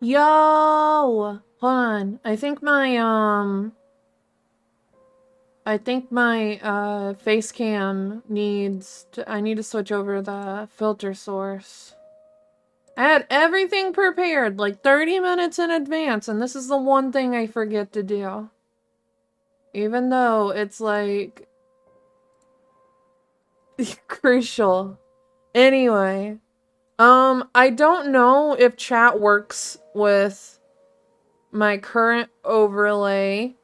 Yo! Hold on. I think my face cam needs to, I need to switch over the filter source. I had everything prepared like 30 minutes in advance, and this is the one thing I forget to do. Even though it's like crucial. Anyway, I don't know if chat works with my current overlay.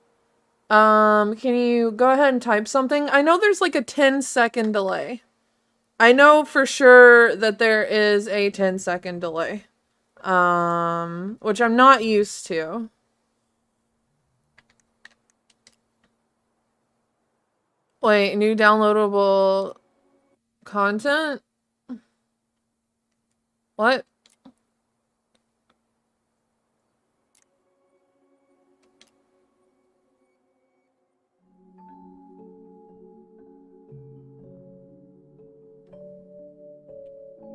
Can you go ahead and type something? I know there's like a 10-second delay. I know for sure that there is a 10-second delay. Which I'm not used to. Wait, new downloadable content? What?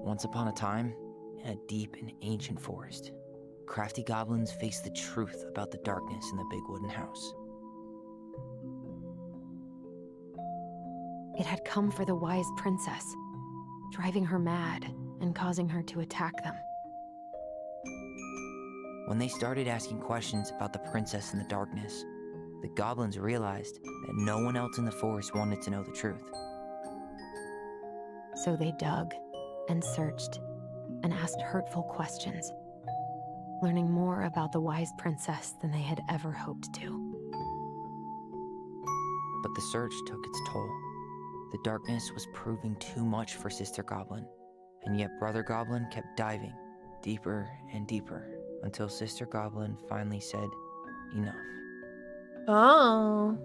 Once upon a time, in a deep and ancient forest, crafty goblins faced the truth about the darkness in the big wooden house. It had come for the wise princess, driving her mad and causing her to attack them. When they started asking questions about the princess in the darkness, the goblins realized that no one else in the forest wanted to know the truth. So they dug and searched and asked hurtful questions, learning more about the wise princess than they had ever hoped to. But the search took its toll. The darkness was proving too much for Sister Goblin, and yet Brother Goblin kept diving deeper and deeper until Sister Goblin finally said, enough. Oh.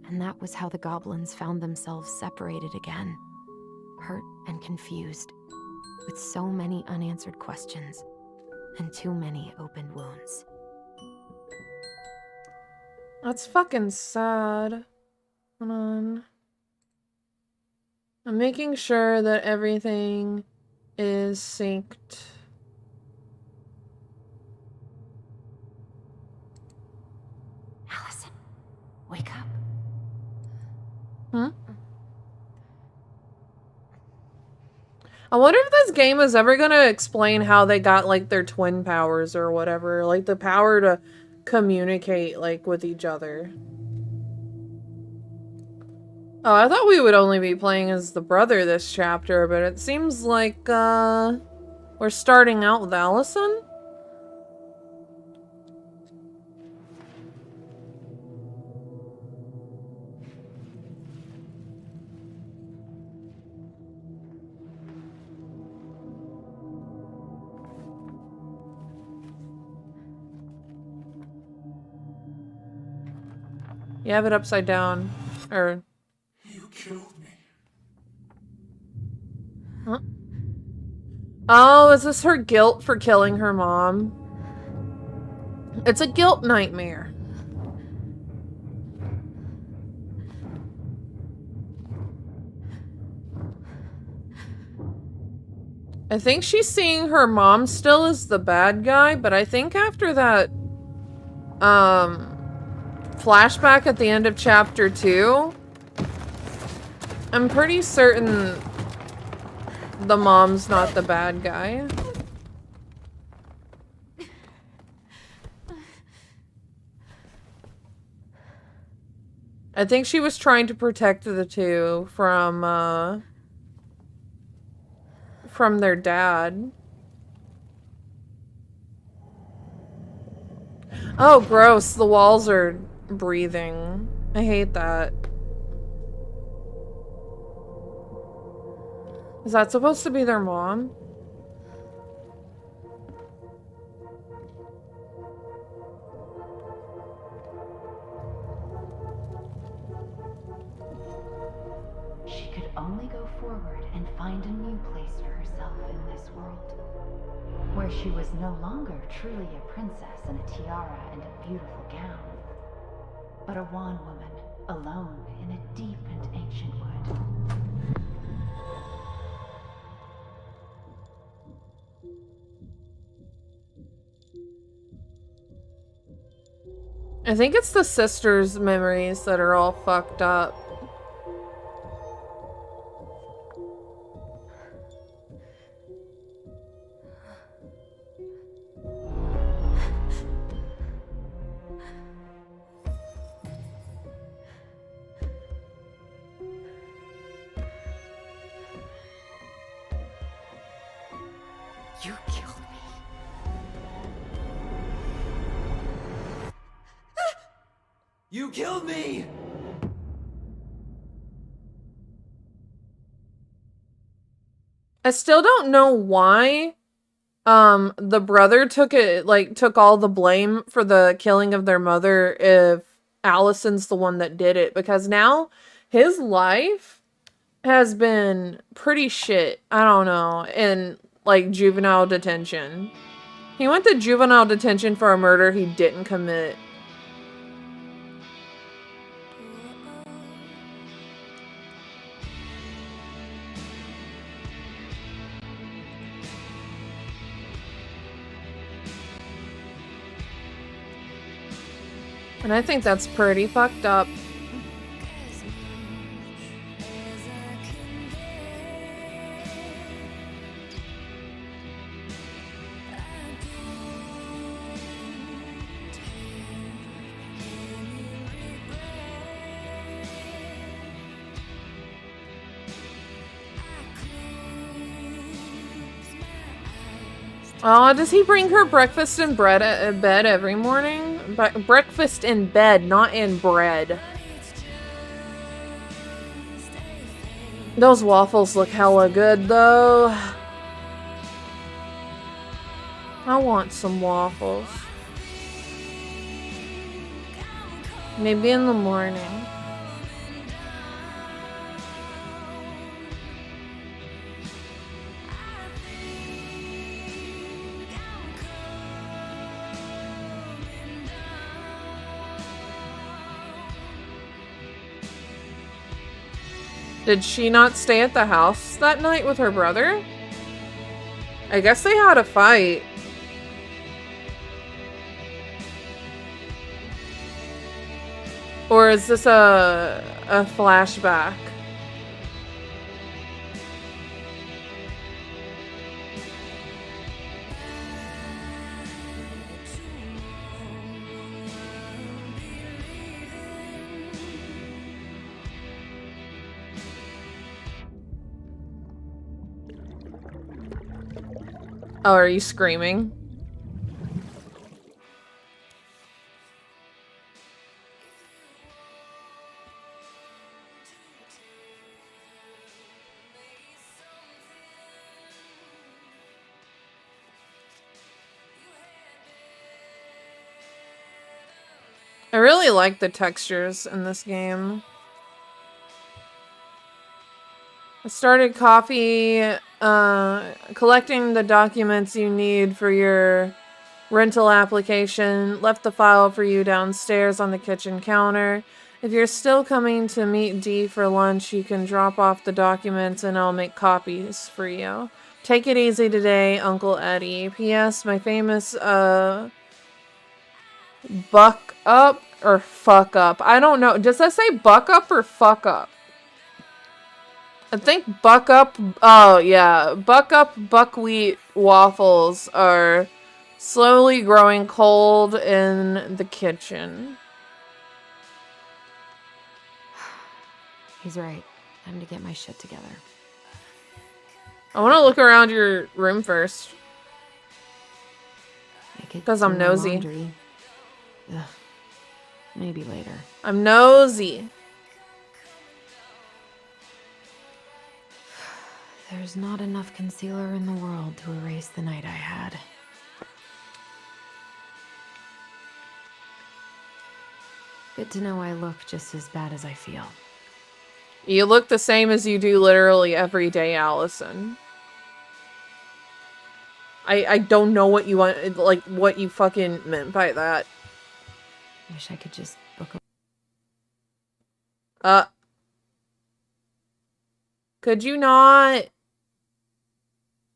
And that was how the goblins found themselves separated again, hurt and confused, with so many unanswered questions and too many open wounds. That's fucking sad. Hold on. I'm making sure that everything is synced. Allison, wake up. Hmm? I wonder if this game is ever gonna explain how they got, like, their twin powers or whatever. Like, the power to communicate, like, with each other. Oh, I thought we would only be playing as the brother this chapter, but it seems like, we're starting out with Allison? You have it upside down. Or... You killed me. Huh? Oh, is this her guilt for killing her mom? It's a guilt nightmare. I think she's seeing her mom still as the bad guy, but I think after that, flashback at the end of chapter 2, I'm pretty certain the mom's not the bad guy. I think she was trying to protect the two from their dad. Oh, gross. The walls are breathing. I hate that. Is that supposed to be their mom? She could only go forward and find a new place for herself in this world, where she was no longer truly a princess in a tiara and a beautiful gown, but a wan woman alone in a deep and ancient wood. I think it's the sister's memories that are all fucked up. You killed me. You killed me! I still don't know why the brother took all the blame for the killing of their mother if Allison's the one that did it, because now his life has been pretty shit. I don't know, in like juvenile detention. He went to juvenile detention for a murder he didn't commit. And I think that's pretty fucked up. Oh, does he bring her breakfast in bed every morning? Breakfast in bed, not in bread. Those waffles look hella good, though. I want some waffles. Maybe in the morning. Did she not stay at the house that night with her brother? I guess they had a fight. Or is this a flashback? Oh, are you screaming? I really like the textures in this game. I started collecting the documents you need for your rental application. Left the file for you downstairs on the kitchen counter. If you're still coming to meet Dee for lunch, you can drop off the documents and I'll make copies for you. Take it easy today, Uncle Eddie. P.S. My famous, buck up or fuck up? I don't know. Does that say buck up or fuck up? I think buck up, oh yeah, buck up buckwheat waffles are slowly growing cold in the kitchen. He's right. Time to get my shit together. I want to look around your room first. Because I'm nosy. Laundry. Ugh. Maybe later. I'm nosy. There's not enough concealer in the world to erase the night I had. Good to know I look just as bad as I feel. You look the same as you do literally every day, Allison. I don't know what you want, like, what you fucking meant by that. Wish I could just book a... Could you not?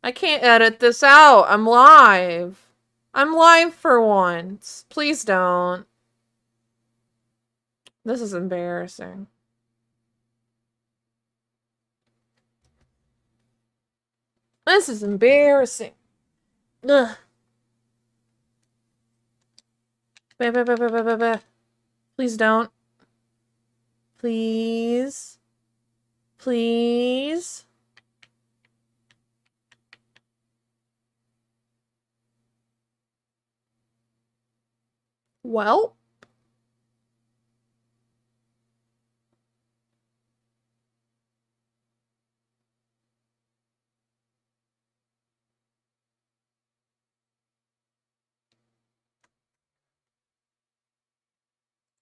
I can't edit this out. I'm live. I'm live for once. Please don't. This is embarrassing. This is embarrassing. Ugh. Please don't. Please. Please. Well.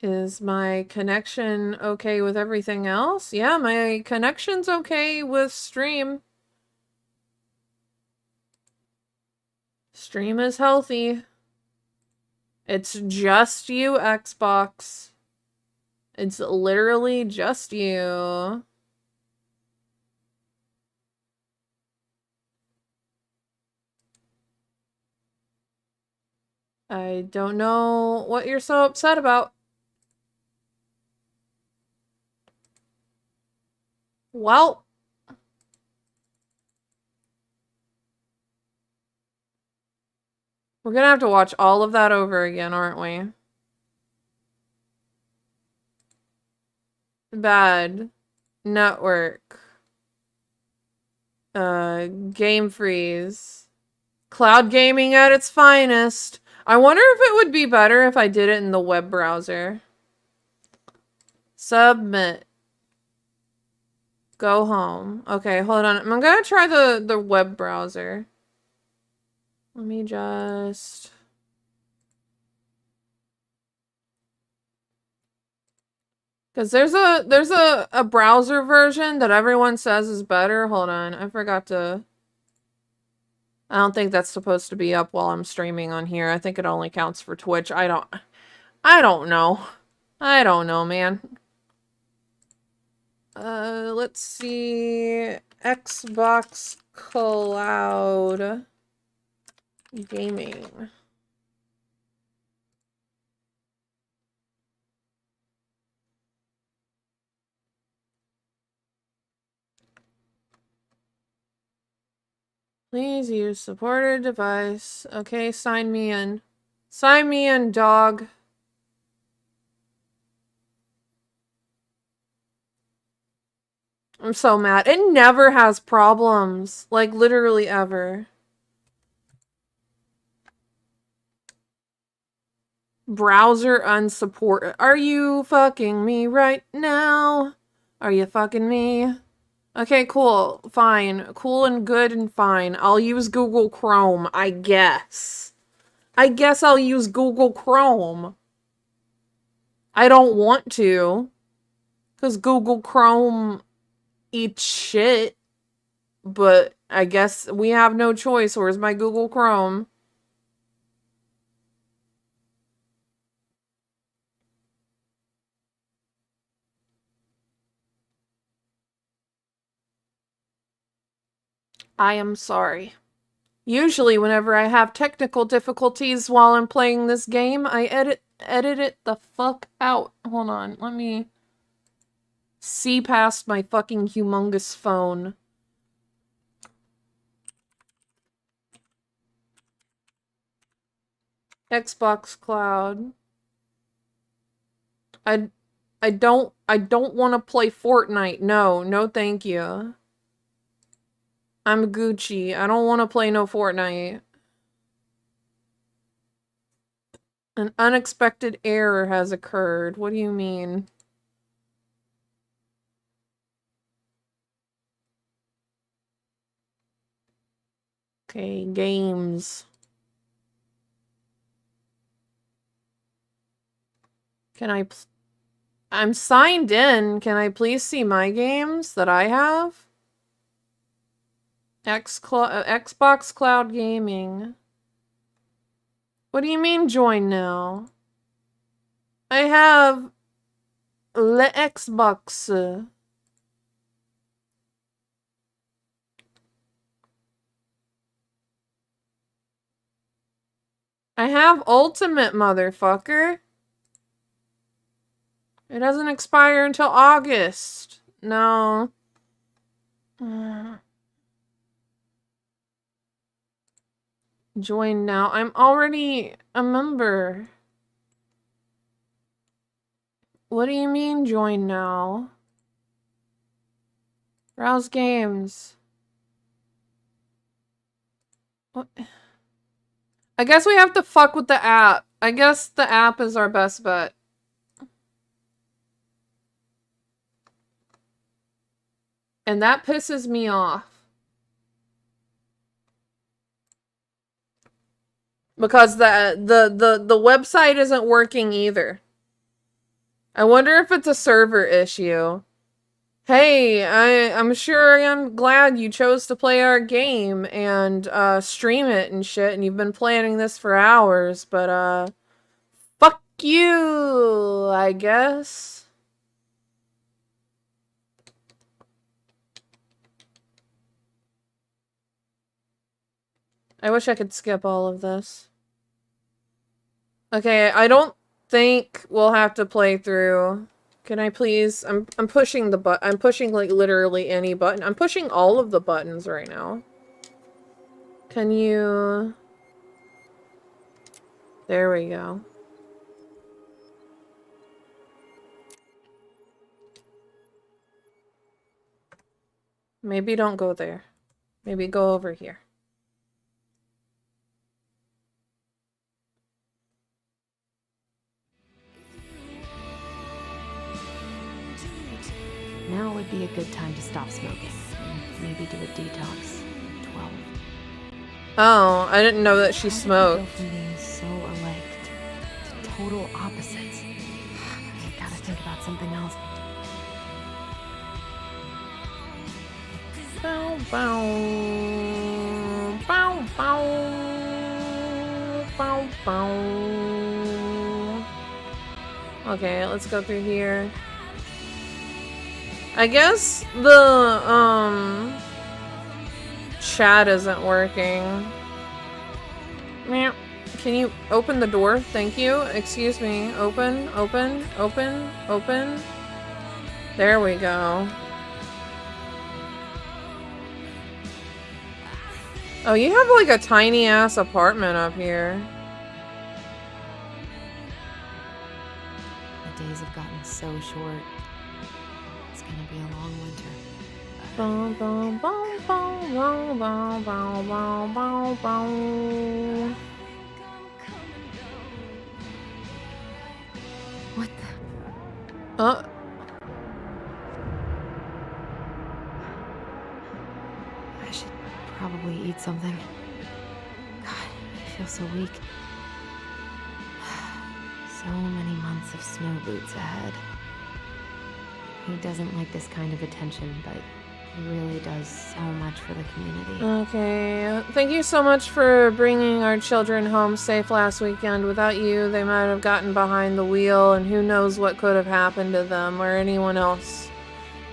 Is my connection okay with everything else? Yeah, my connection's okay with stream. Stream is healthy. It's just you, Xbox. It's literally just you. I don't know what you're so upset about. Well. We're gonna have to watch all of that over again, aren't we? Bad. Network. Game freeze. Cloud gaming at its finest. I wonder if it would be better if I did it in the web browser. Submit. Go home. Okay, hold on. I'm gonna try the web browser. Let me just... Because there's a browser version that everyone says is better. Hold on. I forgot to... I don't think that's supposed to be up while I'm streaming on here. I think it only counts for Twitch. I don't know. I don't know, man. Let's see. Xbox Cloud Gaming. Please use supported device. Okay, sign me in. Sign me in, dog. I'm so mad. It never has problems. Like, literally ever. Browser unsupported. Are you fucking me right now? Are you fucking me? Okay, cool. Fine. Cool and good and fine. I'll use Google Chrome, I guess. I guess I'll use Google Chrome. I don't want to. Because Google Chrome eats shit. But I guess we have no choice. Where's my Google Chrome? I am sorry. Usually whenever I have technical difficulties while I'm playing this game, I edit it the fuck out. Hold on, let me see past my fucking humongous phone. Xbox Cloud. I don't want to play Fortnite. No, thank you. I'm Gucci. I don't want to play no Fortnite. An unexpected error has occurred. What do you mean? Okay, games. Can I'm signed in. Can I please see my games that I have? Xbox Cloud Gaming. What do you mean join now? I have the Xbox. I have Ultimate, motherfucker. It doesn't expire until August. No. Join now. I'm already a member. What do you mean join now? Browse games. What? I guess we have to fuck with the app. I guess the app is our best bet. And that pisses me off. Because the website isn't working either. I wonder if it's a server issue. Hey, I'm sure I'm glad you chose to play our game and stream it and shit, and you've been planning this for hours, but fuck you, I guess. I wish I could skip all of this. Okay, I don't think we'll have to play through. Can I please? I'm pushing the button. I'm pushing like literally any button. I'm pushing all of the buttons right now. Can you? There we go. Maybe don't go there. Maybe go over here. Now would be a good time to stop smoking. And maybe do a detox. 12. Oh, I didn't know that she How did we smoked. go from being so alike to total opposites? I gotta think about something else. Bow, bow. Bow, bow. Bow, bow. Okay, let's go through here. I guess the, chat isn't working. Meow. Can you open the door? Thank you. Excuse me. Open, open, open, open. There we go. Oh, you have like a tiny ass apartment up here. The days have gotten so short. It's gonna be a long winter. Bow, bow, bow, bow, bow, bow, bow, bow, bow. What the? I should probably eat something. God, I feel so weak. So many months of snow boots ahead. He doesn't like this kind of attention, but he really does so much for the community. Okay, thank you so much for bringing our children home safe last weekend. Without you, they might have gotten behind the wheel, and who knows what could have happened to them or anyone else.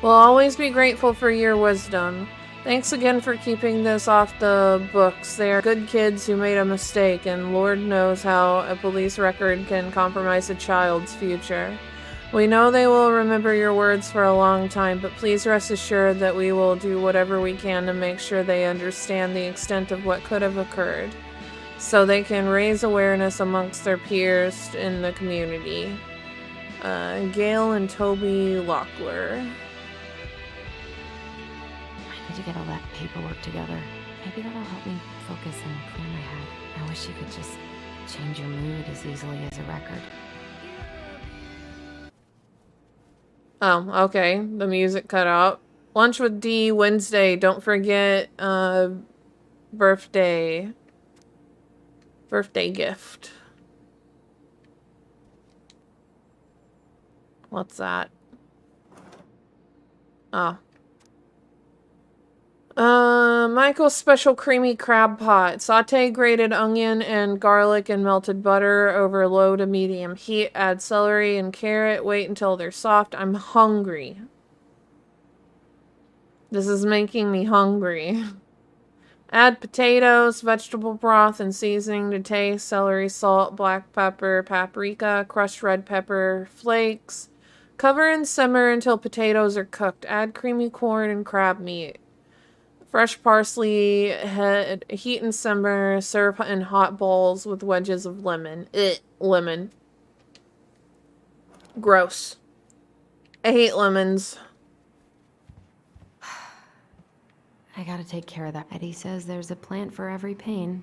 We'll always be grateful for your wisdom. Thanks again for keeping this off the books. They are good kids who made a mistake, and Lord knows how a police record can compromise a child's future. We know they will remember your words for a long time, but please rest assured that we will do whatever we can to make sure they understand the extent of what could have occurred, so they can raise awareness amongst their peers in the community. Gail and Toby Lockler. I need to get all that paperwork together. Maybe that'll help me focus and clear my head. I wish you could just change your mood as easily as a record. Oh, okay. The music cut out. Lunch with D Wednesday. Don't forget, birthday gift. What's that? Oh. Michael's special creamy crab pot. Saute grated onion and garlic and melted butter over low to medium heat. Add celery and carrot. Wait until they're soft. I'm hungry. This is making me hungry. Add potatoes, vegetable broth, and seasoning to taste. Celery, salt, black pepper, paprika, crushed red pepper flakes. Cover and simmer until potatoes are cooked. Add creamy corn and crab meat. Fresh parsley, heat and simmer. Serve in hot bowls with wedges of lemon. Lemon. Gross. I hate lemons. I gotta take care of that. Eddie says there's a plant for every pain.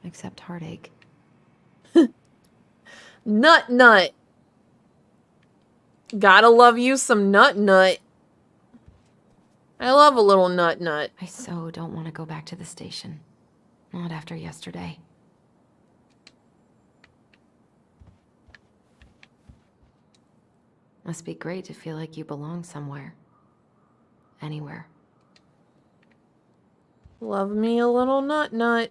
Except heartache. Nut. Gotta love you some nut. I love a little nut. I so don't want to go back to the station. Not after yesterday. Must be great to feel like you belong somewhere. Anywhere. Love me a little nut.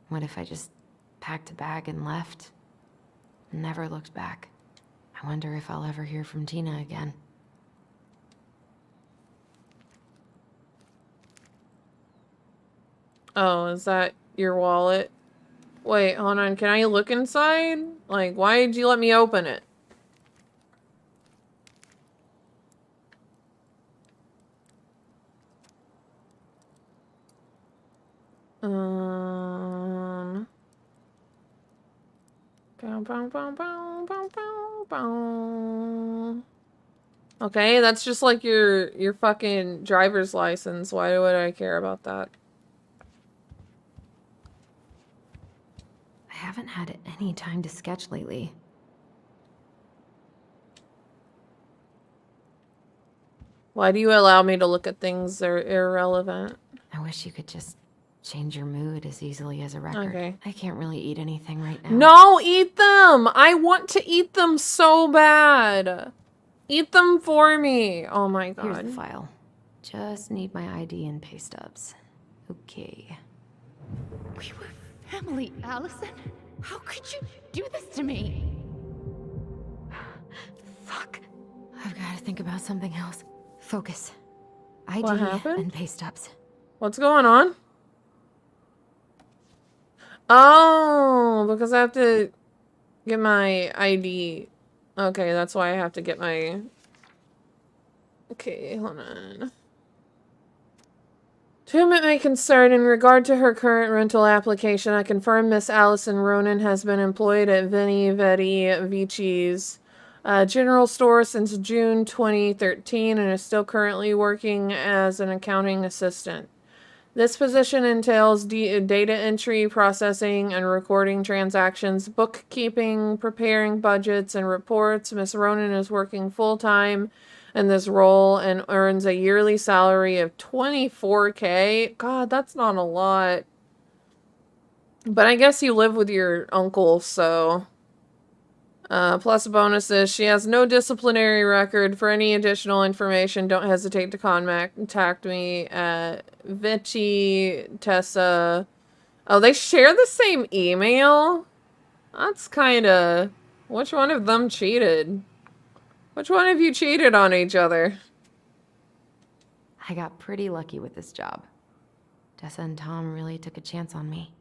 What if I just packed a bag and left? And never looked back? I wonder if I'll ever hear from Tina again. Oh, is that your wallet? Wait, hold on. Can I look inside? Like, why did you let me open it? Okay, that's just like your fucking driver's license. Why would I care about that? I haven't had any time to sketch lately. Why do you allow me to look at things that are irrelevant? I wish you could just change your mood as easily as a record. Okay. I can't really eat anything right now. No, eat them! I want to eat them so bad. Eat them for me. Oh my god. Here's the file. Just need my ID and pay stubs. Okay. We were family, Allison. How could you do this to me? Fuck. I've got to think about something else. Focus. ID What happened? and pay stubs. What's going on? Oh, because I have to get my ID. Okay, that's why I have to get my... Okay, hold on. To whom it may concern, in regard to her current rental application, I confirm Miss Allison Ronan has been employed at BabyBatB Vichi's general store since June 2013 and is still currently working as an accounting assistant. This position entails data entry, processing, and recording transactions, bookkeeping, preparing budgets and reports. Miss Ronan is working full-time in this role and earns a yearly salary of $24K. God, that's not a lot. But I guess you live with your uncle, so... plus bonuses. She has no disciplinary record. For any additional information, don't hesitate to contact me at Vichy Tessa. Oh, they share the same email? That's kind of... Which one of them cheated? Which one of you cheated on each other? I got pretty lucky with this job. Tessa and Tom really took a chance on me.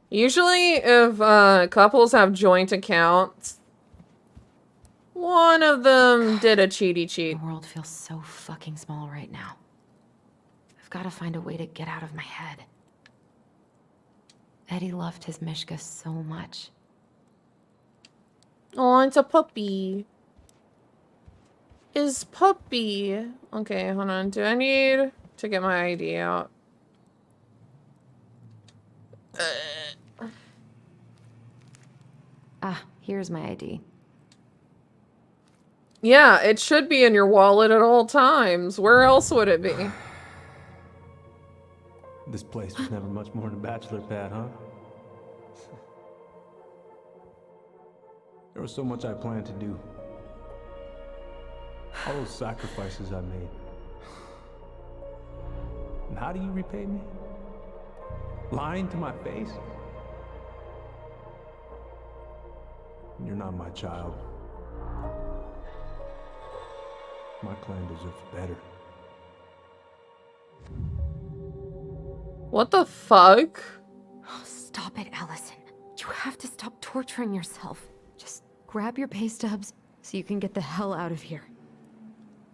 Usually, if couples have joint accounts, one of them did a cheaty cheat. The world feels so fucking small right now. I've got to find a way to get out of my head. Eddie loved his Mishka so much. Oh, it's a puppy. Is puppy. Okay, hold on. Do I need to get my ID out? Ah, here's my ID. Yeah, it should be in your wallet at all times. Where else would it be? This place was never much more than a bachelor pad, huh? There was so much I planned to do. All those sacrifices I made. And how do you repay me? Lying to my face? You're not my child. My clan deserves better. What the fuck? Oh, stop it, Allison. You have to stop torturing yourself. Just grab your pay stubs so you can get the hell out of here.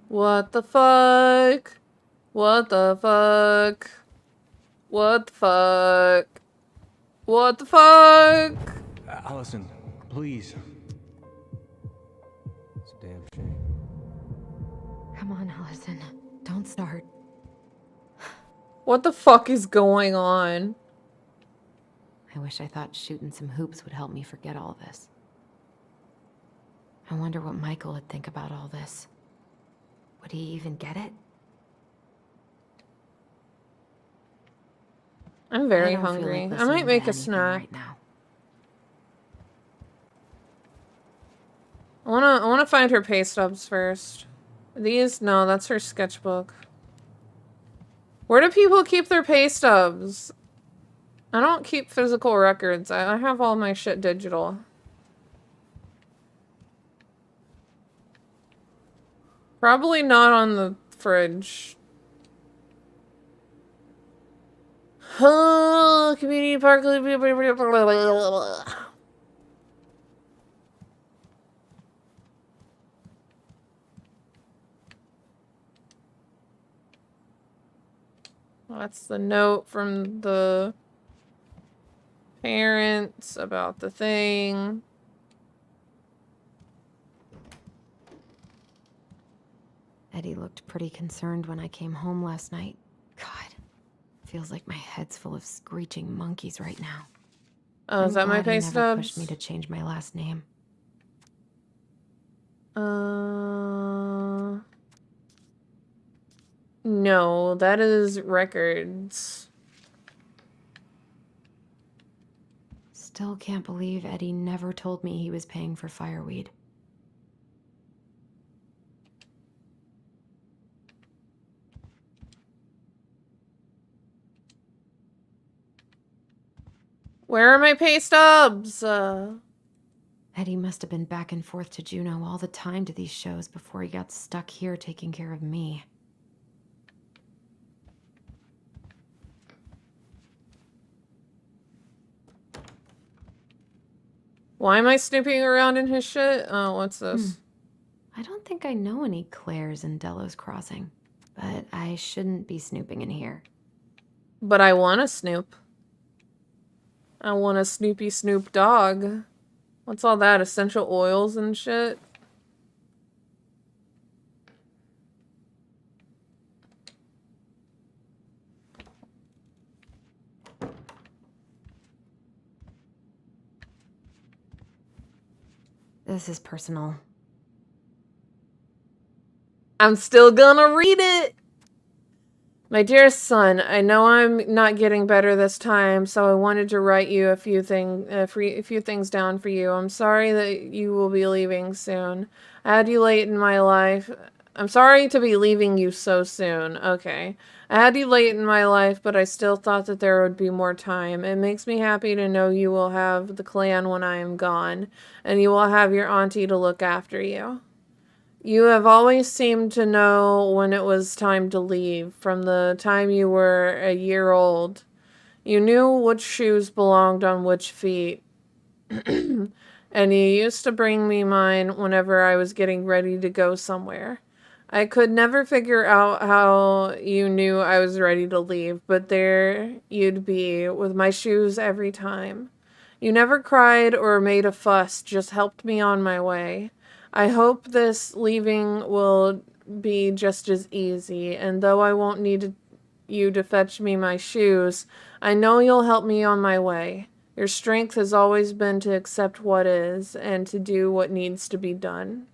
What the fuck? What the fuck? What the fuck? What the fuck? Allison, please. It's a damn shame. Come on, Allison. Don't start. What the fuck is going on? I wish I thought shooting some hoops would help me forget all this. I wonder what Michael would think about all this. Would he even get it? I'm very I don't feel hungry. like I might listening make to a anything snack. right now. I wanna find her pay stubs first. These? No, that's her sketchbook. Where do people keep their pay stubs? I don't keep physical records. I have all my shit digital. Probably not on the fridge. Oh, community park. That's the note from the parents about the thing. Eddie looked pretty concerned when I came home last night. God, feels like my head's full of screeching monkeys right now. Oh, is that my pay He never pushed stubs? me to change my last name. No, that is records. Still can't believe Eddie never told me he was paying for fireweed. Where are my pay stubs? Eddie must have been back and forth to Juneau all the time to these shows before he got stuck here taking care of me. Why am I snooping around in his shit? Oh, what's this? I don't think I know any Claires in Delos Crossing, but I shouldn't be snooping in here. But I want to snoop. I want a Snoopy Snoop dog. What's all that? Essential oils and shit? This is personal. I'm still gonna read it! My dearest son, I know I'm not getting better this time, so I wanted to write you a few things down for you. I'm sorry that you will be leaving soon. I had you late in my life. I'm sorry to be leaving you so soon. Okay. I had you late in my life, but I still thought that there would be more time. It makes me happy to know you will have the clan when I am gone, and you will have your auntie to look after you. You have always seemed to know when it was time to leave, from the time you were a year old. You knew which shoes belonged on which feet. And you used to bring me mine whenever I was getting ready to go somewhere. I could never figure out how you knew I was ready to leave, but there you'd be, with my shoes every time. You never cried or made a fuss, just helped me on my way. I hope this leaving will be just as easy, and though I won't need you to fetch me my shoes, I know you'll help me on my way. Your strength has always been to accept what is, and to do what needs to be done.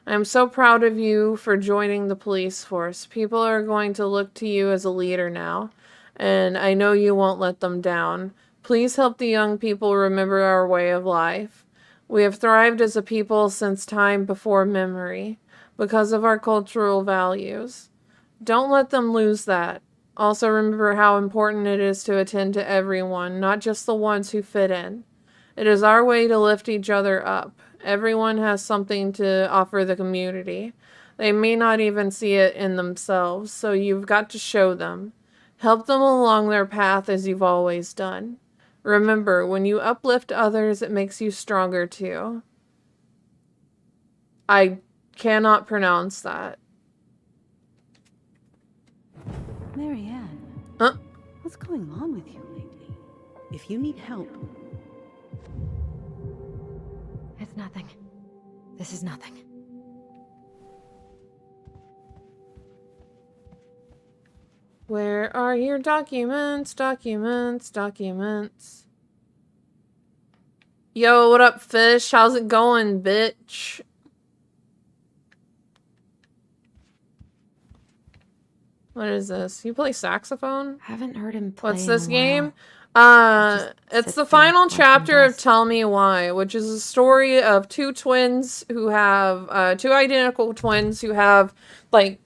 I am so proud of you for joining the police force. People are going to look to you as a leader now, and I know you won't let them down. Please help the young people remember our way of life. We have thrived as a people since time before memory, because of our cultural values. Don't let them lose that. Also remember how important it is to attend to everyone, not just the ones who fit in. It is our way to lift each other up. Everyone has something to offer the community. They may not even see it in themselves, so you've got to show them. Help them along their path as you've always done. Remember, when you uplift others, it makes you stronger too. I cannot pronounce that. Marianne, Huh? what's going on with you lately? If you need help... It's nothing. This is nothing. Where are your documents? Documents, documents. Yo, what up, fish? How's it going, bitch? What is this? You play saxophone? Haven't heard him play What's in a this game? while. Just It's sits the there final watching chapter of dust. Tell Me Why, which is a story of two twins who have, two identical twins who have, like,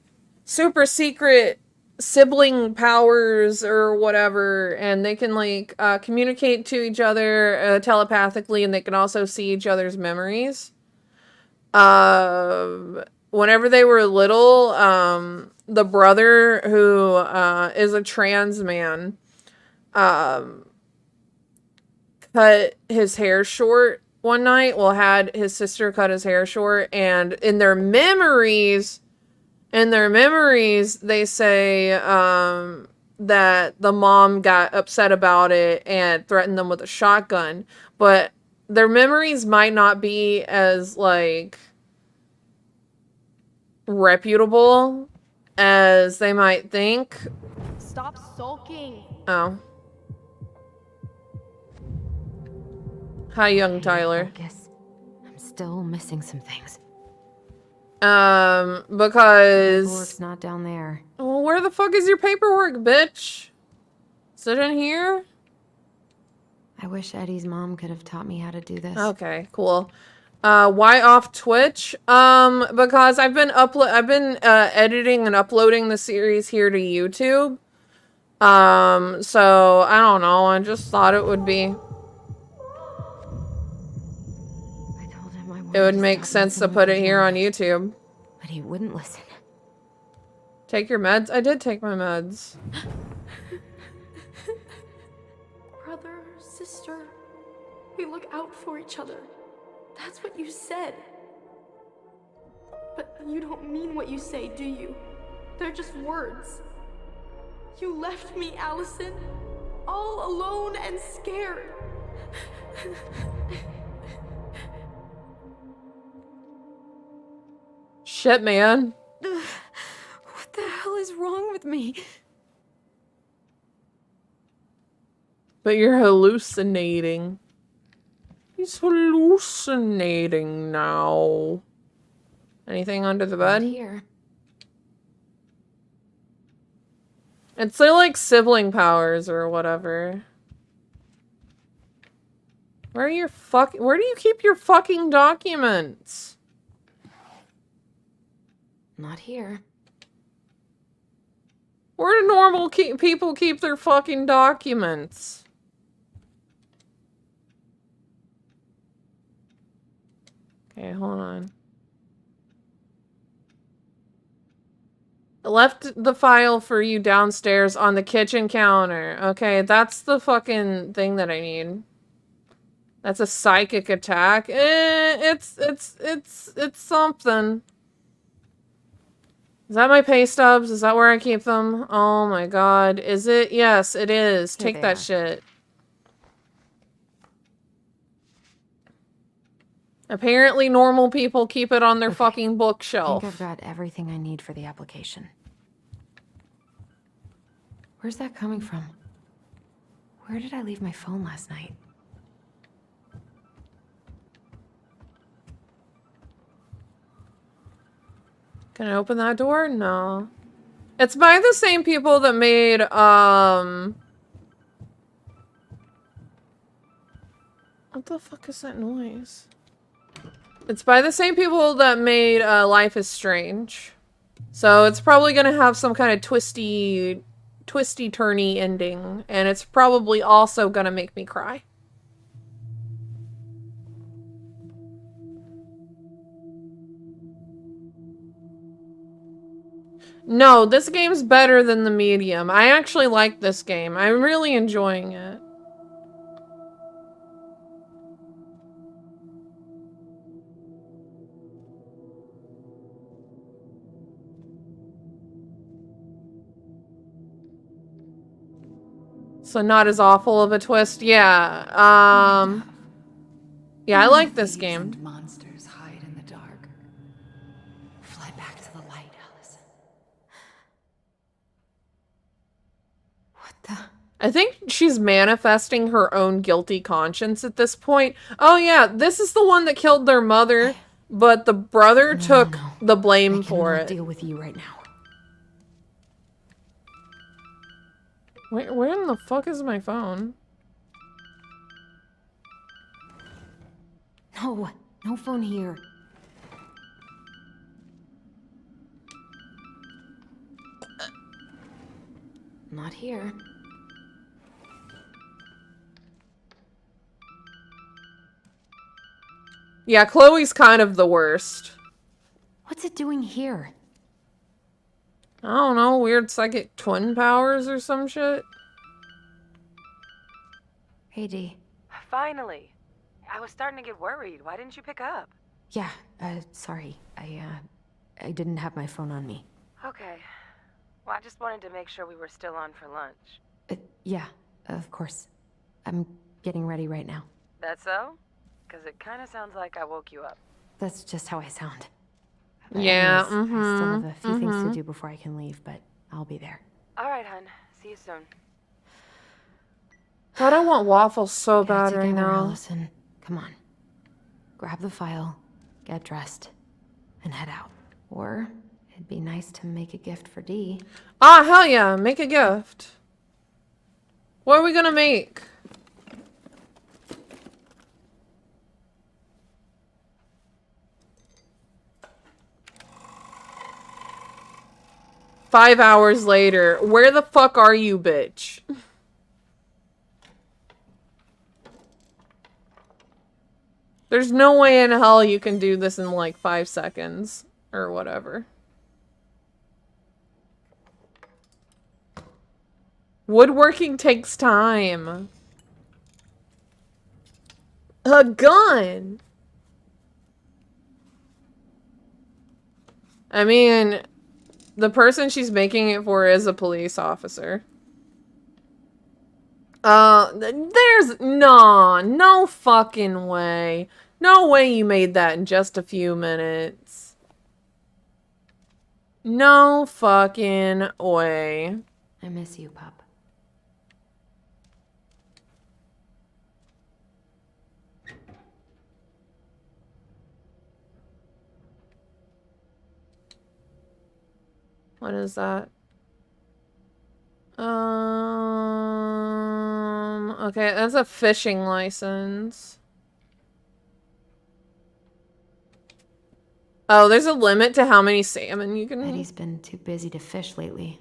super secret sibling powers or whatever, and they can, like, communicate to each other telepathically, and they can also see each other's memories. Whenever they were little, the brother who is a trans man cut his hair short one night. Well, had his sister cut his hair short, and in their memories, they say that the mom got upset about it and threatened them with a shotgun. But their memories might not be as, like, reputable as they might think. Stop sulking. Oh. Hi, young Tyler. Focus. I'm still missing some things. Because... Paperwork's not down there. Well, where the fuck is your paperwork, bitch? Is it in here? I wish Eddie's mom could have taught me how to do this. Okay, cool. Why off Twitch? Because I've been editing and uploading the series here to YouTube. So I don't know. I just thought it would be. I told him I wanted It would to make stop sense to messing put with it here on him, YouTube. but he wouldn't listen. Take your meds? I did take my meds. Brother, sister, we look out for each other. That's what you said. But you don't mean what you say, do you? They're just words. You left me, Allison, all alone and scared. Shit, man. What the hell is wrong with me? But you're hallucinating. He's hallucinating now. Anything under the Not bed? here. It's like sibling powers or whatever. Where do you keep your fucking documents? Not here. Where do normal people keep their fucking documents? Okay, hold on. I left the file for you downstairs on the kitchen counter. Okay, that's the fucking thing that I need. That's a psychic attack. It's something. Is that my pay stubs? Is that where I keep them? Oh my god. Is it? Yes, it is. Here Take they that are. shit. Apparently normal people keep it on their Okay. fucking I think bookshelf. I've got everything I need for the application. Where's that coming from? Where did I leave my phone last night? Can I open that door? No. It's by the same people that made, What the fuck is that noise? It's by the same people that made, Life is Strange. So it's probably gonna have some kind of twisty-turny ending. And it's probably also gonna make me cry. No, this game's better than the medium. I actually like this game. I'm really enjoying it. So not as awful of a twist. Yeah. Yeah, I like this game. And monsters hide in the dark. Fly back to the light, Allison. What the? I think she's manifesting her own guilty conscience at this point. Oh yeah, this is the one that killed their mother, but the brother took the blame for it. Deal with you right now. Where in the fuck is my phone? No, no phone here. Not here. Yeah, Chloe's kind of the worst. What's it doing here? I don't know, weird psychic twin powers or some shit. Hey, Dee. Finally. I was starting to get worried. Why didn't you pick up? Yeah, sorry. I didn't have my phone on me. Okay. Well, I just wanted to make sure we were still on for lunch. Yeah, of course. I'm getting ready right now. That so? Because it kind of sounds like I woke you up. That's just how I sound. Yeah, Anyways, I still have a few things to do before I can leave, but I'll be there. All right, hun. See you soon. God, I want waffles so Get it bad right together, now. Allison. Come on. Grab the file, get dressed, and head out. Or it'd be nice to make a gift for Dee. Ah, hell yeah, make a gift. What are we gonna make? Five hours later. Where the fuck are you, bitch? There's no way in hell you can do this in like 5 seconds. Or whatever. Woodworking takes time. A gun! I mean... the person she's making it for is a police officer. There's no fucking way. No way you made that in just a few minutes. No fucking way. I miss you, pup. What is that? Okay, that's a fishing license. Oh, there's a limit to how many salmon you can... Eddie's been too busy to fish lately.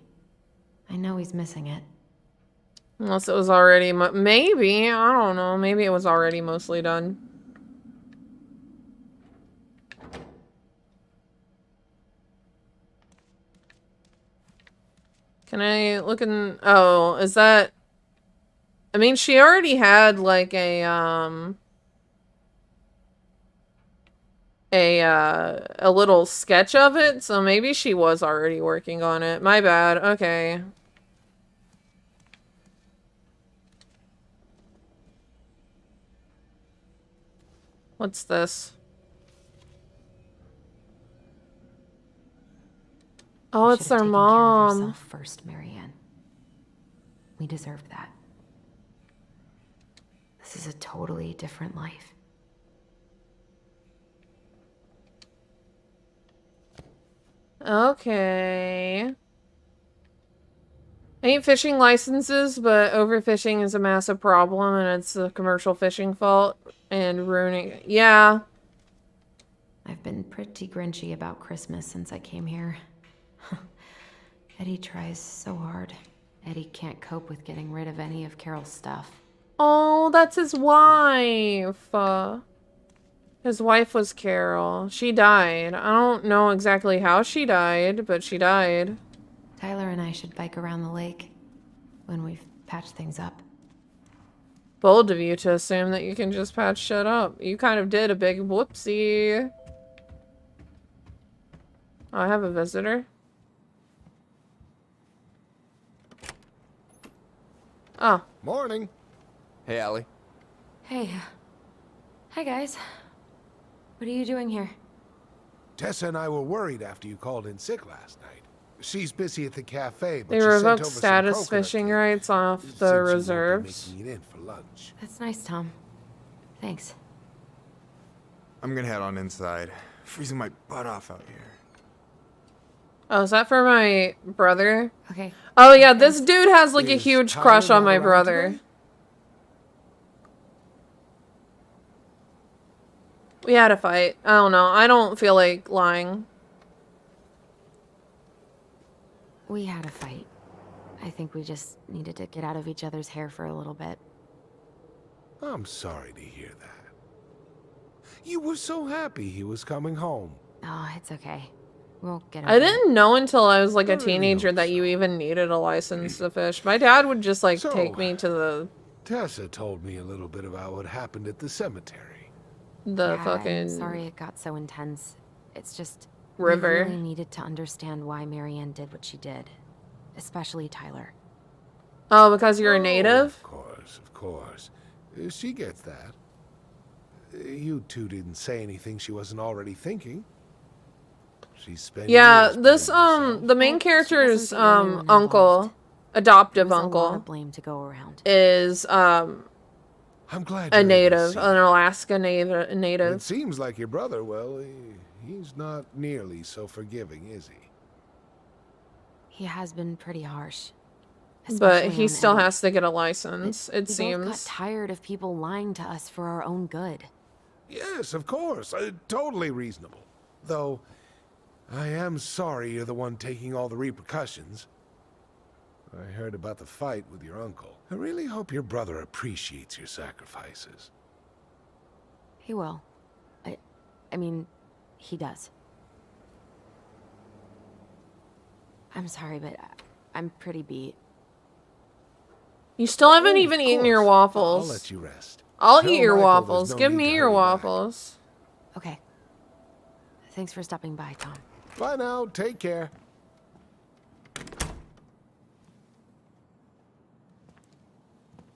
I know he's missing it. Unless it was already... maybe. I don't know. Maybe it was already mostly done. Can I look in... oh, is that... I mean, she already had, like, a little sketch of it, so maybe she was already working on it. My bad. Okay. What's this? Oh, it's their mom. Care of yourself first, Marianne. We deserved that. This is a totally different life. Okay. I need fishing licenses, but overfishing is a massive problem, and it's the commercial fishing fault and ruining... yeah. I've been pretty grinchy about Christmas since I came here. Eddie tries so hard. Eddie can't cope with getting rid of any of Carol's stuff. Oh, that's his wife. His wife was Carol. She died. I don't know exactly how she died, but she died. Tyler and I should bike around the lake when we've patched things up. Bold of you to assume that you can just patch shit up. You kind of did a big whoopsie. Oh, I have a visitor. Oh. Morning. Hey, Allie. Hey. Hi, guys. What are you doing here? Tessa and I were worried after you called in sick last night. She's busy at the cafe, but They she sent revoked over some status coconut fishing cake. rights off Since the you won't be reserves. making it in for lunch. That's nice, Tom. Thanks. I'm gonna head on inside. Freezing my butt off out here. Oh, is that for my brother? Okay. Oh yeah, this dude has like a Is huge Tyler crush on not my around brother. today? We had a fight. I don't know. I don't feel like lying. We had a fight. I think we just needed to get out of each other's hair for a little bit. I'm sorry to hear that. You were so happy he was coming home. Oh, it's okay. We'll get I over it. didn't know until I was like a I really teenager hope that you so. even needed a license to fish. My dad would just like So, take me to the Tessa told me a little bit about what happened at the cemetery. Yeah, fucking I'm sorry it got so intense. It's just river. we really needed to understand why Marianne did what she did, especially Tyler. Oh, because you're a Oh, native? Of course, of course. She gets that. You two didn't say anything she wasn't already thinking. She's spent Yeah, years this blaming herself. the main Well, she character's wasn't the only one uncle, involved. adoptive There was a lot uncle, of blame to go around. is I'm glad a you're able to native, see an it. Alaska It native. seems like your brother, well, he's not nearly so forgiving, is he? He has been pretty harsh. But especially he on still Eddie. has to get a license, it We both got seems. tired of people lying to us for our own good. Yes, of course. Totally reasonable. Though, I am sorry you're the one taking all the repercussions. I heard about the fight with your uncle. I really hope your brother appreciates your sacrifices. He will. I mean, he does. I'm sorry, but I'm pretty beat. You still haven't Oh, even of eaten your course. waffles. I'll let you rest. I'll Tell eat your Michael there's waffles. no Give need me to your hurry back. waffles. Okay. Thanks for stopping by, Tom. Bye now. Take care.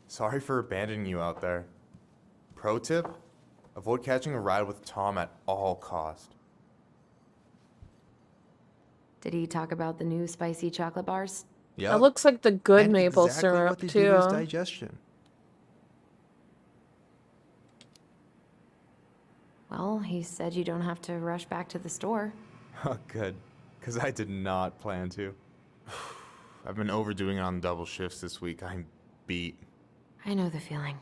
Sorry for abandoning you out there. Pro tip? Avoid catching a ride with Tom at all cost. Did he talk about the new spicy chocolate bars? Yep. That looks like the good And maple exactly syrup, what they do to his too. digestion. Well, he said you don't have to rush back to the store. Oh, good. Because I did not plan to. I've been overdoing it on double shifts this week. I'm beat. I know the feeling.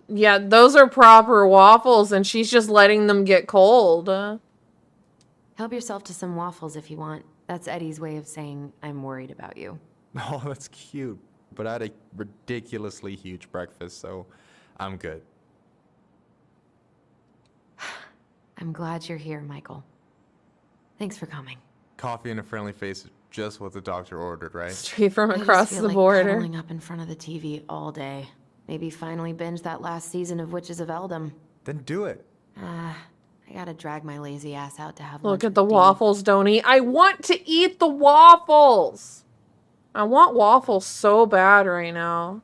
Yeah, those are proper waffles, and she's just letting them get cold. Help yourself to some waffles if you want. That's Eddie's way of saying, I'm worried about you. Oh, that's cute. But I had a ridiculously huge breakfast, so I'm good. I'm glad you're here, Michael. Thanks for coming. Coffee and a friendly face is just what the doctor ordered, right? Straight from I just across feel the like border. cuddling up in front of the TV all day. Maybe finally binge that last season of Witches of Eldom. Then do it. I gotta drag my lazy ass out to have Look lunch at with the Dee. waffles, don't eat. I want to eat the waffles. I want waffles so bad right now.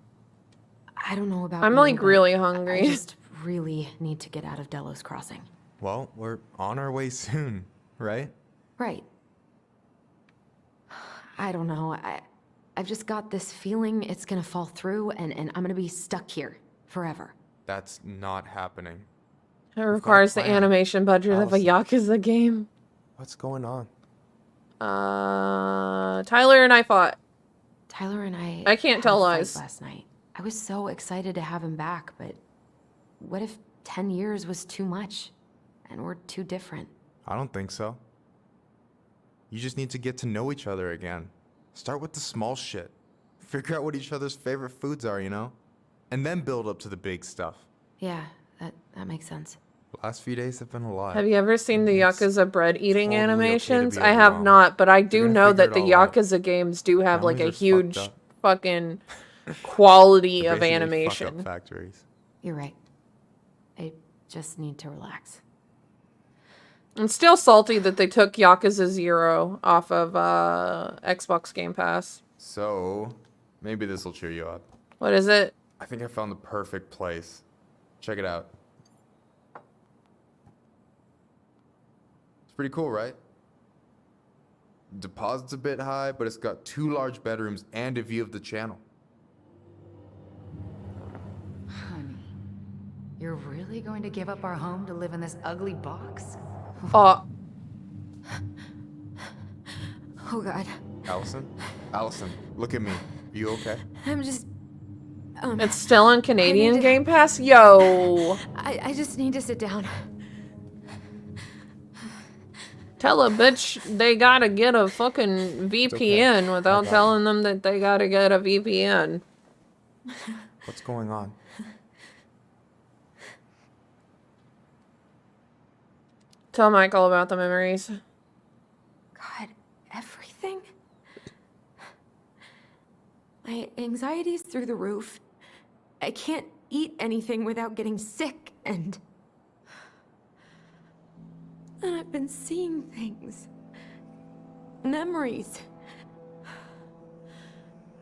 I don't know about I'm you, like but really I hungry. just really need to get out of Delos Crossing. Well, we're on our way soon, right? Right. I don't know. I've just got this feeling it's gonna fall through and I'm gonna be stuck here forever. That's not happening. It requires the plan. animation budget of a Yakuza game. What's going on? Tyler and I fought. Tyler and I can't had tell a fight lies. last night. I was so excited to have him back, but what if 10 years was too much and we're too different? I don't think so. You just need to get to know each other again. Start with the small shit. Figure out what each other's favorite foods are, you know? And then build up to the big stuff. Yeah, that makes sense. Last few days have been a lot. Have you ever seen the It's Yakuza bread eating totally okay to animations? be I have overwhelmed. not, but I You're do gonna know figure that it the all out. Yakuza games do have like a Families are huge fucked up. fucking quality They're of basically animation. fuck-up factories. You're right. I just need to relax. I'm still salty that they took Yakuza 0 off of Xbox Game Pass. So, maybe this will cheer you up. What is it? I think I found the perfect place. Check it out. It's pretty cool, right? Deposit's a bit high, but it's got 2 large bedrooms and a view of the channel. Honey, you're really going to give up our home to live in this ugly box? Oh, Oh god. Allison? Allison, look at me. You okay? I'm just... it's still on Canadian to- Game Pass? Yo! I just need to sit down. Tell a bitch they gotta get a fucking VPN without telling them that they gotta get a VPN. What's going on? Tell Michael about the memories. God, everything? My anxiety's through the roof. I can't eat anything without getting sick, and I've been seeing things. Memories.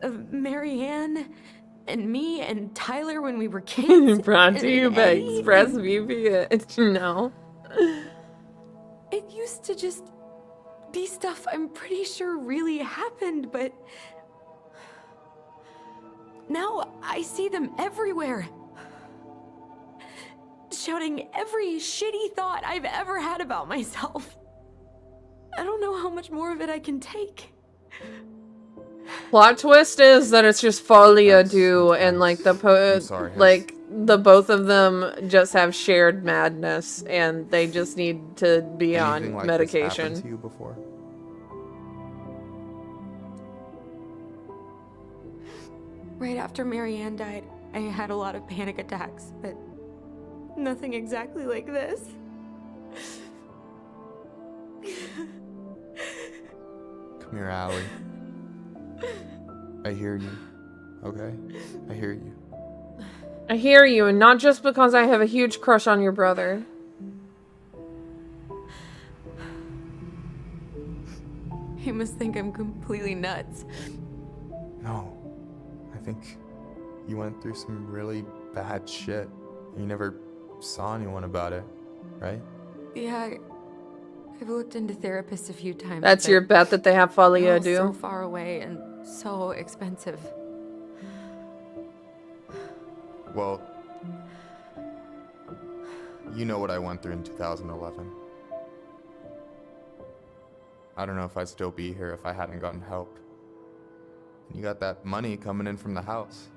Of Marianne, and me, and Tyler when we were kids. Brought to and you by Eddie, ExpressVPN. No. It used to just be stuff I'm pretty sure really happened, but now I see them everywhere. Shouting every shitty thought I've ever had about myself. I don't know how much more of it I can take. Plot twist is that it's just Folia do and like the both of them just have shared madness and they just need to be Anything on like medication. This happened to you before? Right after Marianne died, I had a lot of panic attacks, but nothing exactly like this. Come here, Allie. I hear you. Okay? I hear you. I hear you, and not just because I have a huge crush on your brother. You must think I'm completely nuts. No. I think you went through some really bad shit. You never saw anyone about it, right? Yeah, I've looked into therapists a few times. That's but your bet that they have they're Folia all do? so far away and so expensive. Well, you know what I went through in 2011. I don't know if I'd still be here if I hadn't gotten help. And you got that money coming in from the house.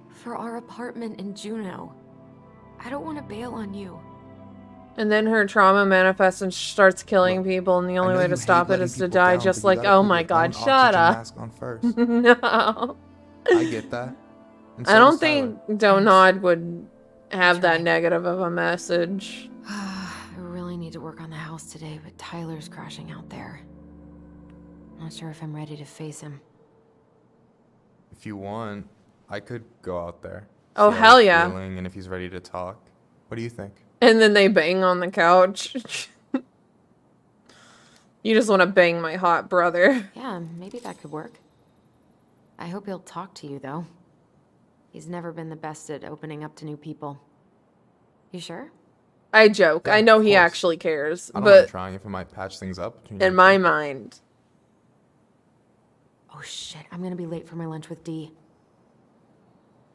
For our apartment in Juneau. I don't want to bail on you. And then her trauma manifests and starts killing Look, people, and the only I know way you to hate stop it letting is to people die, down, just but you like, gotta oh put my your god, own shut oxygen up. mask on first. No. I get that. And I so don't does think Tyler. Donod would have that negative of a message. I really need to work on the house today, but Tyler's crashing out there. Not sure if I'm ready to face him. If you want, I could go out there. Oh, see how hell he's yeah. feeling and if he's ready to talk. What do you think? And then they bang on the couch. You just want to bang my hot brother. Yeah, maybe that could work. I hope he'll talk to you, though. He's never been the best at opening up to new people. You sure? I joke. Yeah, I know of he course. actually cares, I don't mind but trying if it might patch things up. between in you my two. mind, Oh shit, I'm gonna be late for my lunch with Dee.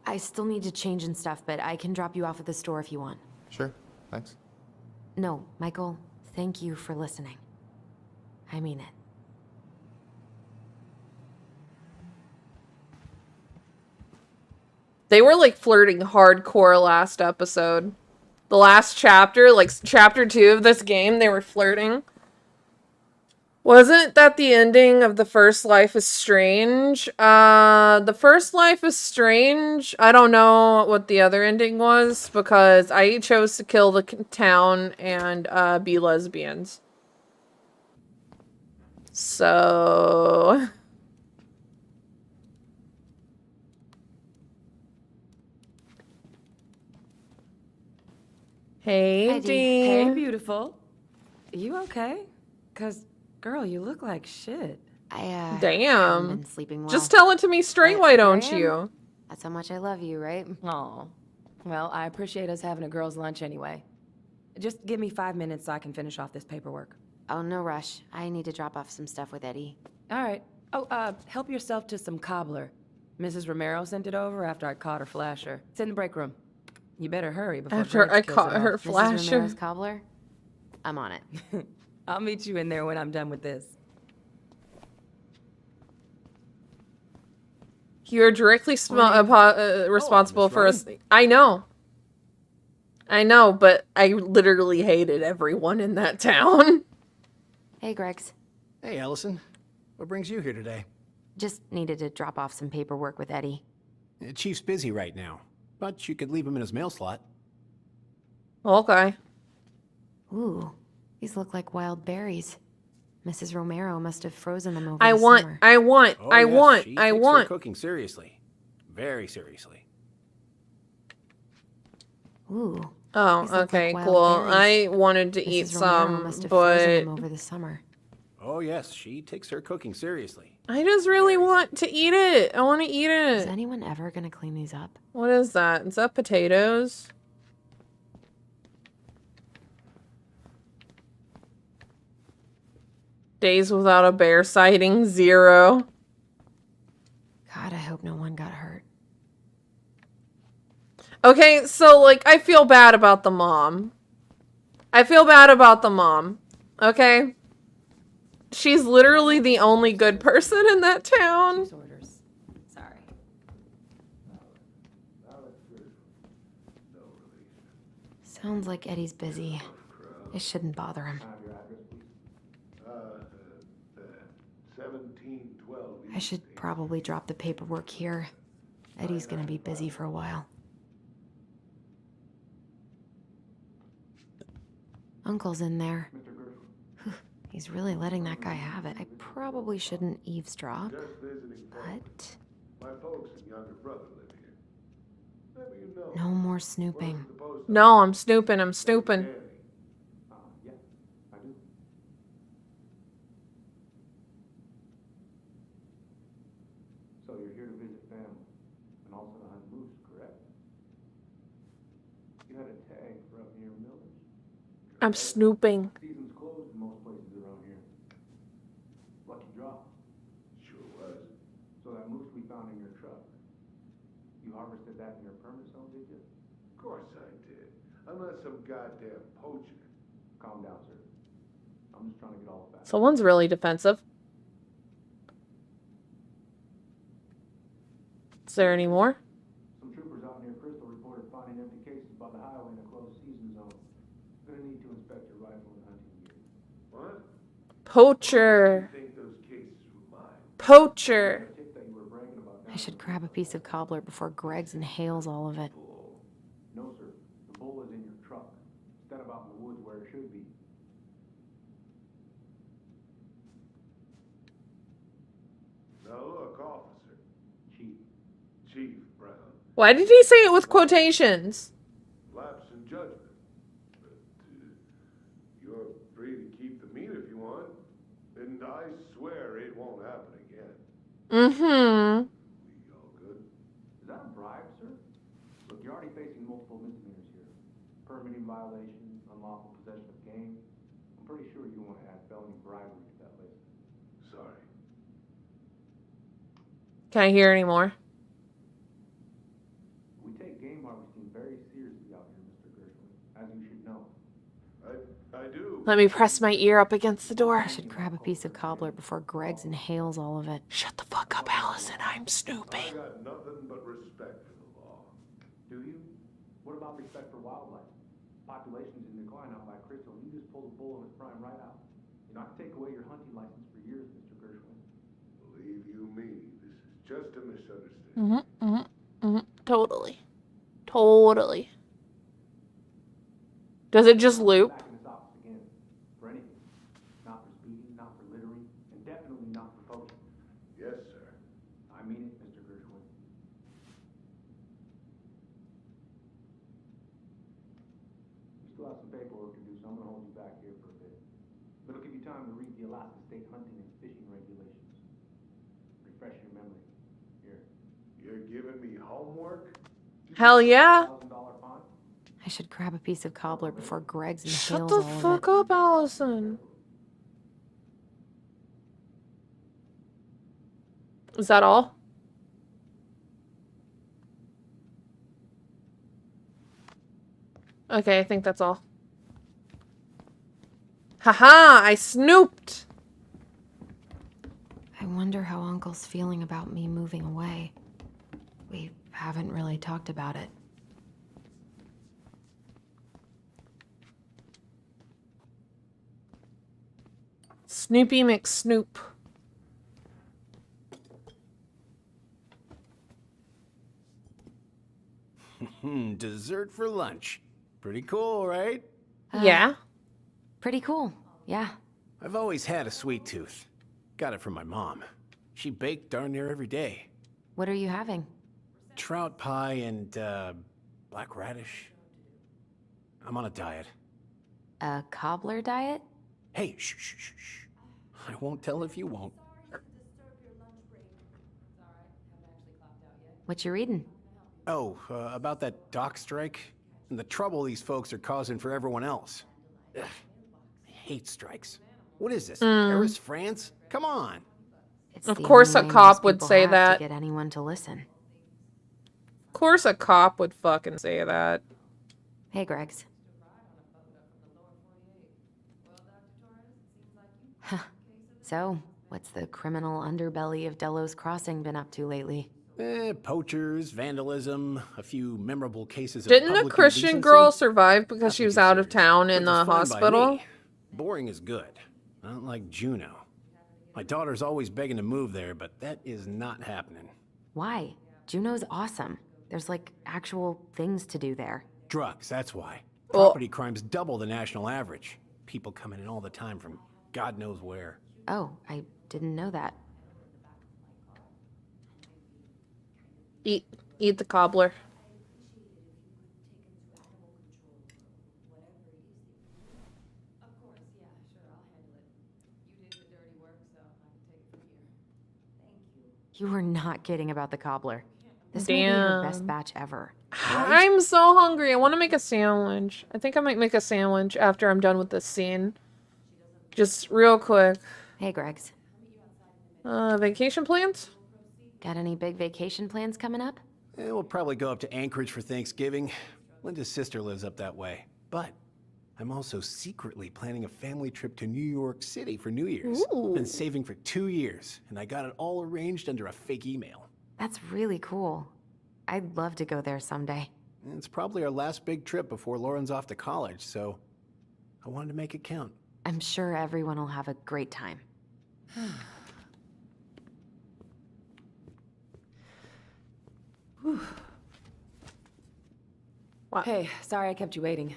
I still need to change and stuff, but I can drop you off at the store if you want. Sure, thanks. No, Michael, thank you for listening. I mean it. they were like flirting hardcore last episode. The last chapter, like chapter 2 of this game, they were flirting. Wasn't that the ending of The First Life is Strange? The First Life is Strange. I don't know what the other ending was because I chose to kill the town and be lesbians. So... Hey, Dee. Hey, beautiful. You okay? 'Cause, girl, you look like shit. Haven't Damn. been sleeping well. Just tell it to me straight, why don't you? That's how much I love you, right? Aw. Well, I appreciate us having a girls' lunch anyway. Just give me 5 minutes so I can finish off this paperwork. Oh, no rush. I need to drop off some stuff with Eddie. All right. Oh, help yourself to some cobbler. Mrs. Romero sent it over after I caught her flasher. It's in the break room. You better hurry before After Greggs I kills caught it her off. flasher. Mrs. Romero's cobbler? I'm on it. I'll meet you in there when I'm done with this. You're directly responsible for us. I know, but I literally hated everyone in that town. Hey, Greggs. Hey, Allison. What brings you here today? Just needed to drop off some paperwork with Eddie. The Chief's busy right now, but you could leave him in his mail slot. Okay. Ooh, these look like wild berries. Mrs. Romero must have frozen them over I the want, summer. I want, Oh, I yes, want, she I takes want. her cooking seriously. Very seriously. Ooh. Oh, these look okay, like cool. wild berries. I wanted to eat Mrs. Romero some, must have frozen them but over the summer. Oh, yes, she takes her cooking seriously. I just really want to eat it. I want to eat Is it. anyone ever gonna clean these up? What is that? Is that potatoes? Days without a bear sighting, 0. God, I hope no one got hurt. Okay, so, like, I feel bad about the mom. I feel bad about the mom. Okay? She's literally the only good person in that town. Orders. Sorry. Sounds like Eddie's busy. I shouldn't bother him. 1712. I should probably drop the paperwork here. Eddie's gonna be busy for a while. Uncle's in there. He's really letting that guy have it. I probably shouldn't eavesdrop, but My folks and younger brother live here. Maybe you know. no more snooping. No, I'm snooping, I'm snooping. Yeah, I do. So you're here to visit family and also to hunt moose, correct? You had a tag for up near Miller's. I'm snooping. Season's closed in most places around here. Lucky draw. Sure was. So that moose we found in your truck, you harvested that in your permit zone, did you? Of course I did. I'm not some goddamn poacher. Calm down, sir. I'm just trying to get all the facts. Someone's really defensive. Is there any more? Some troopers out near Crystal reported finding empty cases by the highway in the closed season zone. Gonna need to inspect your rifle and hunting gear. What? Poacher. I think those cases were mine. Poacher. I should grab a piece of cobbler before Greggs inhales all of it. No, sir. The bull is in your truck. Instead of out in the woods where it should be. Now look, officer. Chief Brown. Why did he say it with quotations? Lapse in judgment. But you're free to keep the meat if you want. And I swear it won't happen again. Mm-hmm. We all good? Is that a bribe, sir? Look, you're already facing multiple misdemeanors here. Permitting violation, unlawful possession of game. I'm pretty sure you want to add felony bribery to that list. Sorry. Can I hear any more? We take game harvesting very seriously out here, Mr. Gershwin, as you should know. I do. Let me press my ear up against the door. I should grab a piece of cobbler before Greggs inhales all of it. Shut the fuck up, Allison. I'm snooping. I got nothing but respect for the law. Do you? What about respect for wildlife? Population's in decline out by Crystal. You just pulled a bull in its prime right out. You know, I could take away your hunting license for years, Mr. Gershwin. Believe you me, this is just a misunderstanding. Totally. Totally. Does it just loop? Back in this office again. For anything. Not for speeding, not for littering, and definitely not for poaching. Yes, sir. I mean it, Mr. Gershwin. We still have some paperwork to do, so I'm going to hold you back here for a bit. But it'll give you time to read the Alaska State hunting and fishing regulations. Refresh your memory. Here. You're giving me homework? Hell yeah. $1,000 fine. I should grab a piece of cobbler before Greg's Shut inhales the all fuck of it. up, Allison. Is that all? Okay, I think that's all. Haha, I snooped! I wonder how Uncle's feeling about me moving away. We haven't really talked about it. Snoopy McSnoop. Dessert for lunch. Pretty cool, right? Yeah. Pretty cool, yeah. I've always had a sweet tooth. Got it from my mom. She baked darn near every day. What are you having? Trout pie and, black radish. I'm on a diet. A cobbler diet? Hey, shh, shh, shh, shh. I won't tell if you won't. What you reading? Oh, about that dock strike and the trouble these folks are causing for everyone else. Ugh, I hate strikes. What is this, Paris, France? Come on. It's Of the course only a way cop most would people say have that. to get anyone to listen. Of course a cop would fucking say that. Hey, Gregs. So, what's the criminal underbelly of Delos Crossing been up to lately? Poachers, vandalism, a few memorable cases of Didn't the public Christian indecency. girl survive because she Nothing was too out of serious, town in which the is fine by hospital? me. Boring is good. Not like Juneau. My daughter's always begging to move there, but that is not happening. Why? Juneau's awesome. There's like actual things to do there. Drugs, that's why. Well- Property crime's double the national average. People coming in all the time from God knows where. Oh, I didn't know that. Eat the cobbler. You were not kidding about the cobbler. This may be your best Damn. batch ever. I'm so hungry. I want to make a sandwich. I think I might make a sandwich after I'm done with this scene. Just real quick. Hey, Gregs. Vacation plans? Got any big vacation plans coming up? We'll probably go up to Anchorage for Thanksgiving. Linda's sister lives up that way. But I'm also secretly planning a family trip to New York City for New Year's. Ooh. Been saving for 2 years, and I got it all arranged under a fake email. That's really cool. I'd love to go there someday. It's probably our last big trip before Lauren's off to college, so I wanted to make it count. I'm sure everyone will have a great time. Hey, sorry I kept you waiting.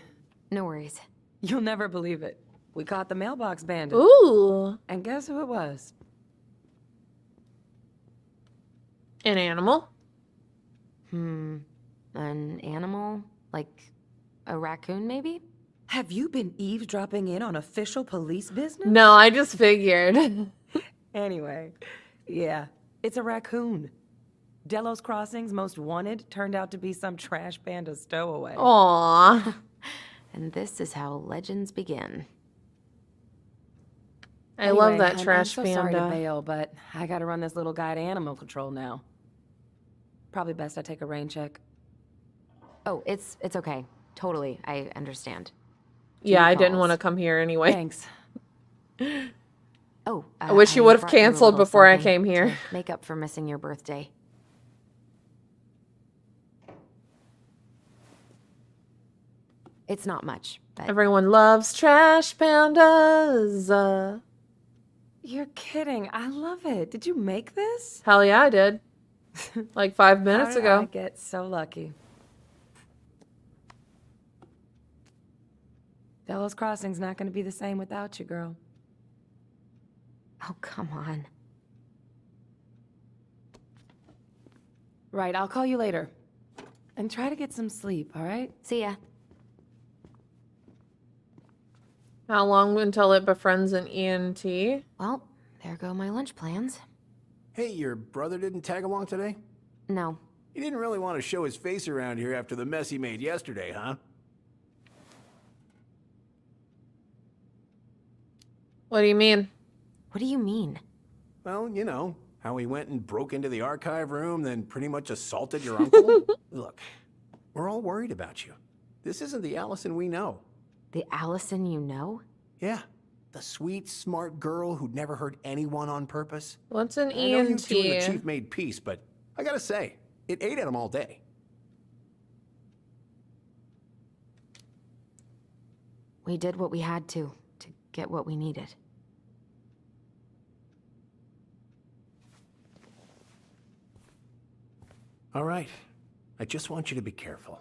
No worries. You'll never believe it. We caught the mailbox bandit. Ooh. And guess who it was? An animal? An animal? Like a raccoon, maybe? Have you been eavesdropping in on official police business? No, I just figured. Anyway, yeah, it's a raccoon. Delos Crossing's most wanted turned out to be some trash panda stowaway. Aww. And this is how legends begin. I love Anyway, that trash I'm so sorry to panda. bail, but I gotta run this little guy to animal control now. Probably best I take a rain check. Oh, it's okay. Totally, I understand. Yeah, I didn't calls. want to come here anyway. Thanks. Oh, I wish you would have brought you a canceled little before I something came here. to make up for missing your birthday. It's not much, but... Everyone loves trash pandas. You're kidding. I love it. Did you make this? Hell yeah, I did. Like 5 minutes How did ago. I get so lucky? Delos Crossing's not going to be the same without you, girl. Oh, come on. Right, I'll call you later. And try to get some sleep, all right? See ya. How long until it befriends an ENT? Well, there go my lunch plans. Hey, your brother didn't tag along today? No. He didn't really want to show his face around here after the mess he made yesterday, huh? What do you mean? What do you mean? Well, you know, how he went and broke into the archive room, then pretty much assaulted your uncle. Look, we're all worried about you. This isn't the Allison we know. The Allison you know? Yeah, the sweet, smart girl who'd never hurt anyone on purpose. What's an I know you ENT? two and the chief made peace, but I gotta say, it ate at him all day. We did what we had to get what we needed. All right, I just want you to be careful.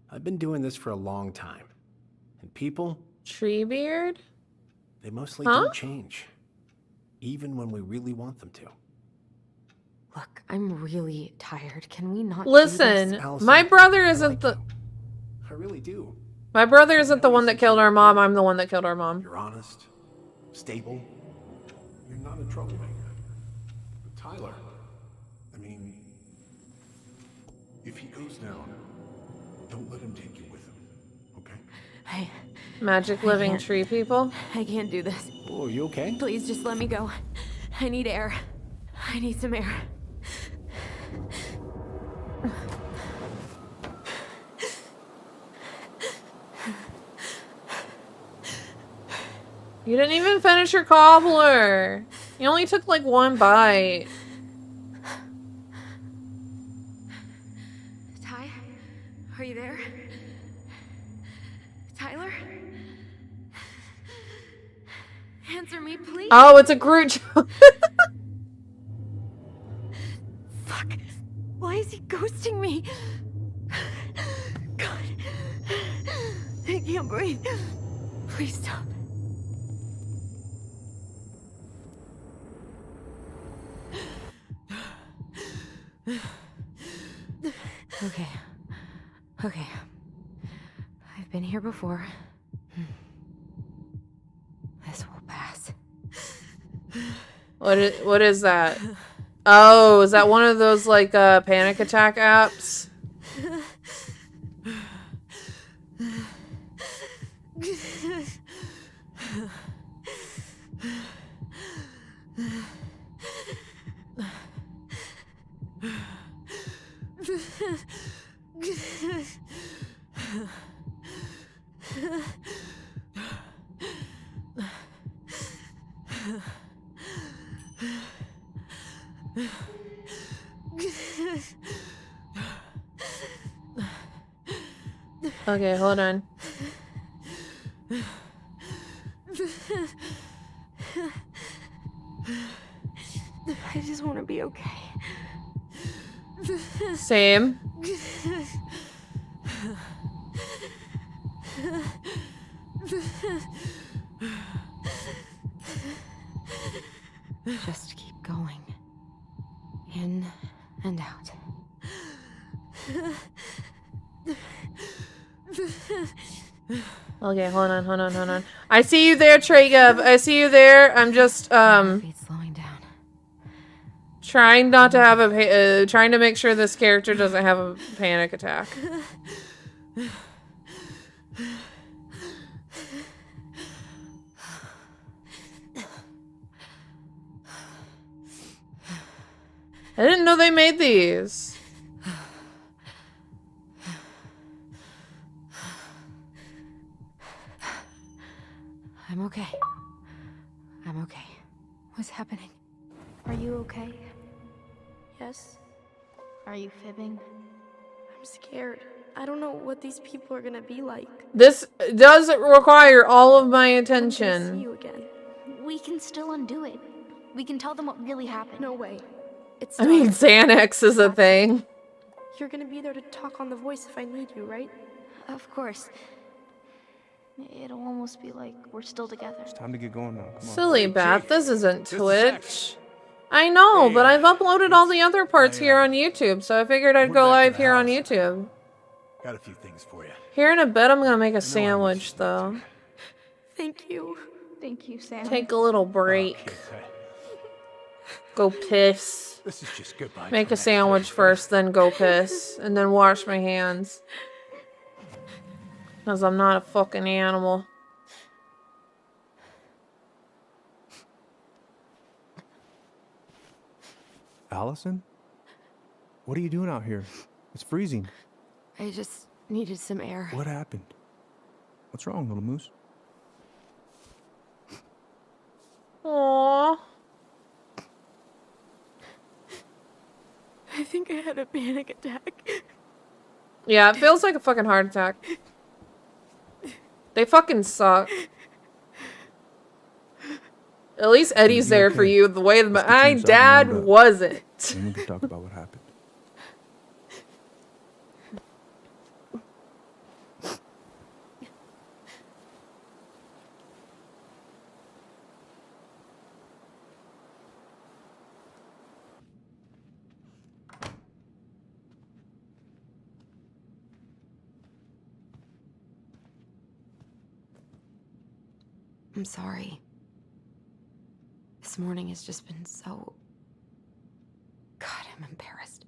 I've been doing this for a long time, and people, Treebeard? they mostly Huh? don't change, even when we really want them to. Look, I'm really tired. Can we not Listen, do this? Allison, my brother I isn't like the... you. I really do. My brother isn't the one that killed our mom. I'm the one that killed our mom. You're honest, stable. You're not a troublemaker. But Tyler, I mean, if he goes down, don't let him take you with him, okay? Magic living tree people? I can't do this. Oh, you okay? Please just let me go. I need air. I need some air. You didn't even finish your cobbler. You only took like 1 bite. Ty? Are you there? Tyler? Answer me, please. Oh, it's a Groot joke. Fuck. Why is he ghosting me? God. I can't breathe. Please stop. Okay. Okay. I've been here before. This will pass. What is that? Oh, is that one of those like panic attack apps? Okay, hold on. I just want to be okay. Same. Just keep going. In and out. Okay, hold on. I see you there, Tragev. I see you there. I'm just Heartbeat slowing down. trying not to have a trying to make sure this character doesn't have a panic attack. I didn't know they made these. I'm okay. I'm okay. What's happening? Are you okay? Yes? Are you fibbing? I'm scared. I don't know what these people are gonna be like. This does require all of my I'm gonna see attention. you again. We can still undo it. We can tell them what really happened. No way. It's I mean, done. Xanax is a thing. You're gonna be there to talk on the voice if I need you, right? Of course. It'll almost be like we're still together. It's time to get going now. Come on. Silly Bat, this isn't Just a Twitch. I know, but Hey, I've uploaded all the other parts here on YouTube, so I figured I'd we're go back to live the here on house. YouTube. Got a few things for you. Here in a bit, I'm gonna make a I miss sandwich, you, though. Thank you. Thank you, Sam. Take a little break. Okay, Go piss. this is just goodbye. Make for a sandwich now. first, then go piss, and then wash my hands. Because I'm not a fucking animal. Allison? What are you doing out here? It's freezing. I just needed some air. What happened? What's wrong, little moose? Aww. I think I had a panic attack. Yeah, it feels like a fucking heart attack. They fucking suck. At least Eddie's there for you. The way my dad wasn't. And we can talk about what happened. I'm sorry. This morning has just been so... God, I'm embarrassed.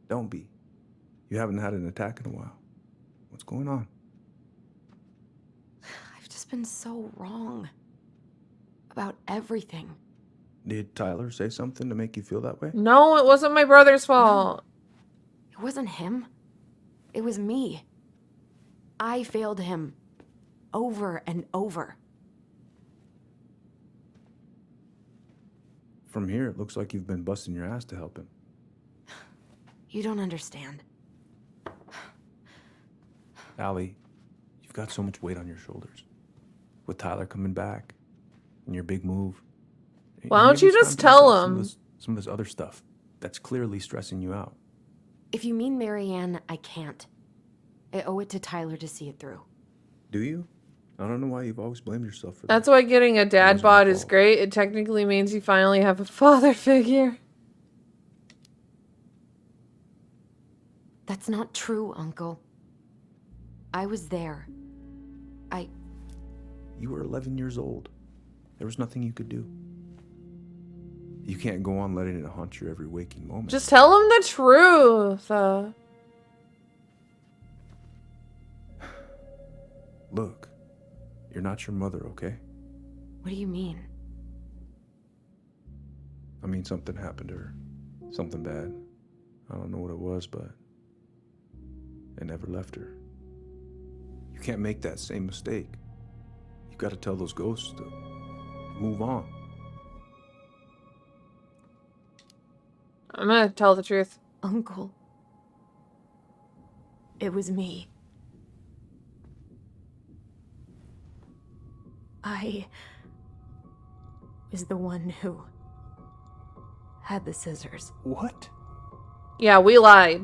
Don't be. You haven't had an attack in a while. What's going on? I've just been so wrong. About everything. Did Tyler say something to make you feel that way? No, it wasn't my brother's fault. It wasn't him. It was me. I failed him. Over and over. From here, it looks like you've been busting your ass to help him. You don't understand. Allie, you've got so much weight on your shoulders. With Tyler coming back, and your big move. Why don't you just tell him? Some of this other stuff that's clearly stressing you out. If you mean Marianne, I can't. I owe it to Tyler to see it through. Do you? I don't know why you've always blamed yourself for that. That's why getting a dad bod is great. It technically means you finally have a father figure. That's not true, Uncle. I was there. You were 11 years old. There was nothing you could do. You can't go on letting it haunt your every waking moment. Just tell him the truth. Look, you're not your mother, okay? What do you mean? I mean, something happened to her. Something bad. I don't know what it was, but it never left her. You can't make that same mistake. You've got to tell those ghosts to move on. I'm gonna tell the truth. Uncle. It was me. I was the one who had the scissors. What? Yeah, we lied.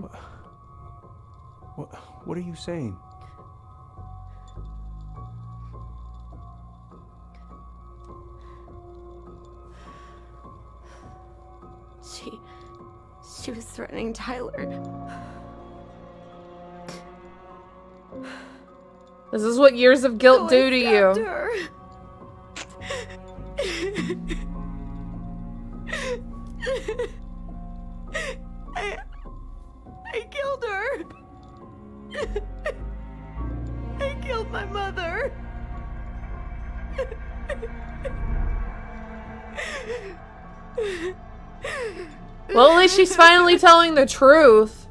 What are you saying? She was threatening Tyler. This is what years of guilt do to you. Her. I killed her. I killed my mother. Well, at least she's finally telling the truth.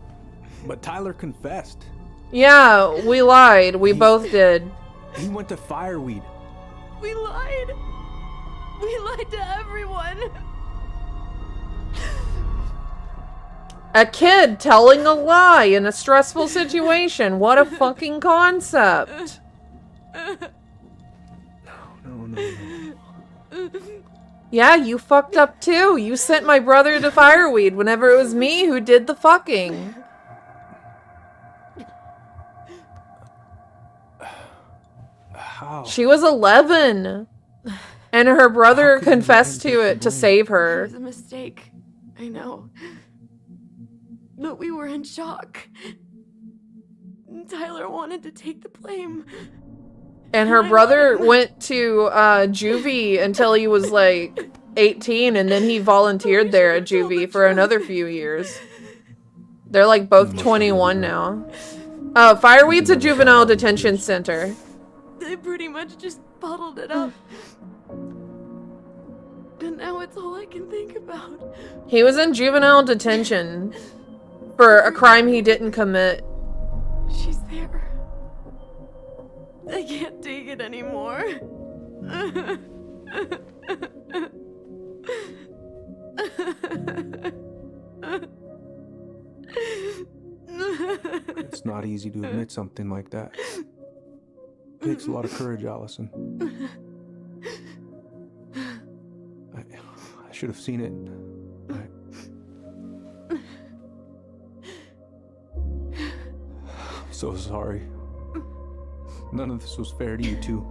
But Tyler confessed. Yeah, we lied. We both did. He went to Fireweed. We lied. We lied to everyone. A kid telling a lie in a stressful situation. What a fucking concept. No. Yeah, you fucked up too. You sent my brother to Fireweed whenever it was me who did the fucking. How? She was 11. And her brother confessed to it to save It her. was a mistake. I know. But we were in shock. Tyler wanted to take the blame. And her brother went to juvie until he was like 18, and then he volunteered there at juvie for another few years. They're like both 21 now. Fireweed's a juvenile detention center. They pretty much just bottled it up. And now it's all I can think about. He was in juvenile detention for a crime he didn't commit. She's there. I can't take it anymore. It's not easy to admit something like that. It takes a lot of courage, Allison. I should have seen it. I'm so sorry. None of this was fair to you two.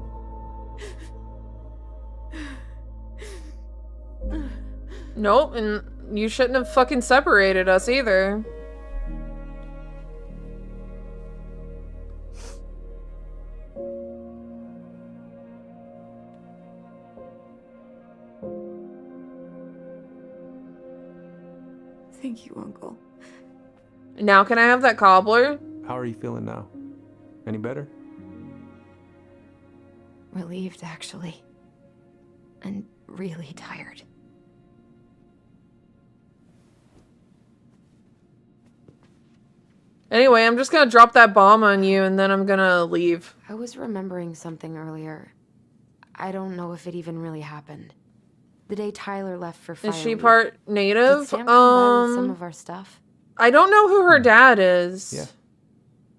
Nope, and you shouldn't have fucking separated us either. Thank you, Uncle. Now can I have that cobbler? How are you feeling now? Any better? Relieved, actually. And really tired. Anyway, I'm just gonna drop that bomb on you and then I'm gonna leave. I was remembering something earlier. I don't know if it even really happened. The day Tyler left for Fireweed. Is she part native? Did Sam come by with some of our stuff? I don't know who her dad is.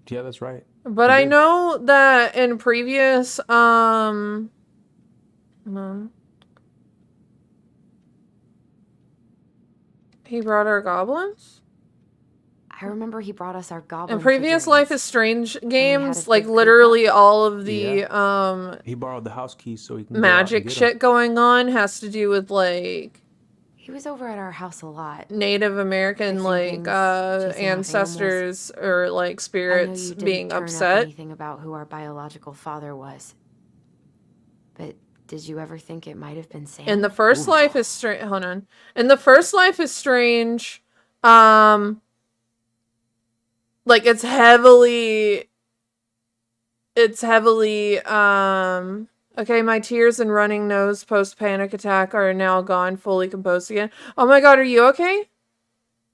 Yeah, that's right. But I know that in previous, he brought our goblins? I remember he brought us our goblin In previous figurines. Life is Strange games, a like big literally all of the, He borrowed the house keys so he can magic shit going on has to do with, like, He was over at our house a lot. Native American, like, ancestors or, like, spirits being turn upset. Up anything about who our biological father was. But did you ever think it might have been Sam? In the first Life is Strange, hold on. In the first Life is Strange, like it's heavily, okay, my tears and running nose post-panic attack are now gone, fully composed again. Oh my god, are you okay?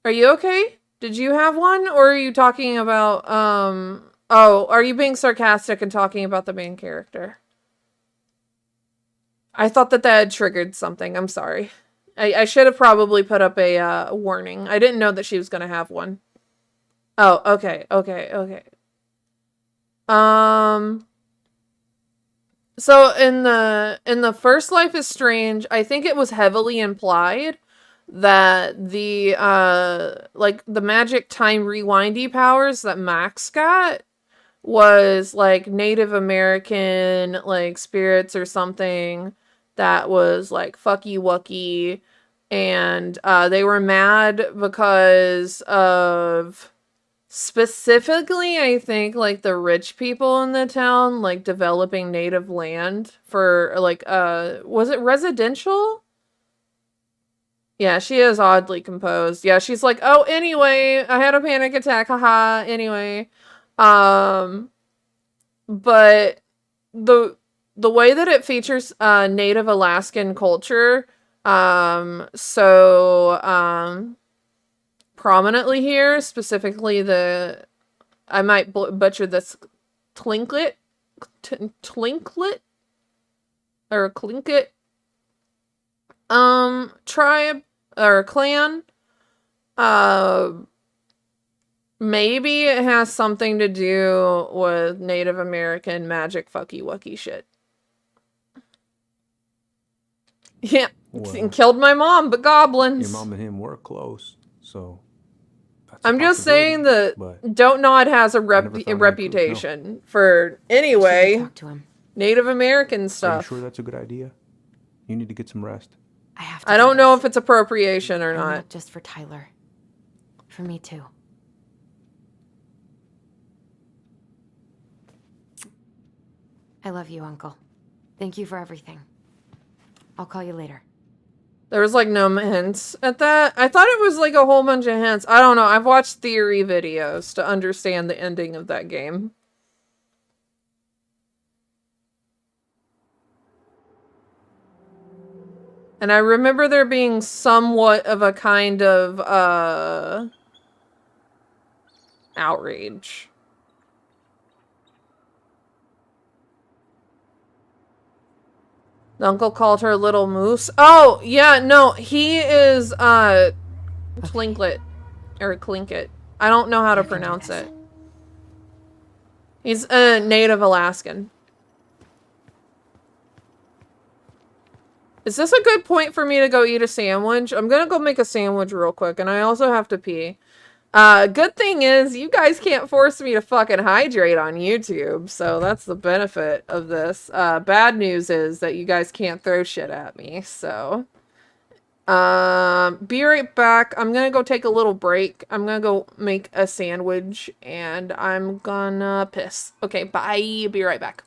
Are you okay? Did you have one? Or are you talking about, oh, are you being sarcastic and talking about the main character? I thought that had triggered something. I'm sorry. I should have probably put up a warning. I didn't know that she was going to have one. Oh, okay. So in the first Life is Strange, I think it was heavily implied that the like the magic time rewindy powers that Max got was like Native American like spirits or something that was like fucky wucky, and they were mad because of specifically, I think, like the rich people in the town, like developing native land for like, was it residential? Yeah, she is oddly composed. Yeah, she's like, oh, anyway, I had a panic attack, haha, anyway. But the way that it features, Native Alaskan culture, prominently here, specifically I might butcher this, Tlinkit or Clinkit tribe or clan. Maybe it has something to do with Native American magic fucky wucky shit. Yeah, Well, killed my mom, but goblins. Your mom and him were close, so that's I'm just saying that Don't Nod has a reputation for, anyway, talk to him. Native American Are you stuff. sure that's a good idea? You need to get some rest. I don't know if it's appropriation or not. Not just for Tyler. For me too. I love you, Uncle. Thank you for everything. I'll call you later. There was like no hints at that. I thought it was like a whole bunch of hints. I don't know. I've watched theory videos to understand the ending of that game. And I remember there being somewhat of a kind of, outrage. The uncle called her Little Moose. Oh, yeah, no, he is, Twinklet. Or Clinkit. I don't know how to pronounce it. He's a native Alaskan. Is this a good point for me to go eat a sandwich? I'm gonna go make a sandwich real quick, and I also have to pee. Good thing is, you guys can't force me to fucking hydrate on YouTube, so that's the benefit of this. Bad news is that you guys can't throw shit at me, so. Be right back. I'm gonna go take a little break. I'm gonna go make a sandwich, and I'm gonna piss. Okay, bye. Be right back.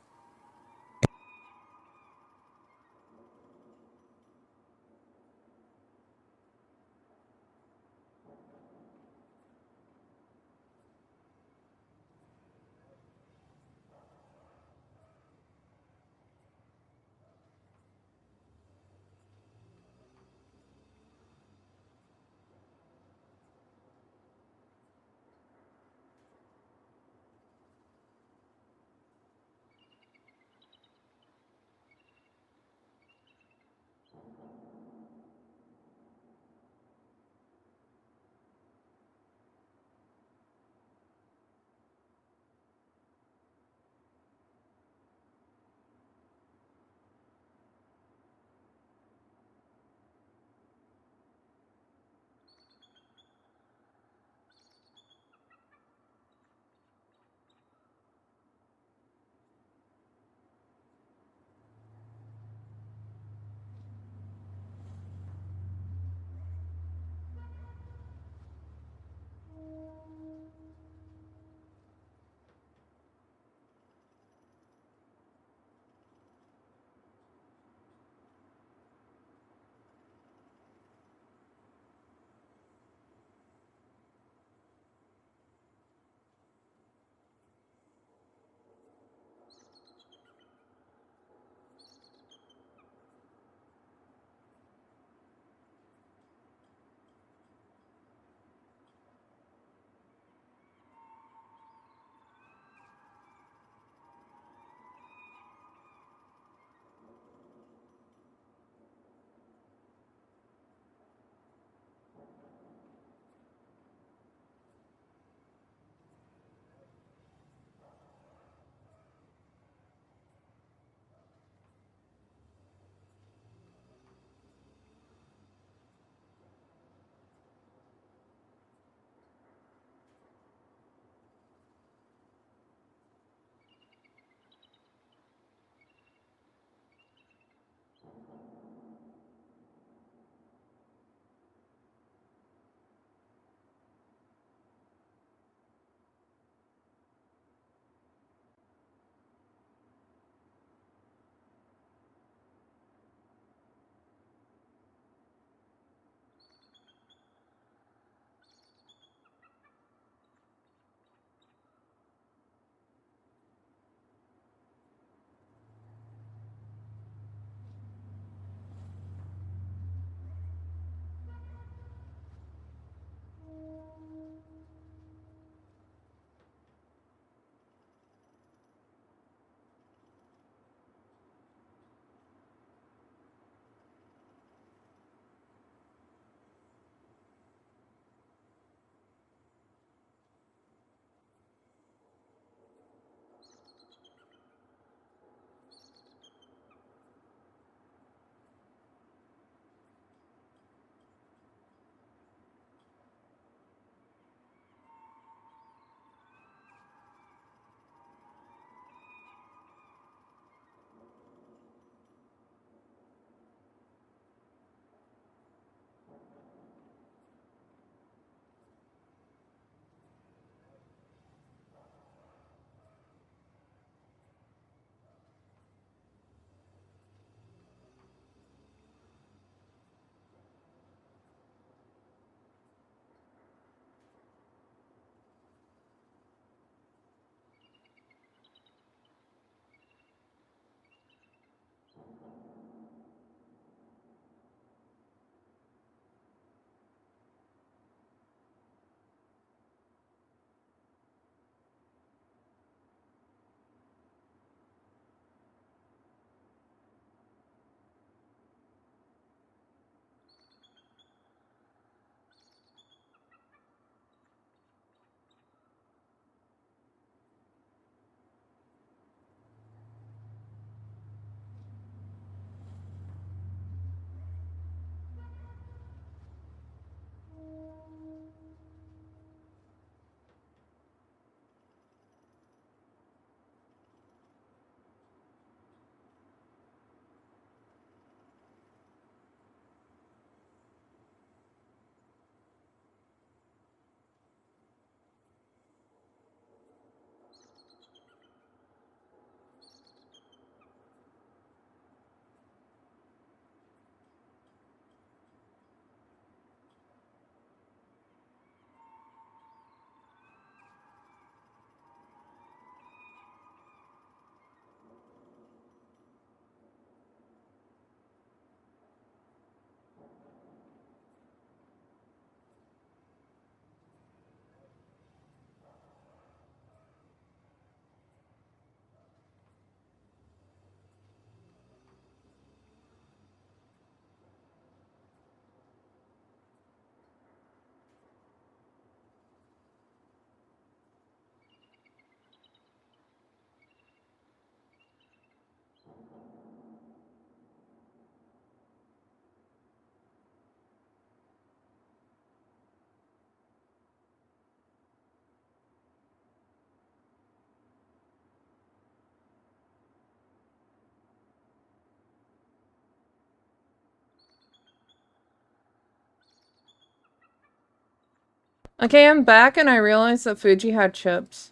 Okay, I'm back and I realized that Fuji had chips.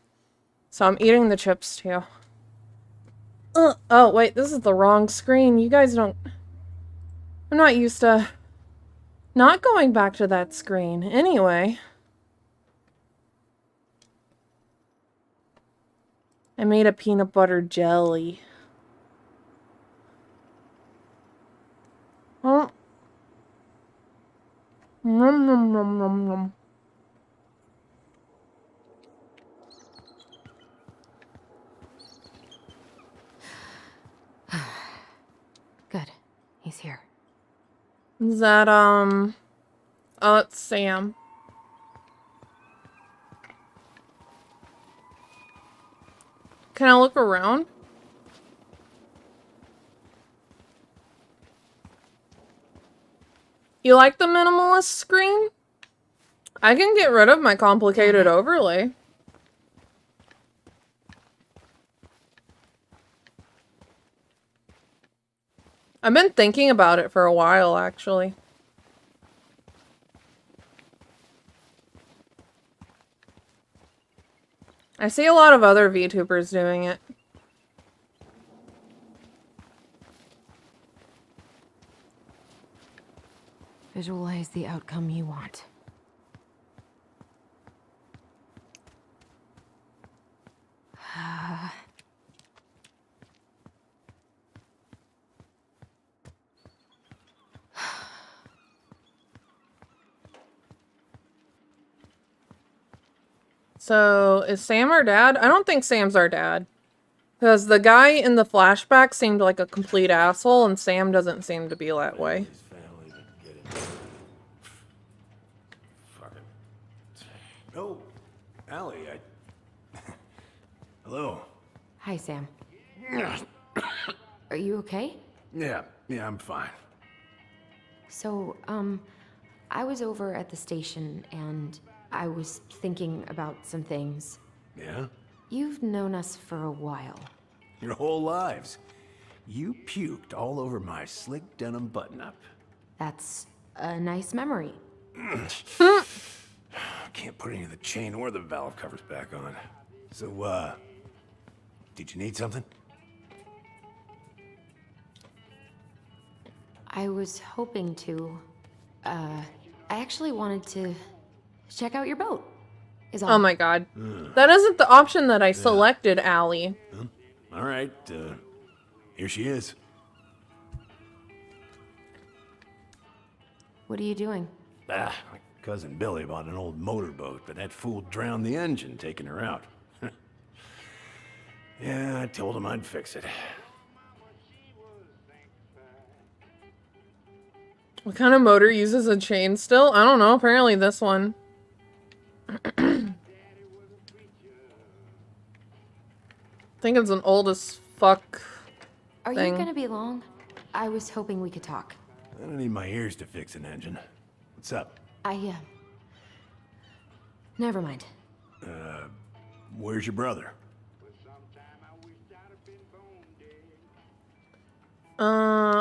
So I'm eating the chips too. Oh, wait, this is the wrong screen. You guys don't... I'm not used to not going back to that screen. Anyway. I made a peanut butter jelly. Oh. Nom, nom, nom, nom, nom. Good. He's here. Is that, oh, it's Sam. Can I look around? You like the minimalist screen? I can get rid of my complicated overlay. I've been thinking about it for a while, actually. I see a lot of other VTubers doing it. Visualize the outcome you want. So, is Sam our dad? I don't think Sam's our dad. Because the guy in the flashback seemed like a complete asshole, and Sam doesn't seem to be that way. Oh, Allie, Hello. Hi, Sam. Are you okay? Yeah, I'm fine. So, I was over at the station and I was thinking about some things. Yeah? You've known us for a while. Your whole lives. You puked all over my slick denim button-up. That's a nice memory. Can't put any of the chain or the valve covers back on. So, did you need something? I was hoping to, I actually wanted to check out your boat, is all. Oh my god. That isn't the option that I selected, Allie. All right, here she is. What are you doing? My cousin Billy bought an old motorboat, but that fool drowned the engine taking her out. Yeah, I told him I'd fix it. What kind of motor uses a chain still? I don't know. Apparently this one. I think it's an old as fuck Are thing. you gonna be long? I was hoping we could talk. I don't need my ears to fix an engine. What's up? Never mind. Where's your brother?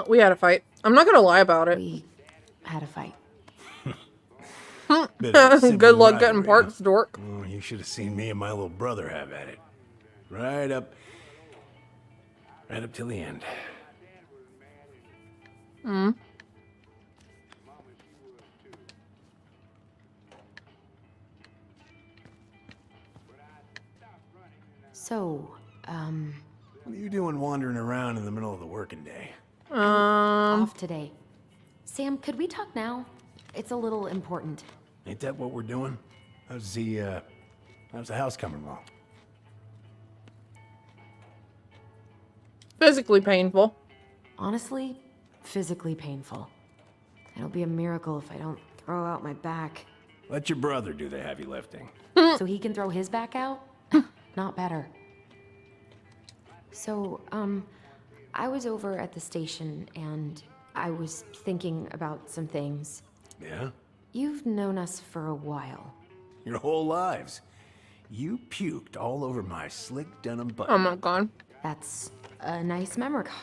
We had a fight. I'm not gonna lie about it. We had a fight. Good luck getting parts, dork. Oh, you should have seen me and my little brother have at it. Right up till the end. So, What are you doing wandering around in the middle of the working day? off today. Sam, could we talk now? It's a little important. Ain't that what we're doing? How's the house coming along? Physically painful. Honestly, physically painful. It'll be a miracle if I don't throw out my back. Let your brother do the heavy lifting. So he can throw his back out? Not better. So, I was over at the station and I was thinking about some things. Yeah? You've known us for a while. Your whole lives. You puked all over my slick denim button. Oh my god. That's a nice memory. God.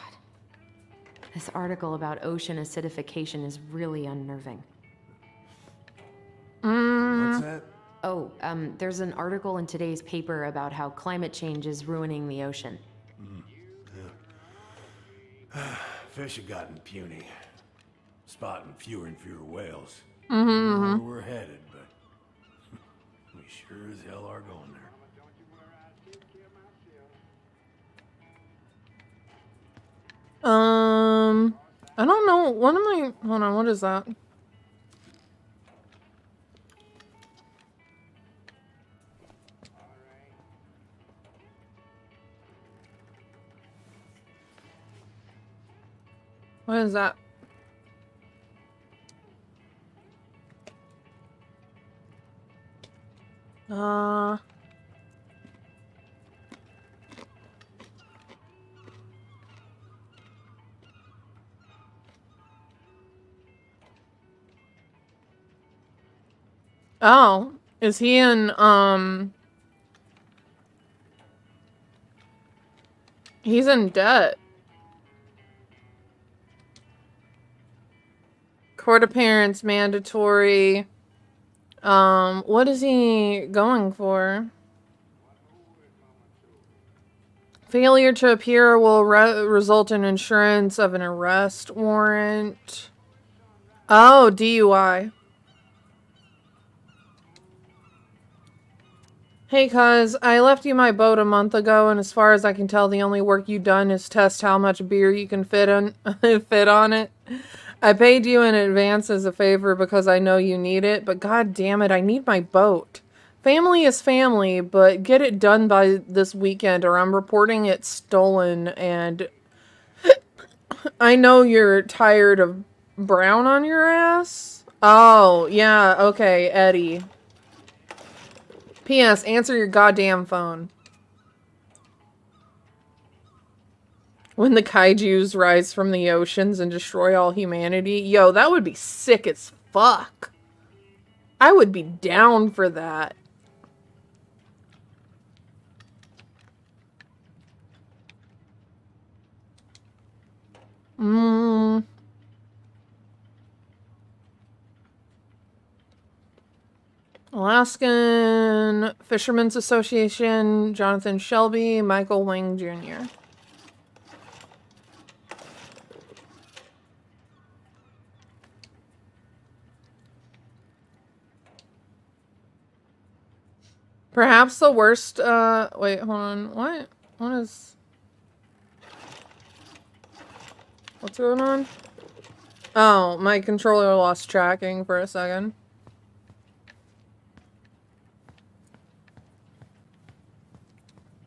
This article about ocean acidification is really unnerving. What's that? Oh, there's an article in today's paper about how climate change is ruining the ocean. Fish have gotten puny. Spotting fewer and fewer whales. Mm-hmm. Where we're headed, but we sure as hell are going there. I don't know. What am I? Hold on. What is that? What is that? Oh, is he in, he's in debt. Court appearance mandatory. What is he going for? Failure to appear will result in insurance of an arrest warrant. Oh, DUI. Hey, cuz, I left you my boat a month ago, and as far as I can tell, the only work you've done is test how much beer you can fit on it. I paid you in advance as a favor because I know you need it, but god damn it, I need my boat. Family is family, but get it done by this weekend or I'm reporting it stolen, and I know you're tired of brown on your ass. Oh, yeah, okay, Eddie. P.S. Answer your goddamn phone. When the kaijus rise from the oceans and destroy all humanity. Yo, that would be sick as fuck. I would be down for that. Alaskan Fishermen's Association, Jonathan Shelby, Michael Wing Jr. Perhaps the worst, wait, hold on, what? What is... What's going on? Oh, my controller lost tracking for a second.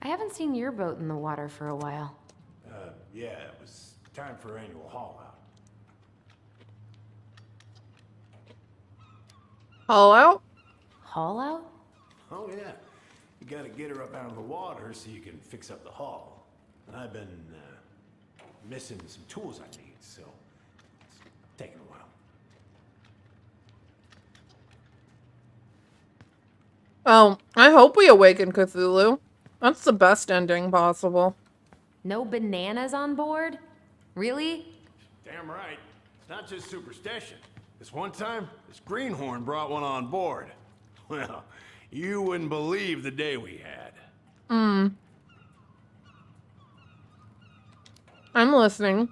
I haven't seen your boat in the water for a while. Yeah, it was time for annual haul out. Haul out? Haul out? Oh yeah, you gotta get her up out of the water so you can fix up the hull. And I've been missing some tools I need, so it's taking a while. Oh, I hope we awaken Cthulhu. That's the best ending possible. No bananas on board? Really? Damn right. It's not just superstition. This one time, this greenhorn brought one on board. Well, you wouldn't believe the day we had. I'm listening.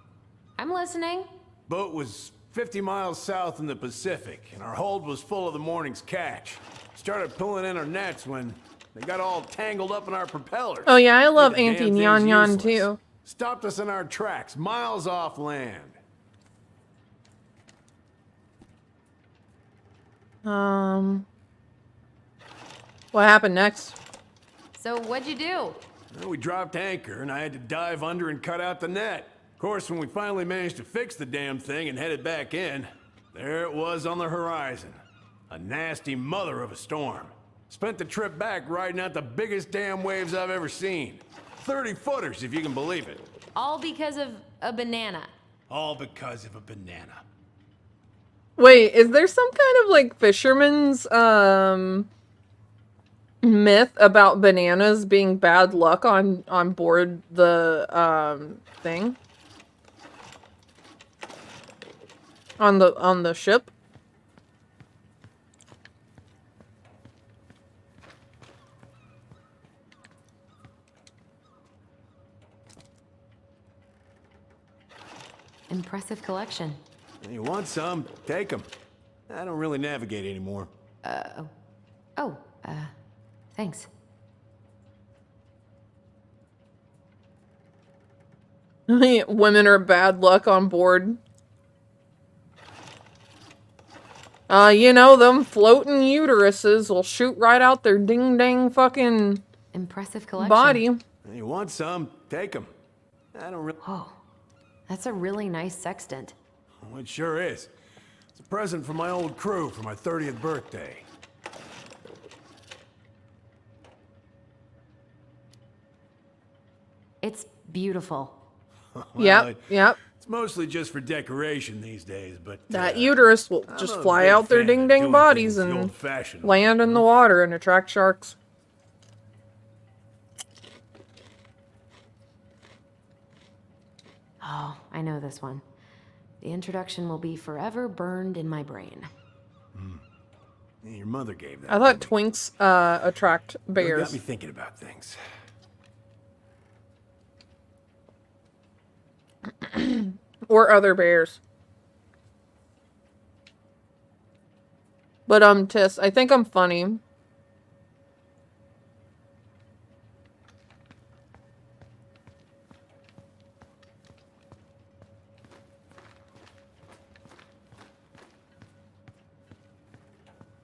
I'm listening. Boat was 50 miles south in the Pacific, and our hold was full of the morning's catch. Started pulling in our nets when they got all tangled up in our propellers. Oh yeah, I love Made the Auntie damn Nyan things Nyan useless. too. Stopped us in our tracks, miles off land. What happened next? So what'd you do? Well, we dropped anchor, and I had to dive under and cut out the net. Of course, when we finally managed to fix the damn thing and headed back in, there it was on the horizon. A nasty mother of a storm. Spent the trip back riding out the biggest damn waves I've ever seen. 30-footers, if you can believe it. All because of a banana. All because of a banana. Wait, is there some kind of like fisherman's myth about bananas being bad luck on board the thing? On the ship? Impressive collection. You want some? Take them. I don't really navigate anymore. Thanks. Women are bad luck on board. You know, them floating uteruses will shoot right out their ding-dang fucking impressive collection. Body. You want some? Take them. I don't really... Whoa. That's a really nice sextant. Oh, it sure is. It's a present from my old crew for my 30th birthday. It's beautiful. Well, yep. It's mostly just for decoration these days, but... That uterus will just fly out their ding-dang bodies and land in the water and attract sharks. Oh, I know this one. The introduction will be forever burned in my brain. Yeah, your mother gave that. I thought twinks attract bears. Got me thinking about things. Or other bears. But Tiss, I think I'm funny.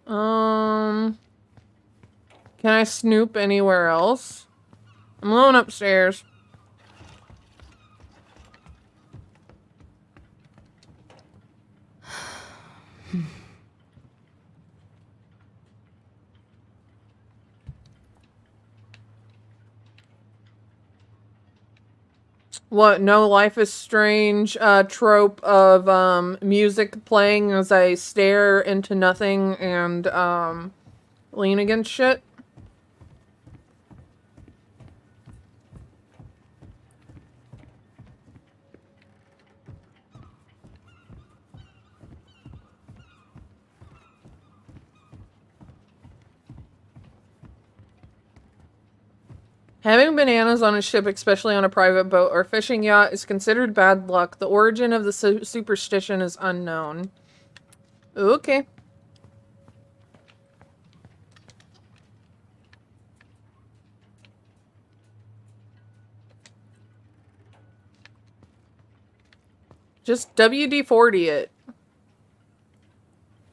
Can I snoop anywhere else? I'm alone upstairs. What? No Life is Strange trope of music playing as I stare into nothing and lean against shit? Having bananas on a ship, especially on a private boat or fishing yacht, is considered bad luck. The origin of the superstition is unknown. Okay. Just WD-40 it.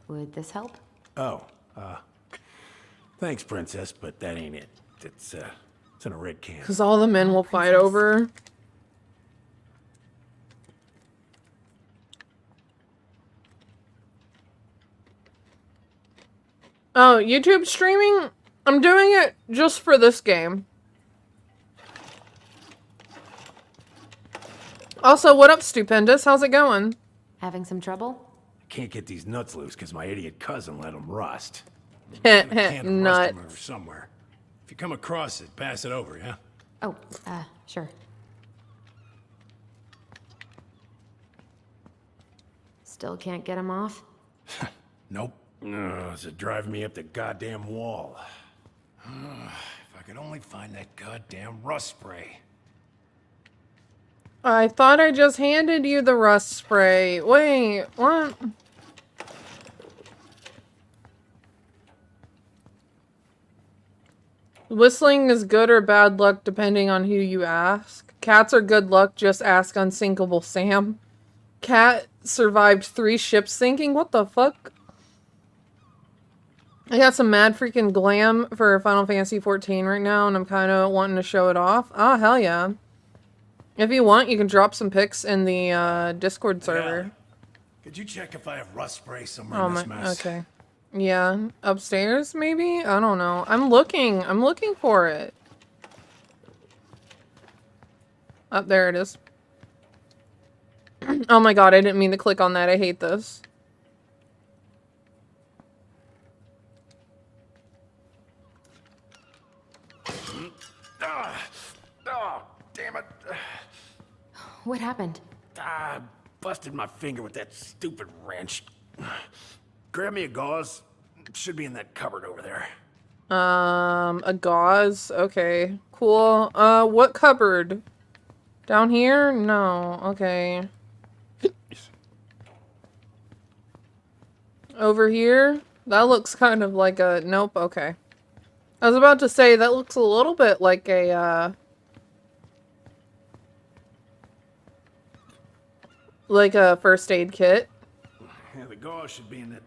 Would this help? Oh, thanks, Princess, but that ain't it. It's in a red can. Because all the men will fight over. Oh, YouTube streaming? I'm doing it just for this game. Also, what up, Stupendous? How's it going? Having some trouble? I can't get these nuts loose because my idiot cousin let them rust. Nuts. Somewhere. If you come across it, pass it over, yeah? Oh, sure. Still can't get him off? Nope. It's driving me up the goddamn wall. If I could only find that goddamn rust spray. I thought I just handed you the rust spray. Wait, what? Whistling is good or bad luck depending on who you ask. Cats are good luck, just ask Unsinkable Sam. Cat survived 3 ships sinking? What the fuck? I got some mad freaking glam for Final Fantasy 14 right now, and I'm kind of wanting to show it off. Ah, hell yeah. If you want, you can drop some pics in the Discord server. Yeah. Could you check if I have rust spray somewhere in this mess? Okay. Yeah, upstairs maybe? I don't know. I'm looking for it. Oh, there it is. Oh my god, I didn't mean to click on that. I hate this. Oh, damn it. What happened? Busted my finger with that stupid wrench. Grab me a gauze. Should be in that cupboard over there. A gauze? Okay. Cool. What cupboard? Down here? No. Okay. Over here? That looks kind of like a... Nope, okay. I was about to say, that looks a little bit like a, like a first aid kit. Yeah, the gauze should be in that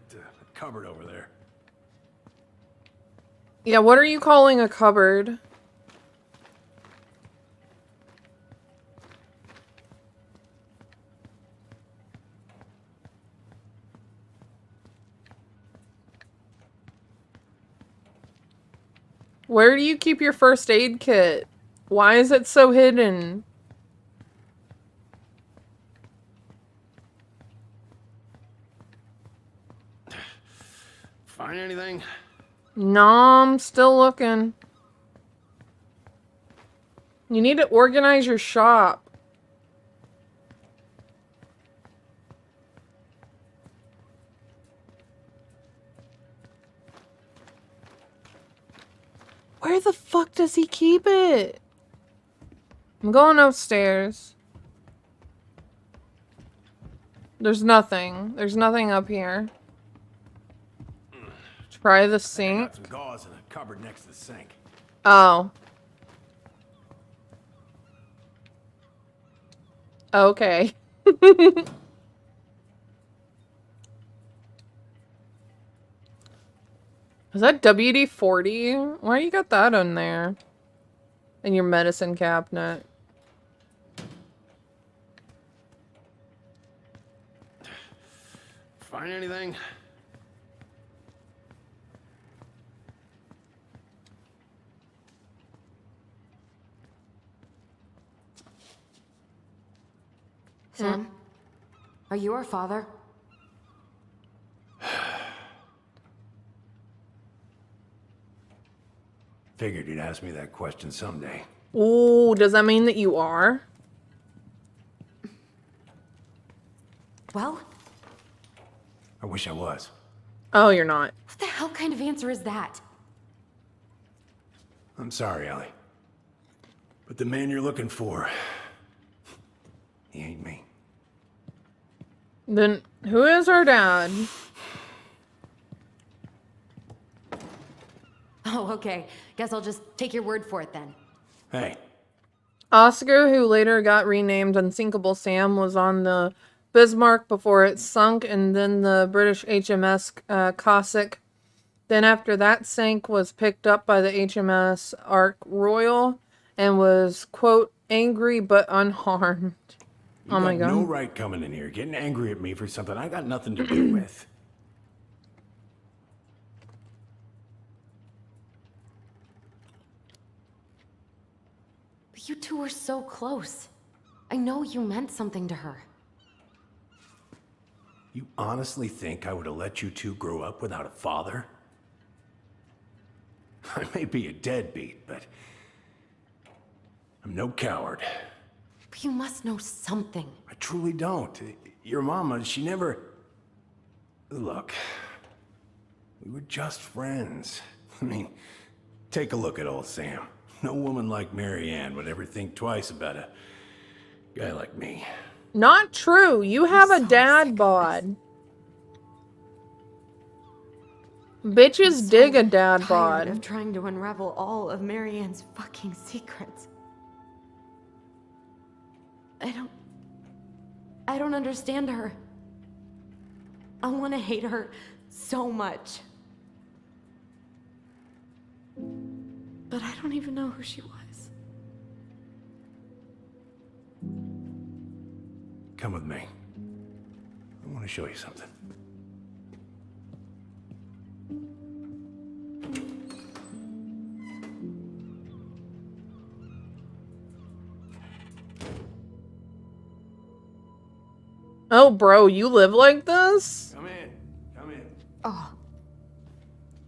cupboard over there. Yeah, what are you calling a cupboard? Where do you keep your first aid kit? Why is it so hidden? Find anything? No, I'm still looking. You need to organize your shop. Where the fuck does he keep it? I'm going upstairs. There's nothing. There's nothing up here. Try the I sink. got some gauze in a cupboard next to the sink. Oh. Okay. Is that WD-40? Why you got that on there? In your medicine cabinet. Find anything? Sam? Are you our father? Figured you'd ask me that question someday. Ooh, does that mean that you are? Well? I wish I was. Oh, you're not. What the hell kind of answer is that? I'm sorry, Ellie. But the man you're looking for, he ain't me. Then who is our dad? Oh, okay. Guess I'll just take your word for it then. Hey. Oscar, who later got renamed Unsinkable Sam, was on the Bismarck before it sunk, and then the British HMS Cossack. Then after that sank, was picked up by the HMS Ark Royal and was, quote, angry but unharmed. You oh my god. No right coming in here, getting angry at me for something I got nothing to do with. But you two were so close. I know you meant something to her. You honestly think I would have let you two grow up without a father? I may be a deadbeat, but I'm no coward. But you must know something. I truly don't. Your mama, she never... Look, we were just friends. I mean, take a look at old Sam. No woman like Mary Ann would ever think twice about a guy like me. Not true. You have a dad bod. Bitches dig a dad bod. Of trying to unravel all of Mary Ann's fucking secrets. I don't understand her. I want to hate her so much. But I don't even know who she was. Come with me. I want to show you something. Oh, bro, you live like this? Come in. Come in. Oh.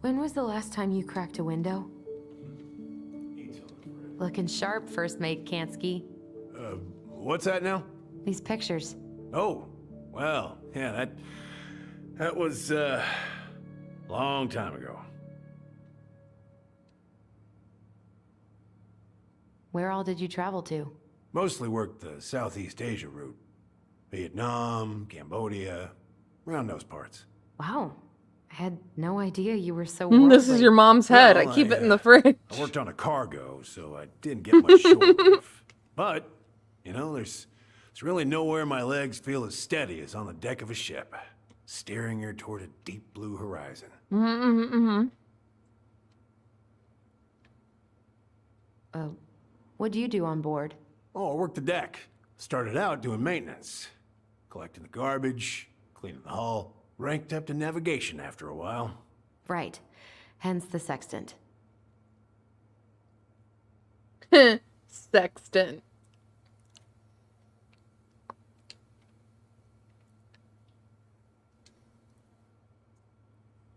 When was the last time you cracked a window? Looking sharp, first mate Kansky. What's that now? These pictures. Oh, well, yeah, that was, long time ago. Where all did you travel to? Mostly worked the Southeast Asia route. Vietnam, Cambodia, around those parts. Wow, had no idea you were so This is worldly. your mom's head. Well, I keep it in the fridge. I worked on a cargo, so I didn't get much shore leave. But, you know, there's really nowhere my legs feel as steady as on the deck of a ship, steering her toward a deep blue horizon. What do you do on board? Oh, I worked the deck. Started out doing maintenance. Collecting the garbage, cleaning the hull. Ranked up to navigation after a while. Right. Hence the sextant. Sextant.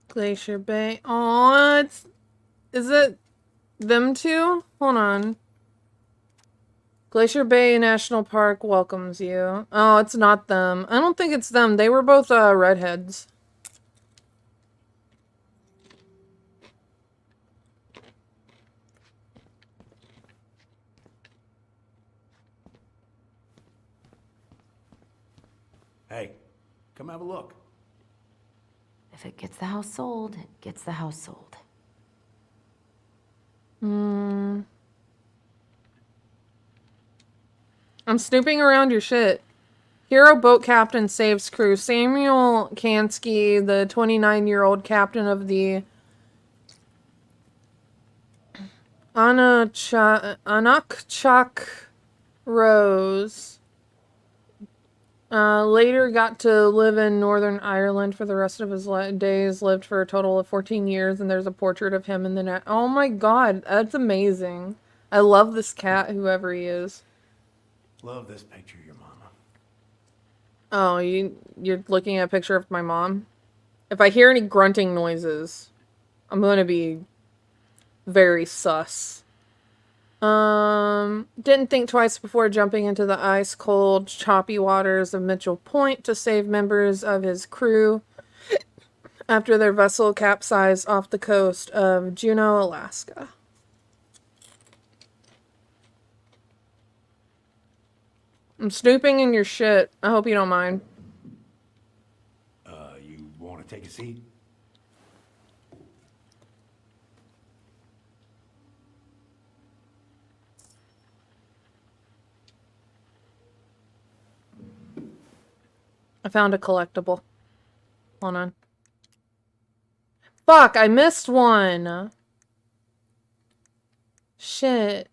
Glacier Bay. Oh, is it them two? Hold on. Glacier Bay National Park welcomes you. Oh, it's not them. I don't think it's them. They were both redheads. Hey, come have a look. If it gets the house sold, it gets the house sold. I'm snooping around your shit. Hero boat captain saves crew. Samuel Kansky, the 29-year-old captain of the Anakchak Rose, later got to live in Northern Ireland for the rest of his days, lived for a total of 14 years, and there's a portrait of him in the net. Oh my god, that's amazing. I love this cat, whoever he is. Love this picture of your mama. Oh, you're looking at a picture of my mom? If I hear any grunting noises, I'm gonna be very sus. Didn't think twice before jumping into the ice-cold, choppy waters of Mitchell Point to save members of his crew after their vessel capsized off the coast of Juneau, Alaska. I'm snooping in your shit. I hope you don't mind. You want to take a seat? I found a collectible. Hold on. Fuck, I missed one. Shit.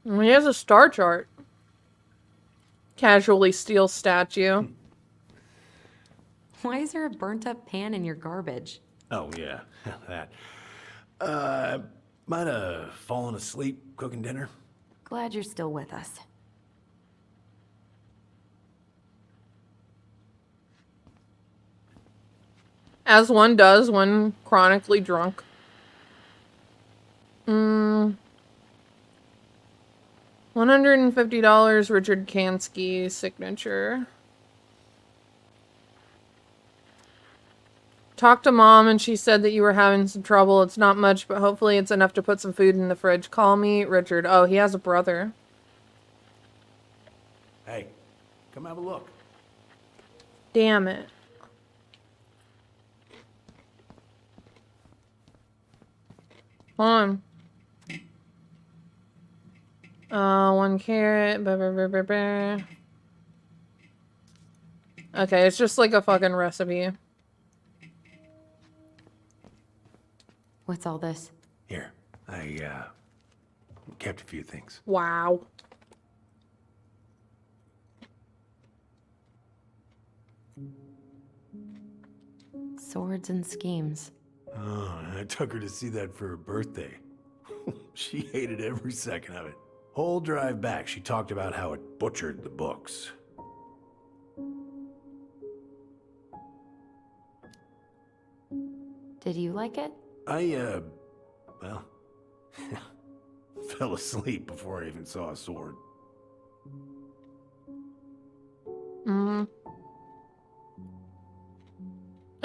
He has a star chart. Casually steal statue. Why is there a burnt-up pan in your garbage? Oh, yeah, that. Might have fallen asleep cooking dinner. Glad you're still with us. As one does when chronically drunk. $150, Richard Kansky signature. Talked to Mom and she said that you were having some trouble. It's not much, but hopefully it's enough to put some food in the fridge. Call me, Richard. Oh, he has a brother. Hey, come have a look. Damn it. Hold on. 1 carrot. Okay, it's just like a fucking recipe. What's all this? Here, I kept a few things. Wow. Swords and schemes. Oh, I took her to see that for her birthday. She hated every second of it. Whole drive back, she talked about how it butchered the books. Did you like it? Well, fell asleep before I even saw a sword.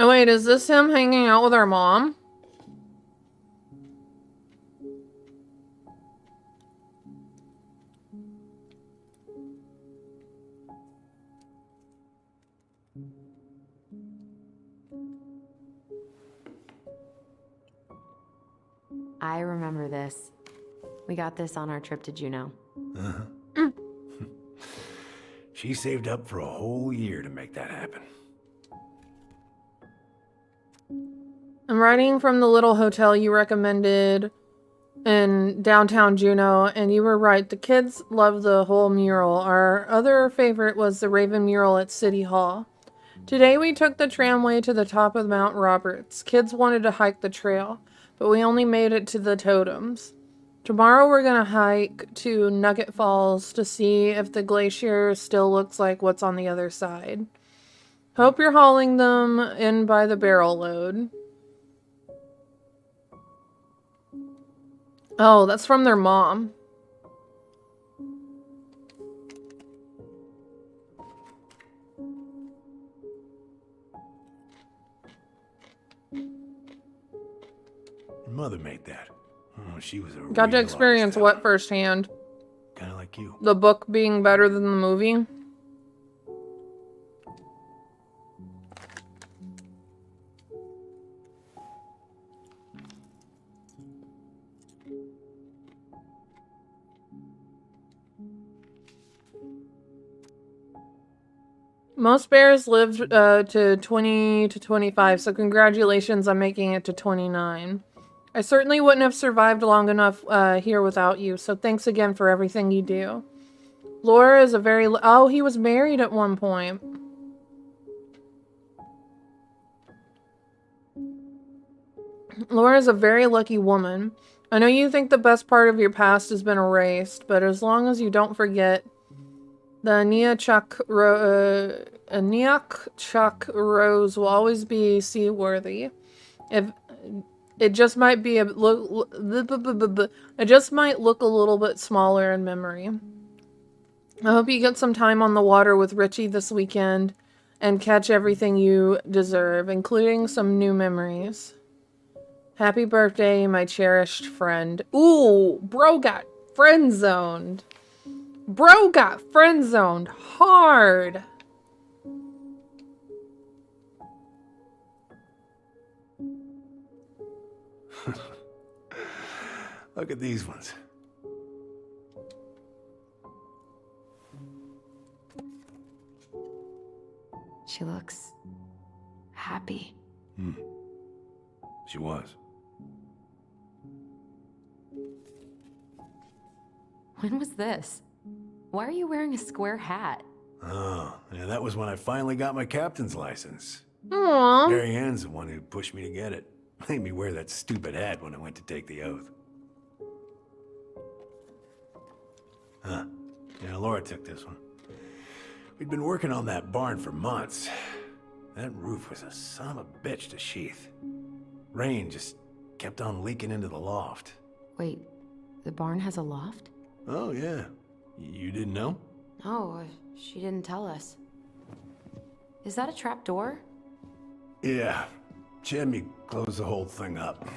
Oh wait, is this him hanging out with our mom? I remember this. We got this on our trip to Juneau. Uh-huh. She saved up for a whole year to make that happen. I'm writing from the little hotel you recommended in downtown Juneau, and you were right. The kids loved the whole mural. Our other favorite was the Raven mural at City Hall. Today we took the tramway to the top of Mount Roberts. Kids wanted to hike the trail, but we only made it to the totems. Tomorrow we're gonna hike to Nugget Falls to see if the glacier still looks like what's on the other side. Hope you're hauling them in by the barrel load. Oh, that's from their mom. Your mother made that. Oh, she was a Got to real experience artist, what firsthand? Kind of like you. The book being better than the movie? Most bears live to 20 to 25, so congratulations on making it to 29. I certainly wouldn't have survived long enough here without you, so thanks again for everything you do. Laura is a very... Oh, he was married at one point. Laura is a very lucky woman. I know you think the best part of your past has been erased, but as long as you don't forget, the Neochuk Rose will always be seaworthy. If it just might be it just might look a little bit smaller in memory. I hope you get some time on the water with Richie this weekend and catch everything you deserve, including some new memories. Happy birthday, my cherished friend. Ooh, bro got friend-zoned. Bro got friend-zoned hard. Look at these ones. She looks happy. She was. When was this? Why are you wearing a square hat? Oh, yeah, that was when I finally got my captain's license. Aww. Mary Ann's the one who pushed me to get it. Made me wear that stupid hat when I went to take the oath. Huh. Yeah, Laura took this one. We'd been working on that barn for months. That roof was a son of a bitch to sheath. Rain just kept on leaking into the loft. Wait, the barn has a loft? Oh, yeah. You didn't know? Oh, she didn't tell us. Is that a trap door? Yeah. She had me close the whole thing up.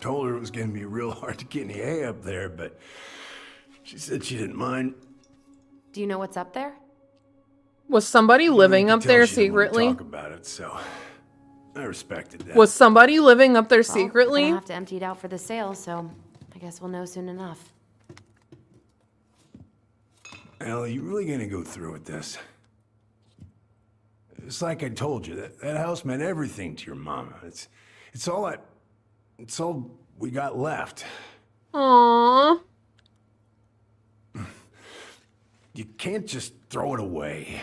Told her it was gonna be real hard to get any hay up there, but she said she didn't mind. Do you know what's up there? Was somebody living up there secretly? Talk about it, so I respected that. Was somebody living up there Well, secretly? We're gonna have to empty it out for the sale, so I guess we'll know soon enough. Al, you really gonna go through with this? It's like I told you, that house meant everything to your mama. It's all we got left. Aww. You can't just throw it away.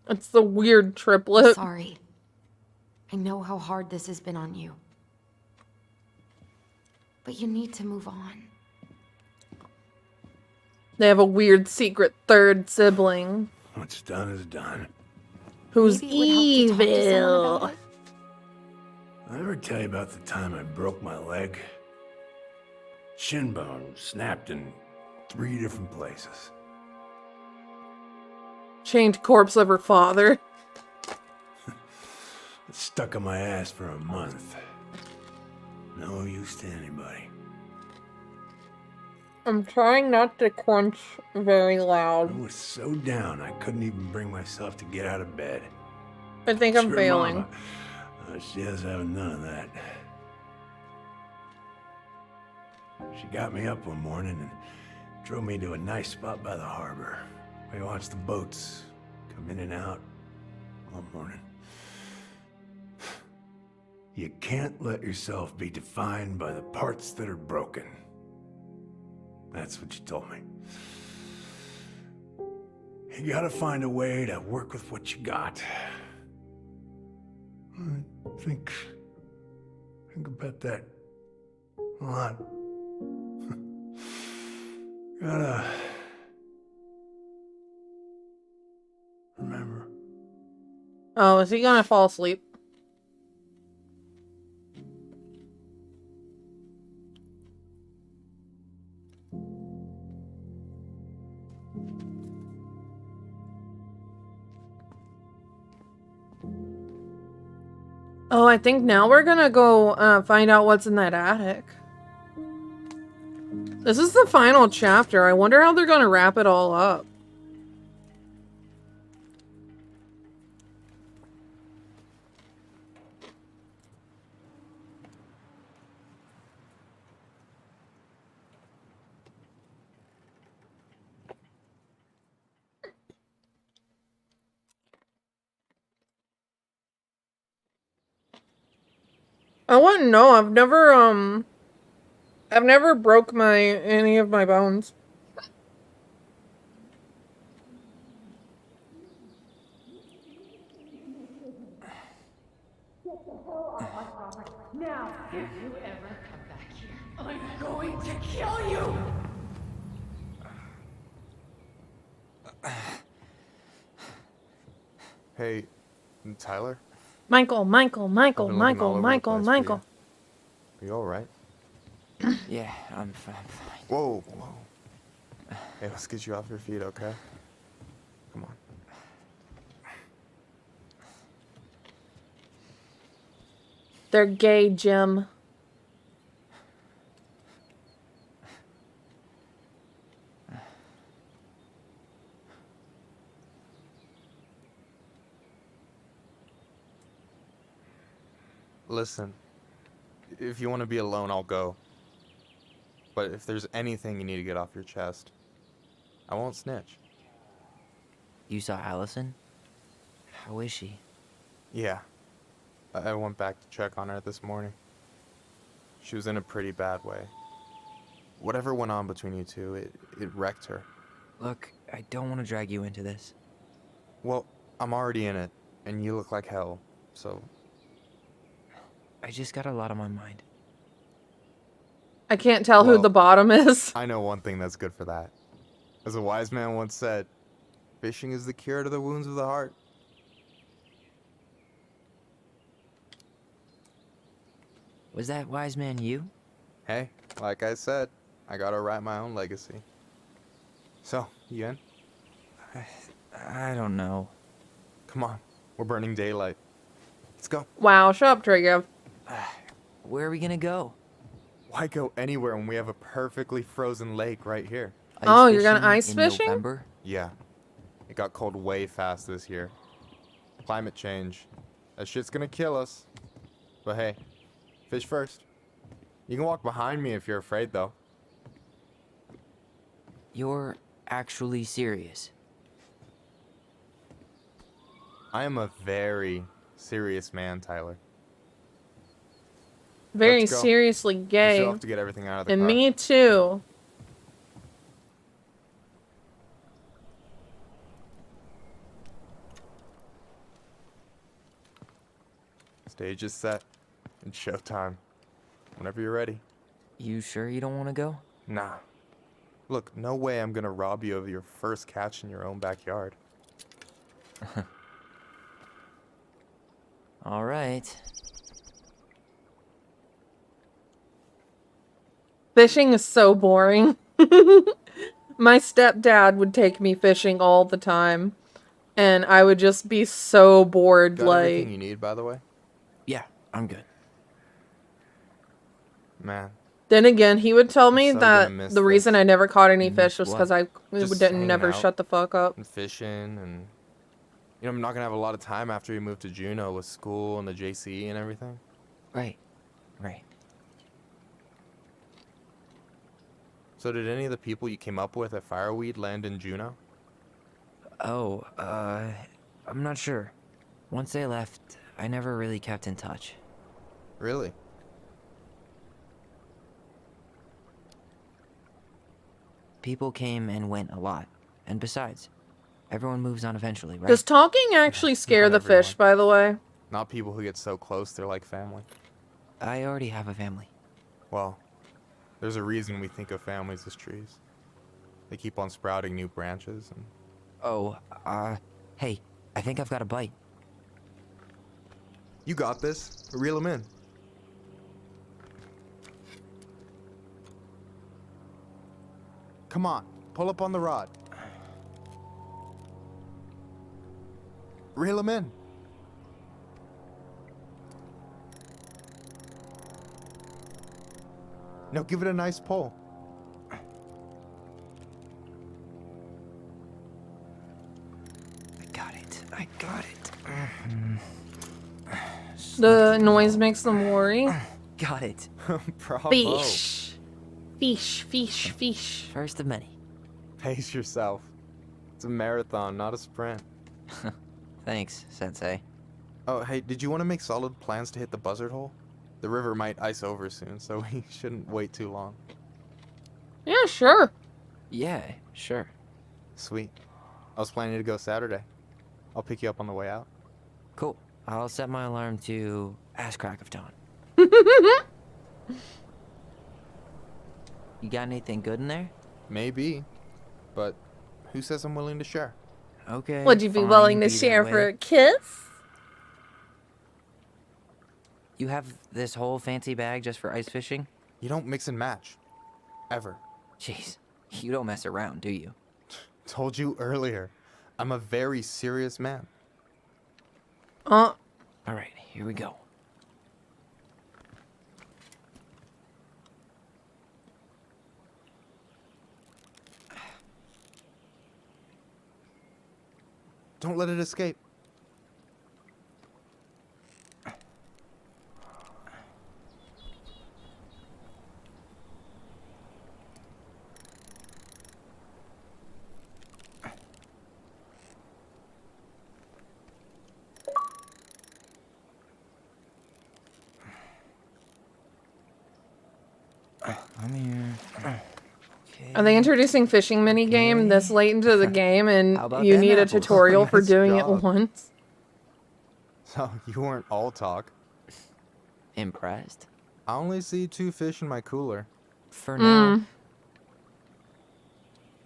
It's the weird triplet. Sorry. I know how hard this has been on you. But you need to move on. They have a weird secret third sibling. What's done is done. Who's Maybe it would help to talk to someone evil. about it. I ever tell you about the time I broke my leg? Shin bone snapped in 3 different places. Chained corpse of her father. It's stuck on my ass for a month. No use to anybody. I'm trying not to crunch very loud. I was so down I couldn't even bring myself to get out of bed. I think I'm Sure, failing. Mama. She has having none of that. She got me up one morning and drove me to a nice spot by the harbor. We watched the boats come in and out all morning. You can't let yourself be defined by the parts that are broken. That's what you told me. You gotta find a way to work with what you got. I think about that a lot. Gotta remember. Oh, is he gonna fall asleep? Oh, I think now we're gonna go find out what's in that attic. This is the final chapter. I wonder how they're gonna wrap it all up. I wouldn't know. I've never broke any of my bones. Now, if you ever come back here, I'm going to kill you! Hey, Tyler? Michael. I've been looking all over the place for Michael. you. Are you alright? Yeah, I'm fine. Whoa. Hey, let's get you off your feet, okay? Come on. They're gay, Jim. Listen, if you want to be alone, I'll go. But if there's anything you need to get off your chest, I won't snitch. You saw Allison? How is she? Yeah. I went back to check on her this morning. She was in a pretty bad way. Whatever went on between you two, it wrecked her. Look, I don't want to drag you into this. Well, I'm already in it, and you look like hell, so... I just got a lot on my mind. I can't tell who the bottom is. I know one thing that's good for that. As a wise man once said, fishing is the cure to the wounds of the heart. Was that wise man you? Hey, like I said, I gotta write my own legacy. So, you in? I don't know. Come on, we're burning daylight. Let's go. Wow, shut up, Trigger. Where are we gonna go? Why go anywhere when we have a perfectly frozen lake right here? Oh, you're gonna ice fishing? November? Yeah. It got cold way fast this year. Climate change. That shit's gonna kill us. But hey, fish first. You can walk behind me if you're afraid, though. You're actually serious? I am a very serious man, Tyler. Very Let's go. seriously gay. We still have to get everything out of the And car. me too. Stage is set. It's showtime. Whenever you're ready. You sure you don't want to go? Nah. Look, no way I'm gonna rob you of your first catch in your own backyard. All right. Fishing is so boring. My stepdad would take me fishing all the time, and I would just be so bored. Got everything you need, by the way? Yeah, I'm good. Man. Then again, he would tell me so that gonna miss the reason this. I never caught any fish was What? because I Just didn't hanging never out shut the fuck up. and fishing, and you know, I'm not gonna have a lot of time after you move to Juneau with school and the JC and everything. Right. So did any of the people you came up with at Fireweed land in Juneau? Oh, I'm not sure. Once they left, I never really kept in touch. Really? People came and went a lot. And besides, everyone moves on eventually, right? Does talking actually scare the everyone. fish, by the way? Not people who get so close they're like family. I already have a family. Well, there's a reason we think of families as trees. They keep on sprouting new branches and... Oh, hey, I think I've got a bite. You got this. Reel them in. Come on, pull up on the rod. Reel them in. Now give it a nice pull. I got it. The noise makes them worry. Got it. Bravo. Fish. Fish. First of many. Pace yourself. It's a marathon, not a sprint. Thanks, Sensei. Oh, hey, did you want to make solid plans to hit the buzzard hole? The river might ice over soon, so we shouldn't wait too long. Yeah, sure. Yeah, sure. Sweet. I was planning to go Saturday. I'll pick you up on the way out. Cool. I'll set my alarm to ass crack of dawn. You got anything good in there? Maybe, but who says I'm willing to share? Okay. Would you be fine, willing to be that share way. for a kiss? You have this whole fancy bag just for ice fishing? You don't mix and match. Ever. Jeez, you don't mess around, do you? Told you earlier. I'm a very serious man. All right, here we go. Don't let it escape. I'm here. Are they introducing fishing mini game this late into the game, and about you them need a apples? tutorial for Nice doing job. it once? So, you weren't all talk. Impressed? I only see 2 fish in my cooler. For now.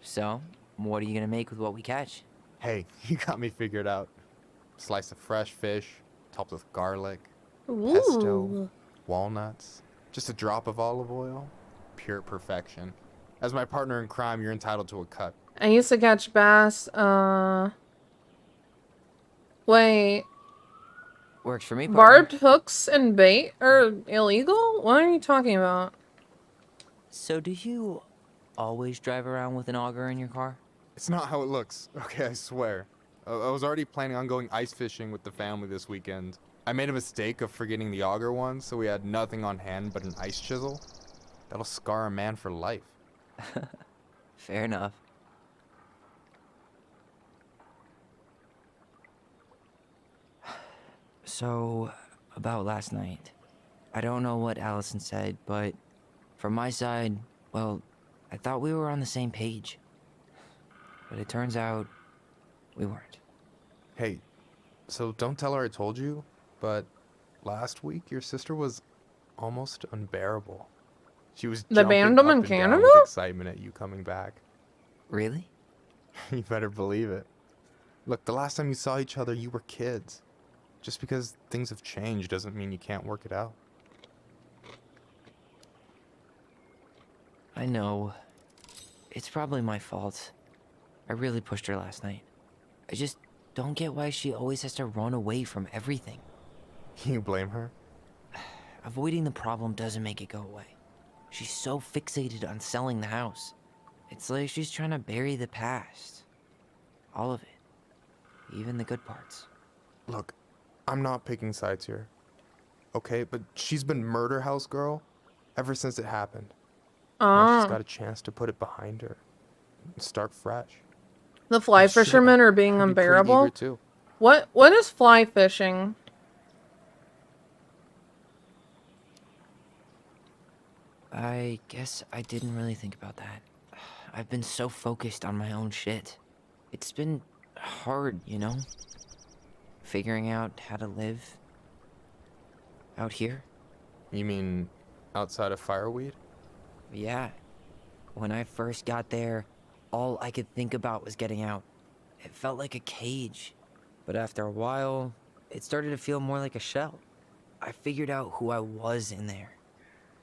So, what are you gonna make with what we catch? Hey, you got me figured out. Slice of fresh fish, topped with garlic, pesto, Ooh. walnuts, just a drop of olive oil. Pure perfection. As my partner in crime, you're entitled to a cut. I used to catch bass. Wait. Works for me, Barbed hooks and bait are illegal? What are you talking about? So do you always drive around with an auger in your car? It's not how it looks. Okay, I swear. I was already planning on going ice fishing with the family this weekend. I made a mistake of forgetting the auger one, so we had nothing on hand but an ice chisel. That'll scar a man for life. Fair enough. So, about last night. I don't know what Allison said, but from my side, well, I thought we were on the same page. But it turns out we weren't. Hey, so don't tell her I told you, but last week your sister was almost unbearable. She was The jumping Bandom up in and down Canada? with excitement at you coming back. Really? You better believe it. Look, the last time you saw each other, you were kids. Just because things have changed doesn't mean you can't work it out. I know. It's probably my fault. I really pushed her last night. I just don't get why she always has to run away from everything. You blame her? Avoiding the problem doesn't make it go away. She's so fixated on selling the house. It's like she's trying to bury the past. All of it. Even the good parts. Look, I'm not picking sides here. Okay, but she's been murder house girl ever since it happened. Now she's got a chance to put it behind her and start fresh. The fly fishermen are being unbearable. What is fly fishing? I guess I didn't really think about that. I've been so focused on my own shit. It's been hard, you know? Figuring out how to live out here. You mean outside of Fireweed? Yeah. When I first got there, all I could think about was getting out. It felt like a cage. But after a while, it started to feel more like a shell. I figured out who I was in there.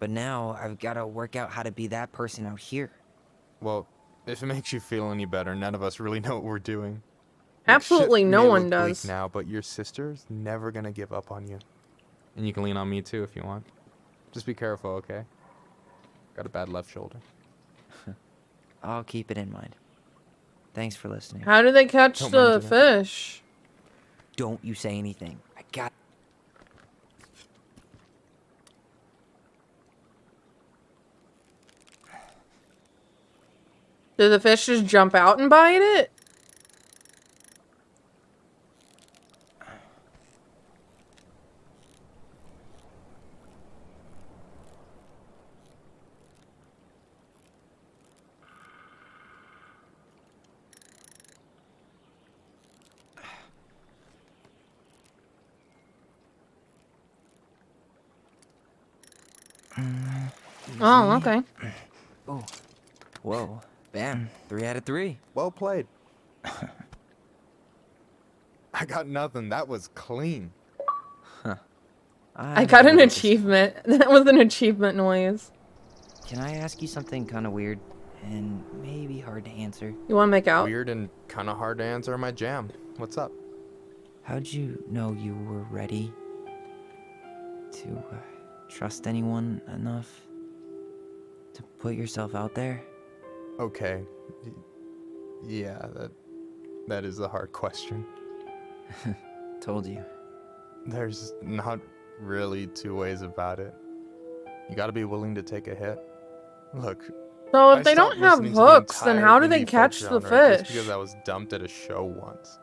But now I've got to work out how to be that person out here. Well, if it makes you feel any better, none of us really know what we're doing. Absolutely Shit no may one look does. bleak now, but your sister's never gonna give up on you. And you can lean on me too if you want. Just be careful, okay? Got a bad left shoulder. I'll keep it in mind. Thanks for listening. How do they catch Don't the mention it. fish? Don't you say anything. I got... Do the fish just jump out and bite it? Oh, okay. Oh. Whoa. Bam. 3 out of 3. Well played. I got nothing. That was clean. Huh. I got an achievement. That was an achievement noise. Can I ask you something kind of weird and maybe hard to answer? You want to make out? Weird and kind of hard to answer my jam. What's up? How'd you know you were ready to trust anyone enough to put yourself out there? Okay. Yeah, that is a hard question. Told you. There's not really two ways about it. You gotta be willing to take a hit. Look. So if I they don't stopped have listening to the hooks, then entire how do they indie catch folk the genre just fish? because I was dumped at a show once.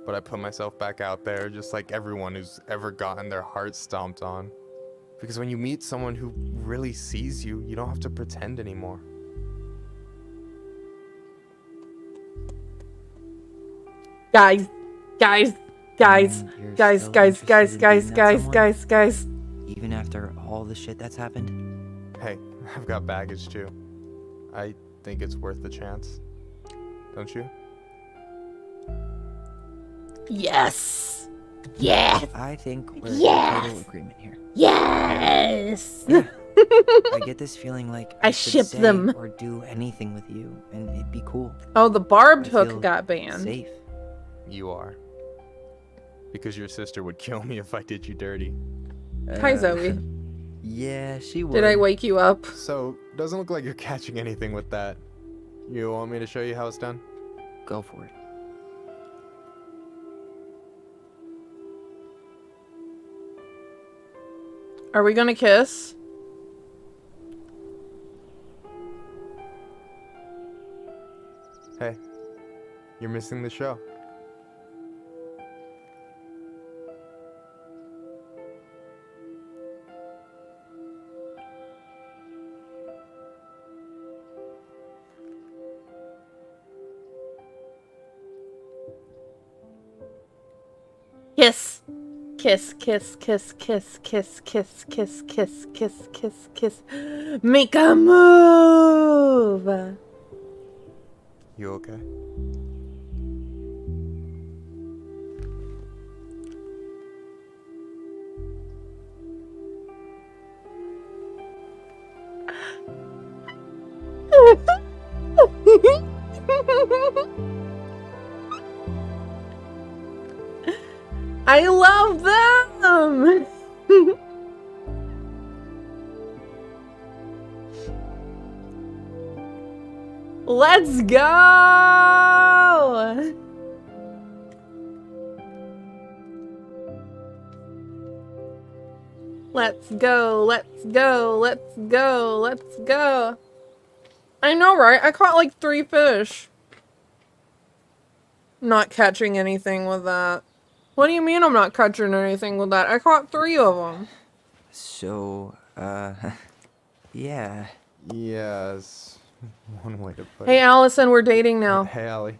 But I put myself back out there just like everyone who's ever gotten their heart stomped on. Because when you meet someone who really sees you, you don't have to pretend anymore. Guys. Even after all the shit that's happened? Hey, I've got baggage too. I think it's worth the chance. Don't you? Yes. Yes. I think we're in Yes. total agreement here. Yes. Yeah. I get this feeling like I could ship say them. or do anything with you, and it'd be cool. Oh, the barbed I hook feel got banned. Safe. You are. Because your sister would kill me if I did you dirty. Hi, Zoe. Yeah, she would. Did I wake you up? So, doesn't look like you're catching anything with that. You want me to show you how it's done? Go for it. Are we gonna kiss? Hey, you're missing the show. Kiss. Kiss, kiss, kiss, kiss, kiss, kiss, kiss, kiss, kiss, kiss, kiss. Make a move. You okay? I love them! Let's go! Let's go, let's go, let's go, let's go. I know, right? I caught like 3 fish. Not catching anything with that. What do you mean I'm not catching anything with that? I caught 3 of them. So, yeah. Yes. One way to put Hey, it. Allison, we're dating now. Hey, Allie.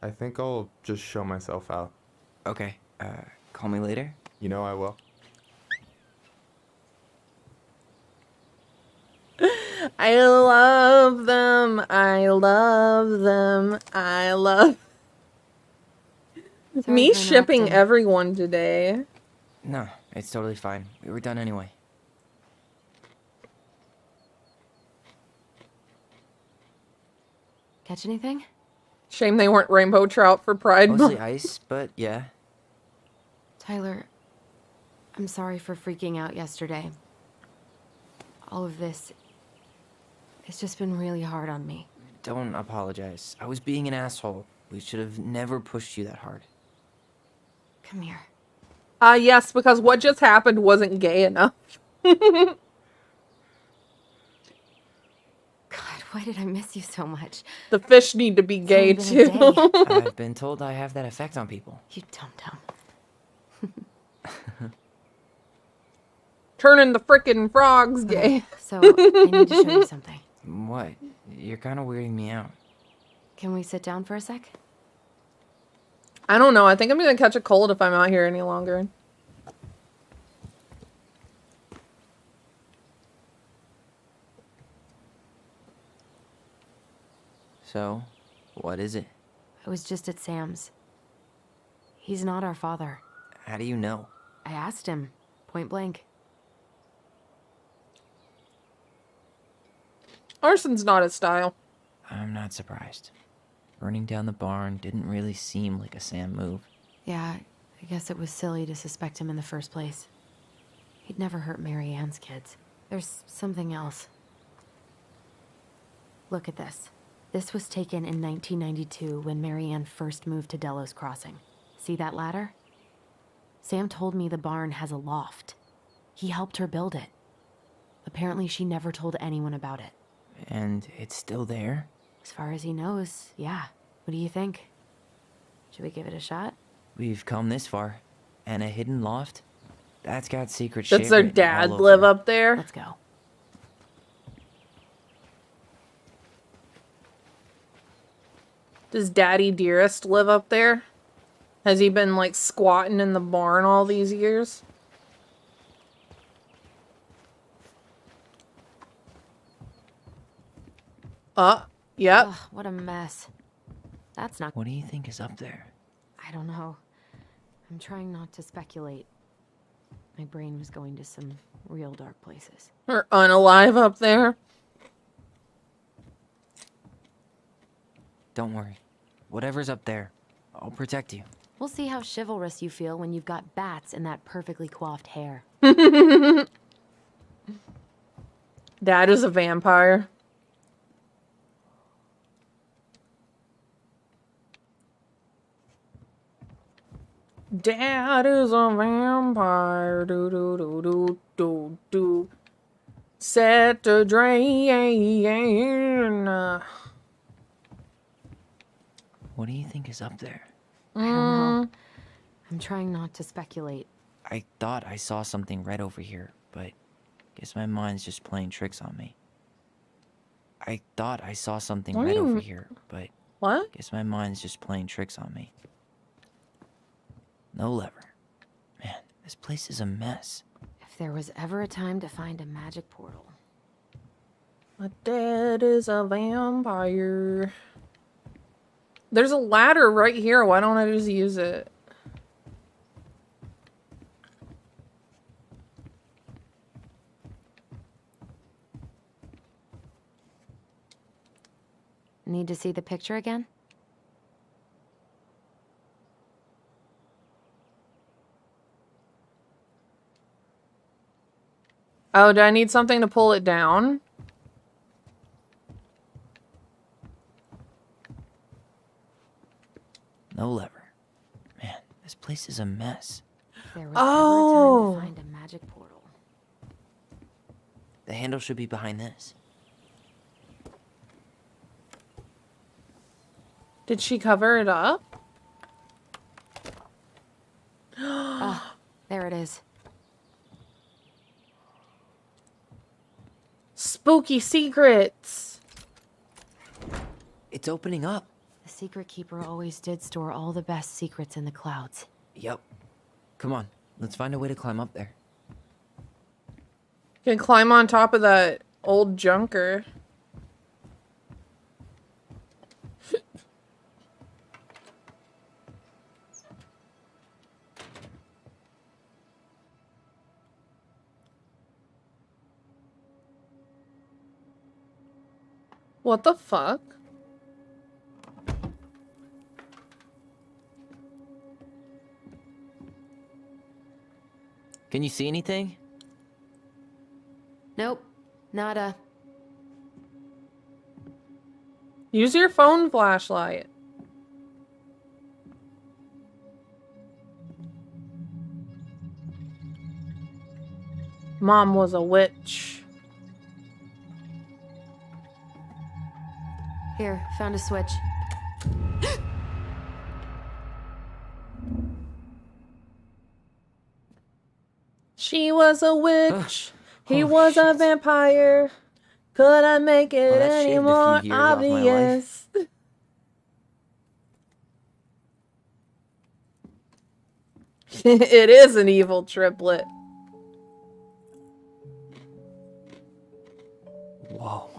I think I'll just show myself out. Okay, call me later? You know I will. I love them. I love them. I love... Me shipping everyone today. No, it's totally fine. We were done anyway. Catch anything? Shame they weren't rainbow trout for Pride Month. Mostly ice, but yeah. Tyler, I'm sorry for freaking out yesterday. All of this, it's just been really hard on me. Don't apologize. I was being an asshole. We should have never pushed you that hard. Come here. Yes, because what just happened wasn't gay enough. God, why did I miss you so much? The fish need to be gay too. I've been told I have that effect on people. You dum-dum. Turning the frickin' frogs gay. So, I need to show you something. What? You're kind of weirding me out. Can we sit down for a sec? I don't know. I think I'm gonna catch a cold if I'm out here any longer. So, what is it? I was just at Sam's. He's not our father. How do you know? I asked him, point blank. Arson's not his style. I'm not surprised. Burning down the barn didn't really seem like a Sam move. Yeah, I guess it was silly to suspect him in the first place. He'd never hurt Mary Ann's kids. There's something else. Look at this. This was taken in 1992 when Mary Ann first moved to Delos Crossing. See that ladder? Sam told me the barn has a loft. He helped her build it. Apparently she never told anyone about it. And it's still there? As far as he knows, yeah. What do you think? Should we give it a shot? We've come this far. And a hidden loft? That's got secret Does shit their written dad all live over it. up there? Let's go. Does Daddy Dearest live up there? Has he been like squatting in the barn all these years? Yep. Ugh, what a mess. That's not... What do you think is up there? I don't know. I'm trying not to speculate. My brain was going to some real dark places. Or unalive up there? Don't worry. Whatever's up there, I'll protect you. We'll see how chivalrous you feel when you've got bats in that perfectly coiffed hair. Dad is a vampire. Dad is a vampire. Do do do do do do. Set the drain. What do you think is up there? I don't know. I'm trying not to speculate. I thought I saw something red over here, but guess my mind's just playing tricks on me. I thought I saw something What do red you over m- here, but What? guess my mind's just playing tricks on me. No lever. Man, this place is a mess. If there was ever a time to find a magic portal. My dad is a vampire. There's a ladder right here. Why don't I just use it? Need to see the picture again? Oh, do I need something to pull it down? No lever. Man, this place is a mess. If there was ever a time to find a magic portal. The handle should be behind this. Did she cover it up? Ah, there it is. Spooky secrets. It's opening up. The secret keeper always did store all the best secrets in the clouds. Yep. Come on, let's find a way to climb up there. You can climb on top of that old junker. What the fuck? Can you see anything? Nope. Nada. Use your phone flashlight. Mom was a witch. Here, found a switch. She was a witch. He was a vampire. Could I make it any more obvious? It is an evil triplet. Whoa.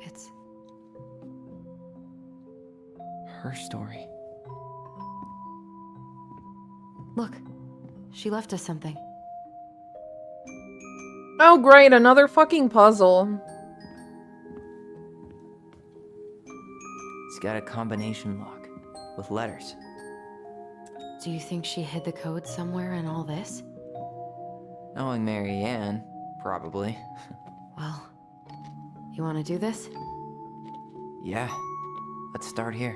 It's her story. Look, she left us something. Oh great, another fucking puzzle. It's got a combination lock with letters. Do you think she hid the code somewhere in all this? Knowing Mary Ann, probably. Well, you want to do this? Yeah, let's start here.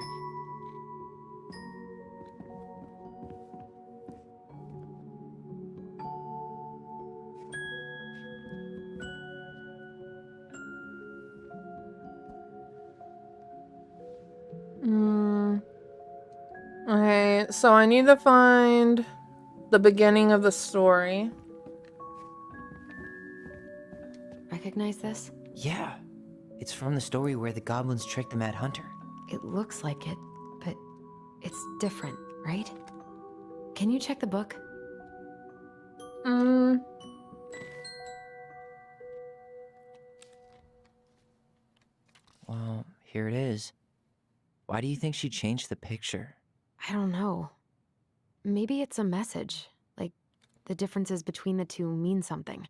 Okay, so I need to find the beginning of the story. Recognize this? Yeah, it's from the story where the goblins tricked the Mad Hunter. It looks like it, but it's different, right? Can you check the book? Well, here it is. Why do you think she changed the picture? I don't know. Maybe it's a message. Like, the differences between the two mean something.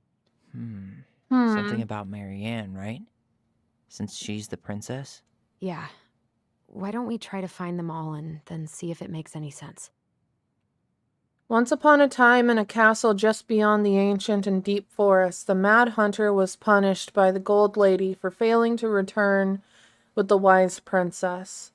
Something about Mary Ann, right? Since she's the princess? Yeah. Why don't we try to find them all and then see if it makes any sense? Once upon a time, in a castle just beyond the ancient and deep forest, the Mad Hunter was punished by the Gold Lady for failing to return with the wise princess.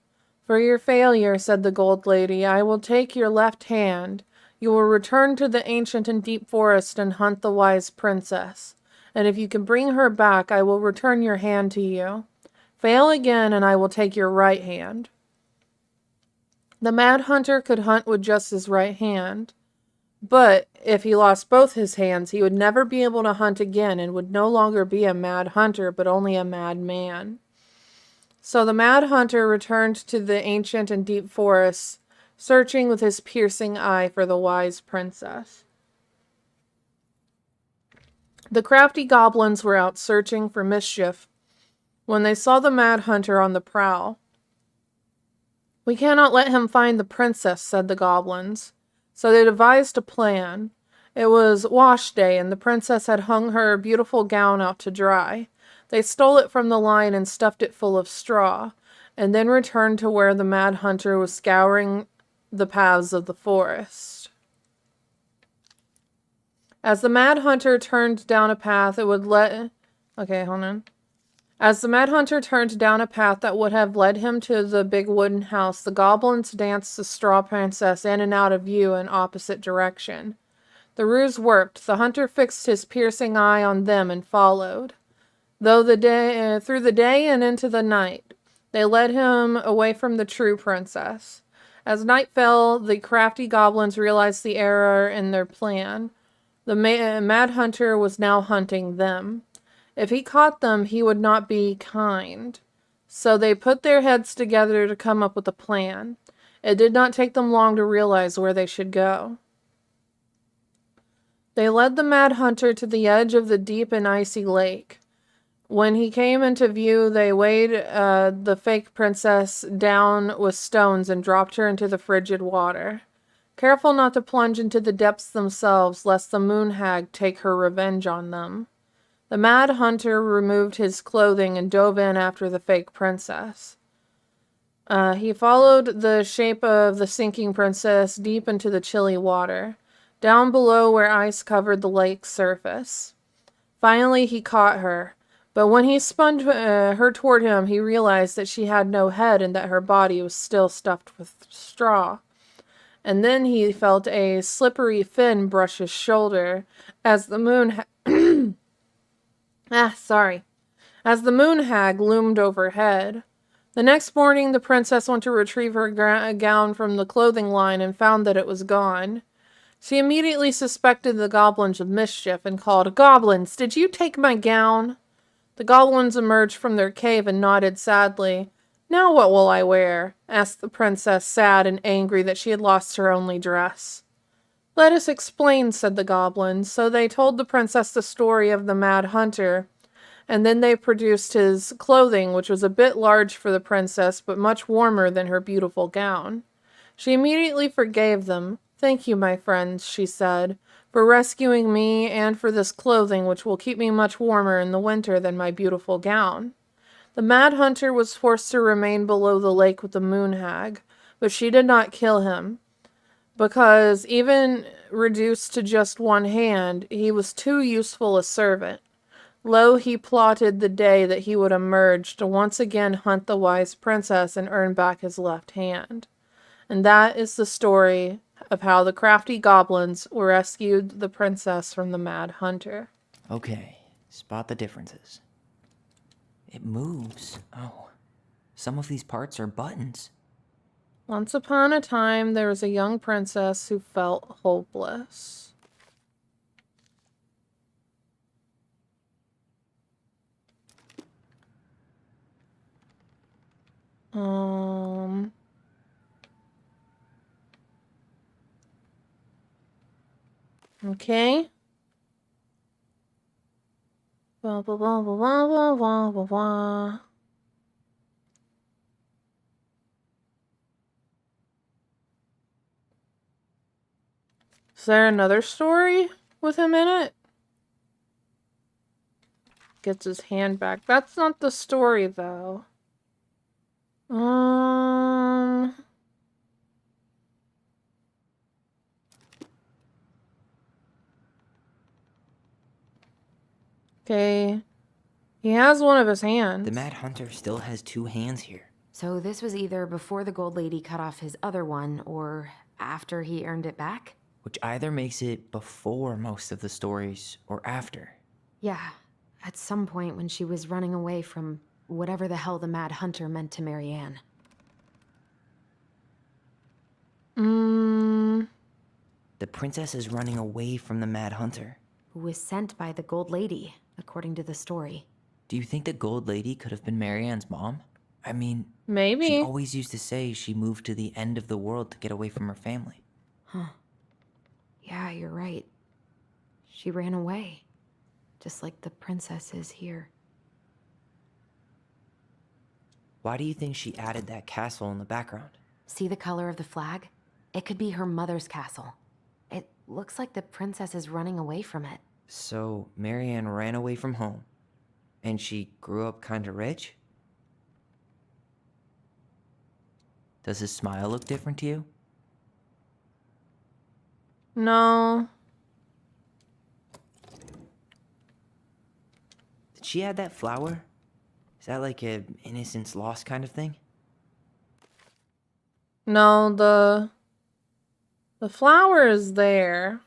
For your failure, said the Gold Lady, I will take your left hand. You will return to the ancient and deep forest and hunt the wise princess. And if you can bring her back, I will return your hand to you. Fail again, and I will take your right hand. The Mad Hunter could hunt with just his right hand. But if he lost both his hands, he would never be able to hunt again and would no longer be a mad hunter, but only a mad man. So the Mad Hunter returned to the ancient and deep forests, searching with his piercing eye for the wise princess. The crafty goblins were out searching for mischief when they saw the Mad Hunter on the prowl. We cannot let him find the princess, said the goblins. So they devised a plan. It was wash day, and the princess had hung her beautiful gown out to dry. They stole it from the line and stuffed it full of straw. and then returned to where the Mad Hunter was scouring the paths of the forest. As the Mad Hunter turned down a path, it would let... Okay, hold on. As the Mad Hunter turned down a path that would have led him to the big wooden house, the goblins danced the Straw Princess in and out of view in opposite direction. The ruse worked. The hunter fixed his piercing eye on them and followed. Through the day and into the night, they led him away from the true princess. As night fell, the crafty goblins realized the error in their plan. The Mad Hunter was now hunting them. If he caught them, he would not be kind. So they put their heads together to come up with a plan. It did not take them long to realize where they should go. They led the Mad Hunter to the edge of the deep and icy lake. When he came into view, they weighed the fake princess down with stones and dropped her into the frigid water. Careful not to plunge into the depths themselves, lest the moon hag take her revenge on them. The Mad Hunter removed his clothing and dove in after the fake princess. He followed the shape of the sinking princess deep into the chilly water, down below where ice covered the lake's surface. Finally, he caught her, but when he spun her toward him, he realized that she had no head and that her body was still stuffed with straw. And then he felt a slippery fin brush his shoulder as the moon... As the moon hag loomed overhead. The next morning, the princess went to retrieve her gown from the clothing line and found that it was gone. She immediately suspected the goblins of mischief and called, "Goblins, did you take my gown?" The goblins emerged from their cave and nodded sadly. "Now what will I wear?" asked the princess, sad and angry that she had lost her only dress. "Let us explain," said the goblins. So they told the princess the story of the Mad Hunter, and then they produced his clothing, which was a bit large for the princess, but much warmer than her beautiful gown. She immediately forgave them. "Thank you, my friends," she said, "for rescuing me and for this clothing, which will keep me much warmer in the winter than my beautiful gown." The Mad Hunter was forced to remain below the lake with the moon hag, but she did not kill him, because even reduced to just one hand, he was too useful a servant. Lo, he plotted the day that he would emerge to once again hunt the wise princess and earn back his left hand. And that is the story of how the crafty goblins rescued the princess from the Mad Hunter. Okay, spot the differences. It moves. Oh, some of these parts are buttons. Once upon a time, there was a young princess who felt hopeless. Okay. Blah, blah, blah, blah, blah, blah, blah, blah. Is there another story with him in it? Gets his hand back. That's not the story, though. Okay. He has one of his hands. The Mad Hunter still has two hands here. So this was either before the Gold Lady cut off his other one, or after he earned it back? Which either makes it before most of the stories, or after. Yeah, at some point when she was running away from whatever the hell the Mad Hunter meant to Marianne. The princess is running away from the Mad Hunter. Who was sent by the Gold Lady, according to the story. Do you think the Gold Lady could have been Marianne's mom? I mean, maybe. She always used to say she moved to the end of the world to get away from her family. Huh. Yeah, you're right. She ran away. Just like the princess is here. Why do you think she added that castle in the background? See the color of the flag? It could be her mother's castle. It looks like the princess is running away from it. So, Marianne ran away from home, and she grew up kinda rich? Does his smile look different to you? No. Did she add that flower? Is that like a innocence lost kind of thing? No, the flower is there.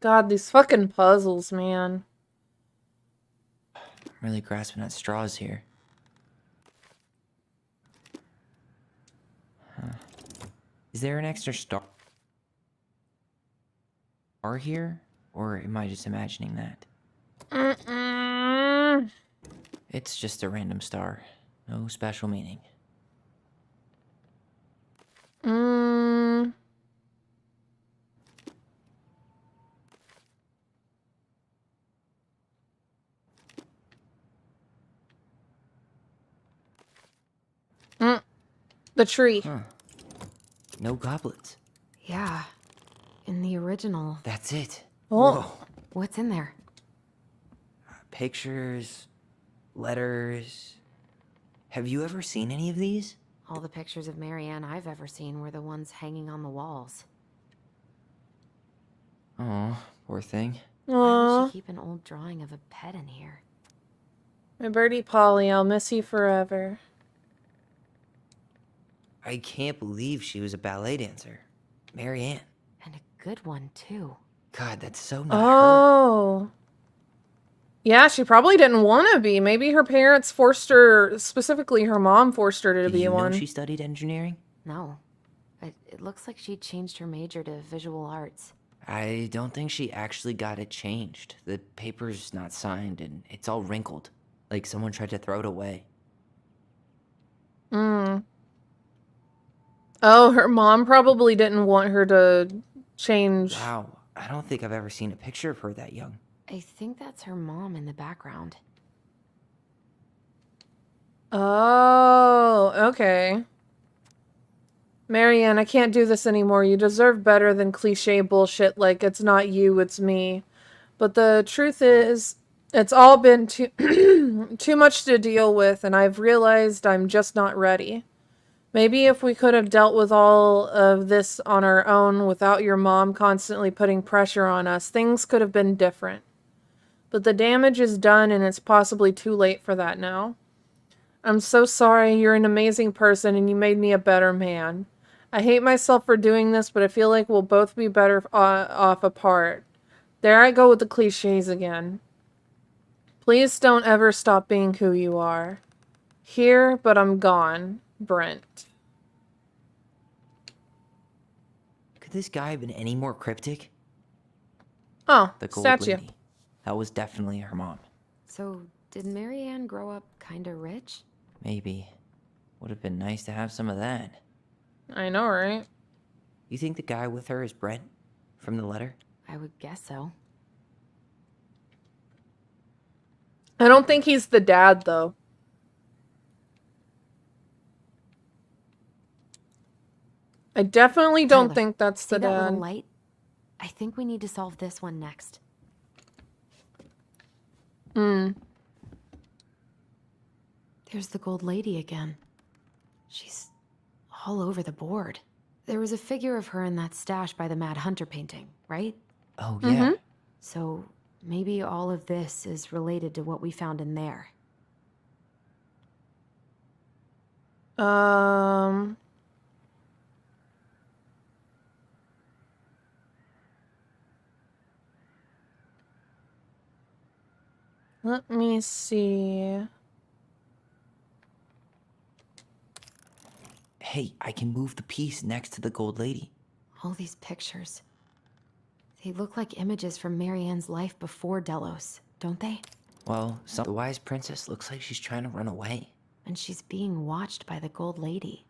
God, these fucking puzzles, man. I'm really grasping at straws here. Huh. Is there an extra star here? Or am I just imagining that? It's just a random star. No special meaning. The tree. Huh. No goblets. Yeah. In the original. That's it. Oh. Whoa. What's in there? Pictures, letters. Have you ever seen any of these? All the pictures of Marianne I've ever seen were the ones hanging on the walls. Oh, poor thing. Why would she keep an old drawing of a pet in here? My birdie Polly, I'll miss you forever. I can't believe she was a ballet dancer. Marianne. And a good one, too. God, that's so not her. Oh. Yeah, she probably didn't want to be. Maybe her parents forced her, specifically her mom forced her to Did be you one. know she studied engineering? No. It looks like she changed her major to visual arts. I don't think she actually got it changed. The paper's not signed and it's all wrinkled. Like someone tried to throw it away. Oh, her mom probably didn't want her to change. Wow, I don't think I've ever seen a picture of her that young. I think that's her mom in the background. Oh, okay. Marianne, I can't do this anymore. You deserve better than cliche bullshit like it's not you, it's me. But the truth is, it's all been too too much to deal with, and I've realized I'm just not ready. Maybe if we could have dealt with all of this on our own without your mom constantly putting pressure on us, things could have been different. But the damage is done, and it's possibly too late for that now. I'm so sorry. You're an amazing person, and you made me a better man. I hate myself for doing this, but I feel like we'll both be better off apart. There I go with the cliches again. Please don't ever stop being who you are. Here, but I'm gone. Brent. Could this guy have been any more cryptic? Oh, The gold statue. lady. That was definitely her mom. So, did Marianne grow up kinda rich? Maybe. Would have been nice to have some of that. I know, right? You think the guy with her is Brent? From the letter? I would guess so. I don't think he's the dad, though. I definitely don't Tyler, think that's see the that little dad. light? I think we need to solve this one next. There's the gold lady again. She's all over the board. There was a figure of her in that stash by the Mad Hunter painting, right? Oh, yeah. So maybe all of this is related to what we found in there. Let me see. Hey, I can move the piece next to the gold lady. All these pictures. They look like images from Marianne's life before Delos, don't they? Well, the wise princess looks like she's trying to run away. And she's being watched by the gold lady.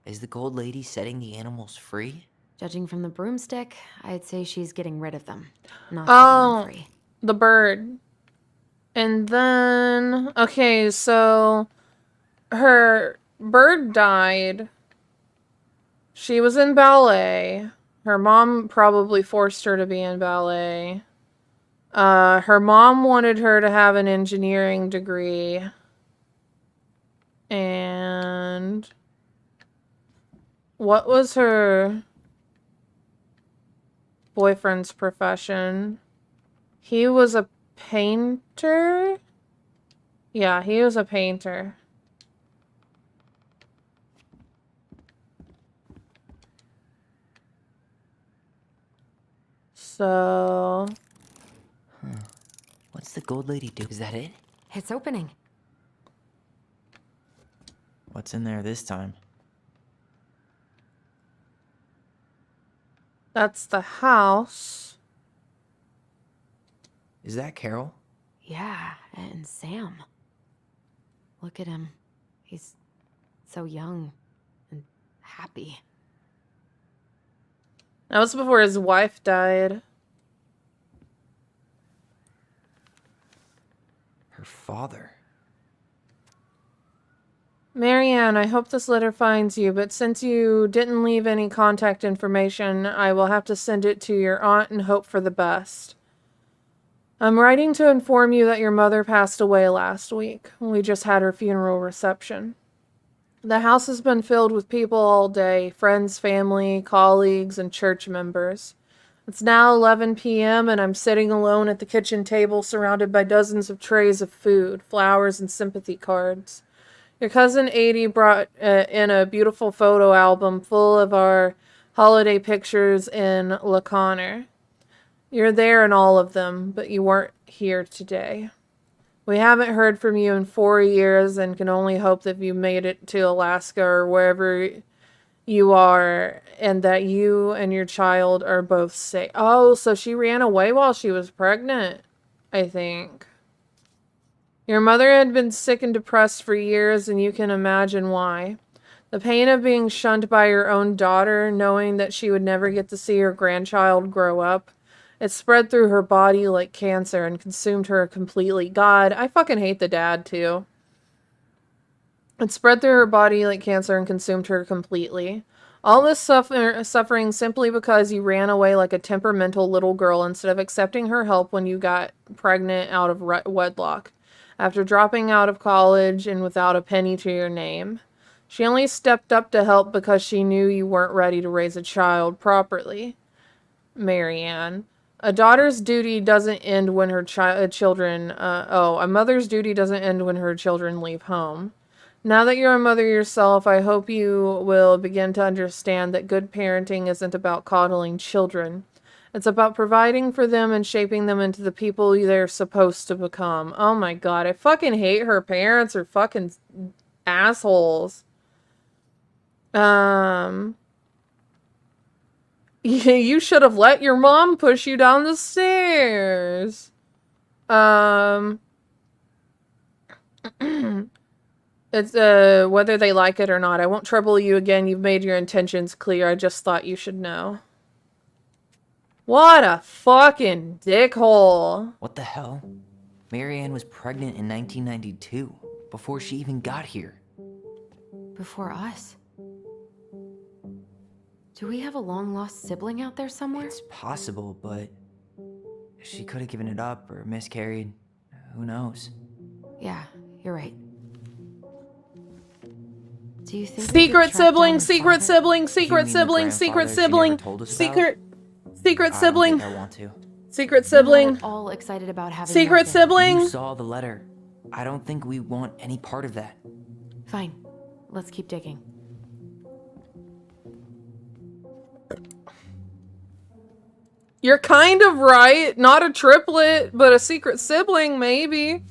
Is the gold lady setting the animals free? Judging from the broomstick, I'd say she's getting rid of them, not setting Oh, them free. the bird. And then, okay, so her bird died. She was in ballet. Her mom probably forced her to be in ballet. Her mom wanted her to have an engineering degree. And what was her boyfriend's profession? He was a painter? Yeah, he was a painter. So... What's the gold lady do? Is that it? It's opening. What's in there this time? That's the house. Is that Carol? Yeah, and Sam. Look at him. He's so young and happy. That was before his wife died. Her father. Marianne, I hope this letter finds you, but since you didn't leave any contact information, I will have to send it to your aunt and hope for the best. I'm writing to inform you that your mother passed away last week. We just had her funeral reception. The house has been filled with people all day, friends, family, colleagues, and church members. It's now 11 p.m. and I'm sitting alone at the kitchen table surrounded by dozens of trays of food, flowers, and sympathy cards. Your cousin Adie brought in a beautiful photo album full of our holiday pictures in La Conner. You're there in all of them, but you weren't here today. We haven't heard from you in 4 years and can only hope that you made it to Alaska or wherever you are and that you and your child are both safe. Oh, so she ran away while she was pregnant, I think. Your mother had been sick and depressed for years, and you can imagine why. The pain of being shunned by your own daughter, knowing that she would never get to see her grandchild grow up, it spread through her body like cancer and consumed her completely. God, I fucking hate the dad, too. It spread through her body like cancer and consumed her completely. All this suffering simply because you ran away like a temperamental little girl instead of accepting her help when you got pregnant out of wedlock. After dropping out of college and without a penny to your name. She only stepped up to help because she knew you weren't ready to raise a child properly. Marianne. A mother's duty doesn't end when her children leave home. Now that you're a mother yourself, I hope you will begin to understand that good parenting isn't about coddling children. It's about providing for them and shaping them into the people they're supposed to become. Oh my god, I fucking hate her parents are fucking assholes. You should have let your mom push you down the stairs. It's, whether they like it or not. I won't trouble you again. You've made your intentions clear. I just thought you should know. What a fucking dickhole. What the hell? Marianne was pregnant in 1992, before she even got here. Before us? Do we have a long-lost sibling out there somewhere? It's possible, but she could have given it up or miscarried. Who knows? Yeah, you're right. Do you think secret sibling, secret sibling, secret sibling, secret sibling, secret sibling, I want to. Secret sibling. We're all excited about having secret sibling. You saw the letter. I don't think we want any part of that. Fine. Let's keep digging. You're kind of right. Not a triplet, but a secret sibling, maybe.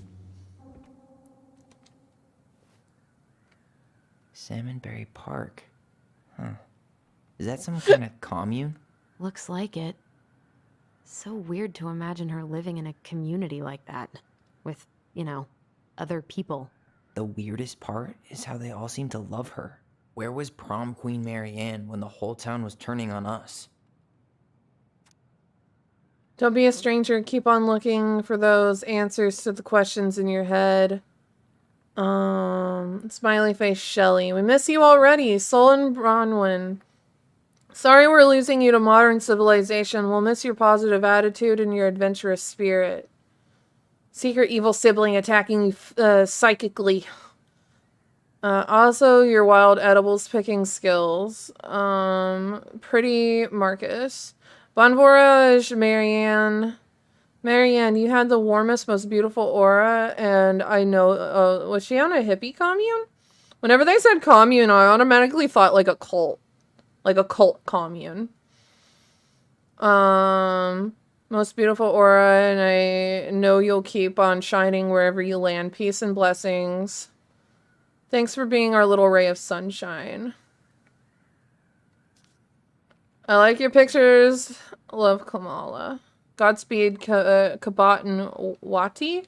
Salmonberry Park. Huh. Is that some kind of commune? Looks like it. So weird to imagine her living in a community like that. With, you know, other people. The weirdest part is how they all seem to love her. Where was prom queen Marianne when the whole town was turning on us? Don't be a stranger. Keep on looking for those answers to the questions in your head. Smiley face Shelly. We miss you already. Sol and Bronwyn. Sorry we're losing you to modern civilization. We'll miss your positive attitude and your adventurous spirit. Secret evil sibling attacking you psychically. Also, your wild edibles picking skills. Pretty Marcus. Bon voyage, Marianne. Marianne, you had the warmest, most beautiful aura, and I know, was she on a hippie commune? Whenever they said commune, I automatically thought like a cult. Like a cult commune. Most beautiful aura, and I know you'll keep on shining wherever you land. Peace and blessings. Thanks for being our little ray of sunshine. I like your pictures. Love Kamala. Godspeed, Kabat and Wati.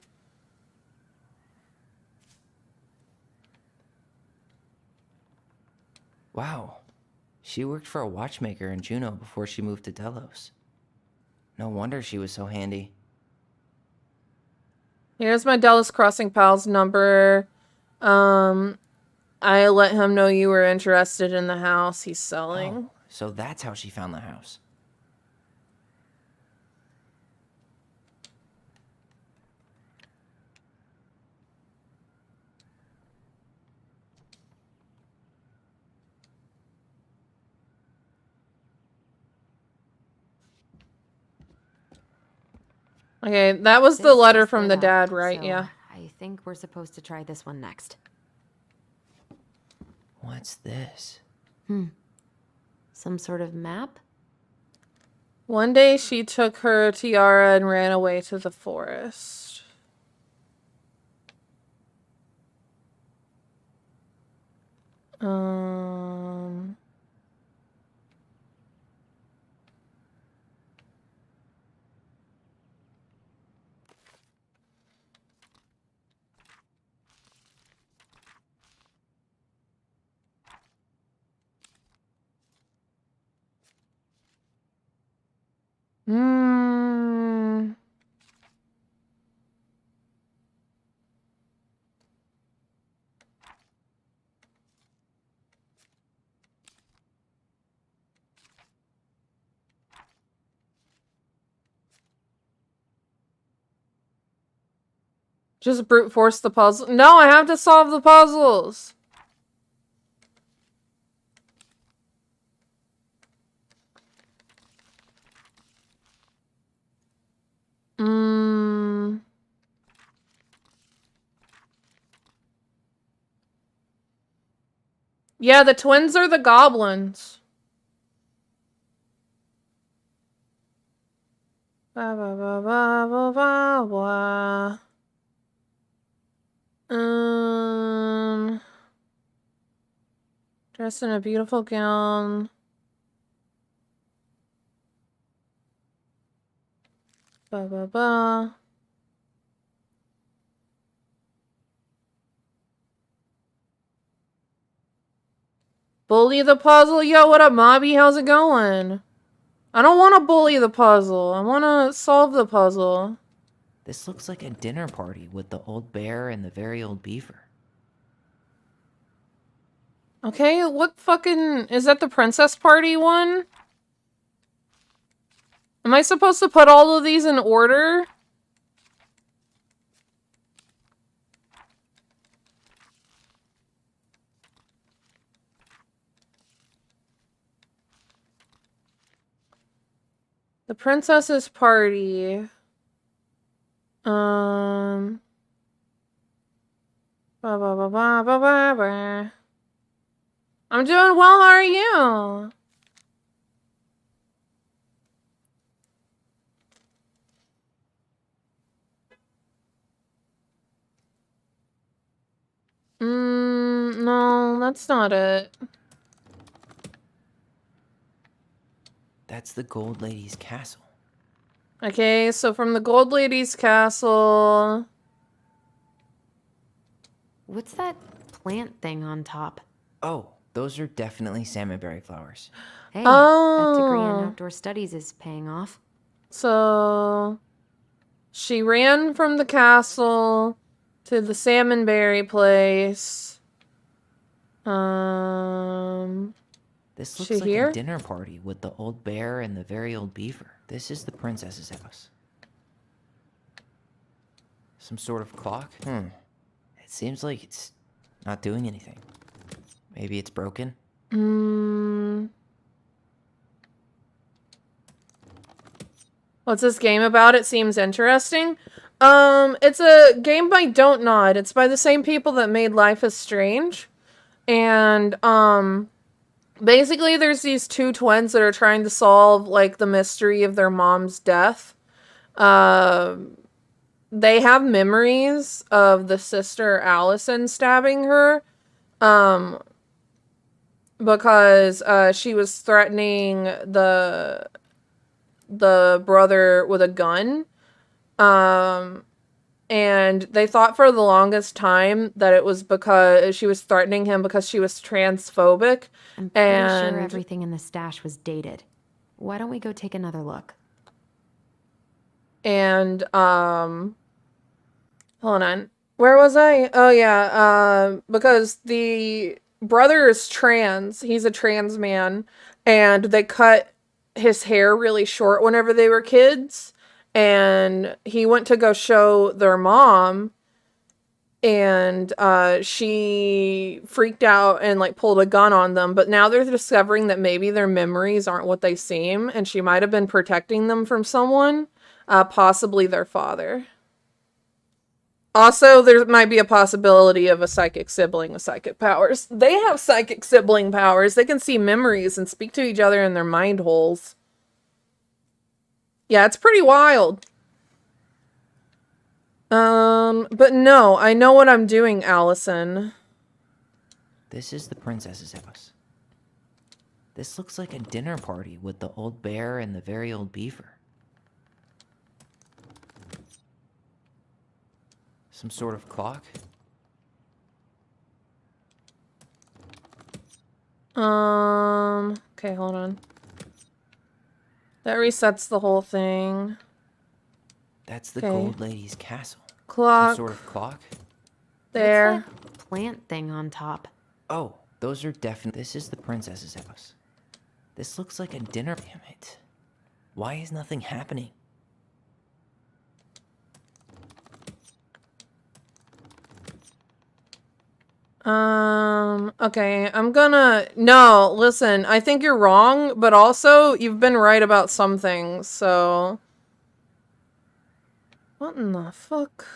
Wow. She worked for a watchmaker in Juneau before she moved to Delos. No wonder she was so handy. Here's my Delos Crossing pal's number. I let him know you were interested in the house he's selling. Oh, so that's how she found the house. Okay, that was the letter from the dad, right? So Yeah. I think we're supposed to try this one next. What's this? Some sort of map? One day she took her tiara and ran away to the forest. Just brute force the puzzle. No, I have to solve the puzzles. Yeah, the twins are the goblins. Ba ba ba ba ba ba ba. Dressed in a beautiful gown. Ba ba ba. Bully the puzzle? Yo, what up, Mobby? How's it going? I don't want to bully the puzzle. I want to solve the puzzle. This looks like a dinner party with the old bear and the very old beaver. Okay, what fucking... Is that the princess party one? Am I supposed to put all of these in order? The princess's party. Ba ba ba ba ba ba ba. I'm doing well, how are you? No, that's not it. That's the Gold Lady's castle. Okay, so from the Gold Lady's castle... What's that plant thing on top? Oh, those are definitely salmonberry flowers. Hey, that degree in outdoor studies is paying off. So she ran from the castle to the salmonberry place. This looks she like here? a dinner party with the old bear and the very old beaver. This is the princess's house. Some sort of clock? It seems like it's not doing anything. Maybe it's broken? What's this game about? It seems interesting. It's a game by Don't Nod. It's by the same people that made Life is Strange. And, basically there's these two twins that are trying to solve, like, the mystery of their mom's death. They have memories of the sister Allison stabbing her. Because, she was threatening the brother with a gun. And they thought for the longest time that it was because she was threatening him because she was transphobic. I'm pretty sure everything in the stash was dated. Why don't we go take another look? And, hold on. Where was I? Oh, yeah, because the brother is trans. He's a trans man. And they cut his hair really short whenever they were kids. And he went to go show their mom. And, she freaked out and, like, pulled a gun on them. But now they're discovering that maybe their memories aren't what they seem. And she might have been protecting them from someone. Possibly their father. Also, there might be a possibility of a psychic sibling with psychic powers. They have psychic sibling powers. They can see memories and speak to each other in their mind holes. Yeah, it's pretty wild. But no, I know what I'm doing, Allison. This is the princess's house. This looks like a dinner party with the old bear and the very old beaver. Some sort of clock? Okay, hold on. That resets the whole thing. That's the gold lady's castle. Clock. Some sort of clock? There. What's that plant thing on top? Oh, those are definitely... This is the princess's house. This looks like a dinner... Damn it. Why is nothing happening? Okay, I'm gonna... No, listen, I think you're wrong, but also, you've been right about some things, so... What in the fuck?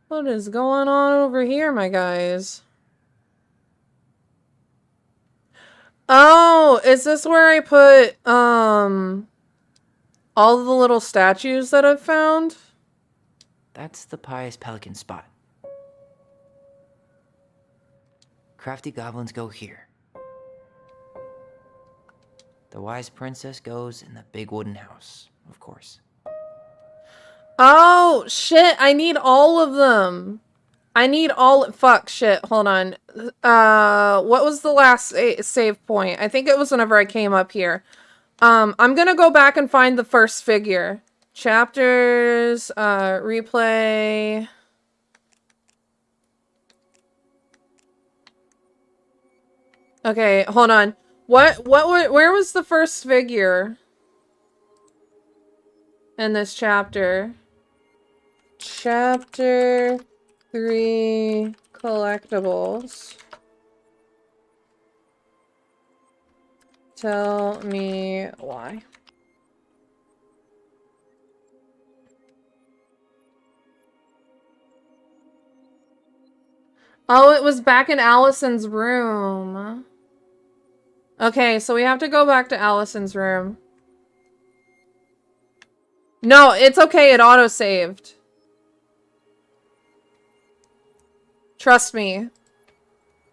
What is going on over here, my guys? Oh, is this where I put, all the little statues that I've found? That's the pious pelican spot. Crafty goblins go here. The wise princess goes in the big wooden house, of course. Oh, shit, I need all of them. I need all... Fuck, shit, hold on. What was the last save point? I think it was whenever I came up here. I'm gonna go back and find the first figure. Chapters, replay... Okay, hold on. Where was the first figure in this chapter? Chapter 3 collectibles. Tell me why. Oh, it was back in Allison's room. Okay, so we have to go back to Allison's room. No, it's okay. It auto-saved. Trust me.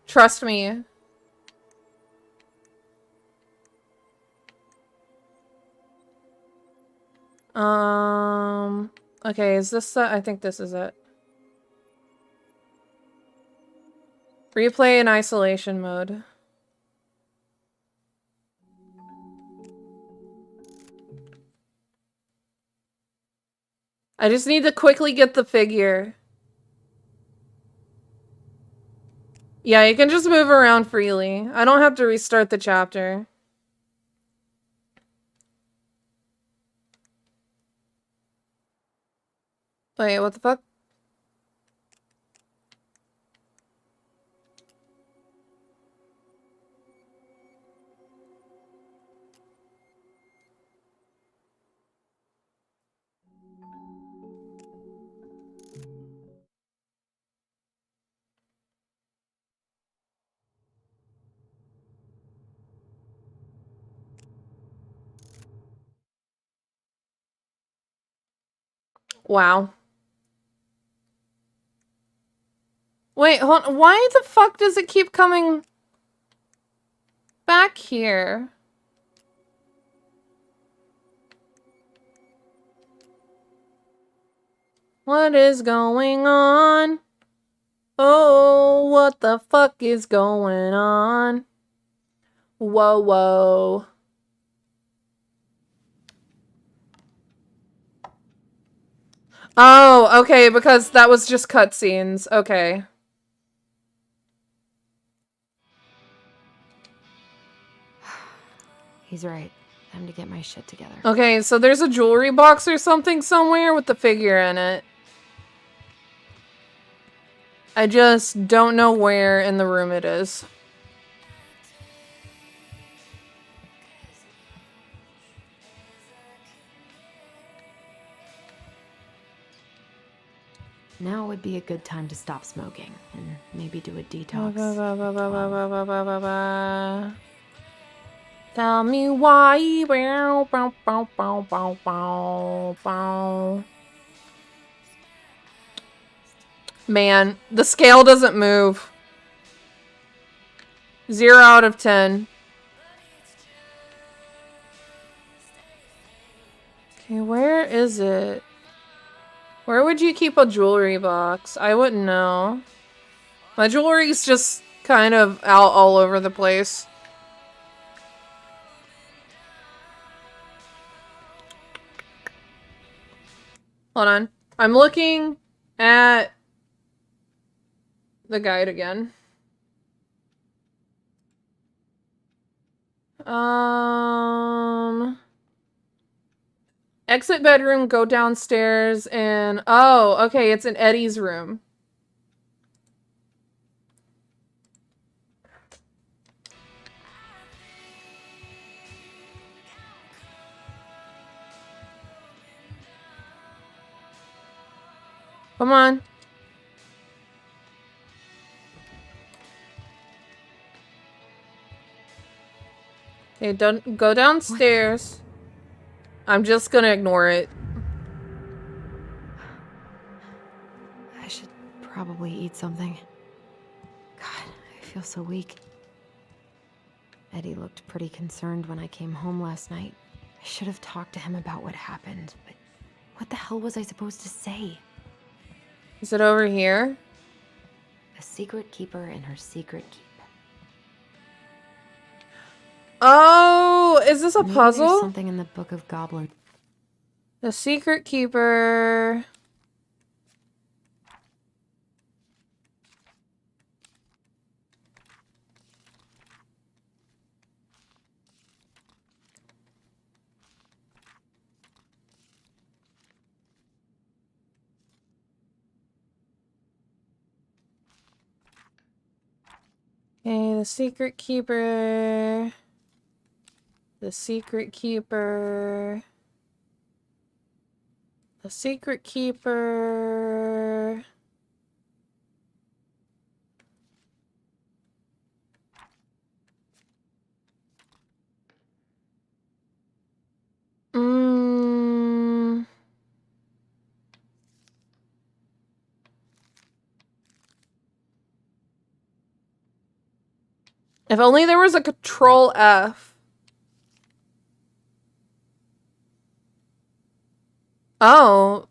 Trust me. Okay, is this the... I think this is it. Replay in isolation mode. I just need to quickly get the figure. Yeah, you can just move around freely. I don't have to restart the chapter. Wait, what the fuck? Wow. Wait, hold on. Why the fuck does it keep coming back here? What is going on? Oh, what the fuck is going on? Whoa, whoa. Oh, okay, because that was just cutscenes. Okay. He's right. Time to get my shit together. Okay, so there's a jewelry box or something somewhere with the figure in it. I just don't know where in the room it is. Now would be a good time to stop smoking and maybe do a detox. Tell me why. Bow, bow, bow, bow, bow, bow, bow. Man, the scale doesn't move. 0 out of 10. Okay, where is it? Where would you keep a jewelry box? I wouldn't know. My jewelry's just kind of out all over the place. Hold on. I'm looking at the guide again. Exit bedroom, go downstairs, and oh, okay, it's in Eddie's room. Come on. Okay, don't go downstairs. What? I'm just gonna ignore it. I should probably eat something. God, I feel so weak. Eddie looked pretty concerned when I came home last night. I should have talked to him about what happened, but what the hell was I supposed to say? Is it over here? A secret keeper and her secret keep. Oh, is this a Maybe puzzle? There's something in the Book of Goblin. The secret keeper. Okay, the secret keeper. The secret keeper. The secret keeper. If only there was a Control F. Oh.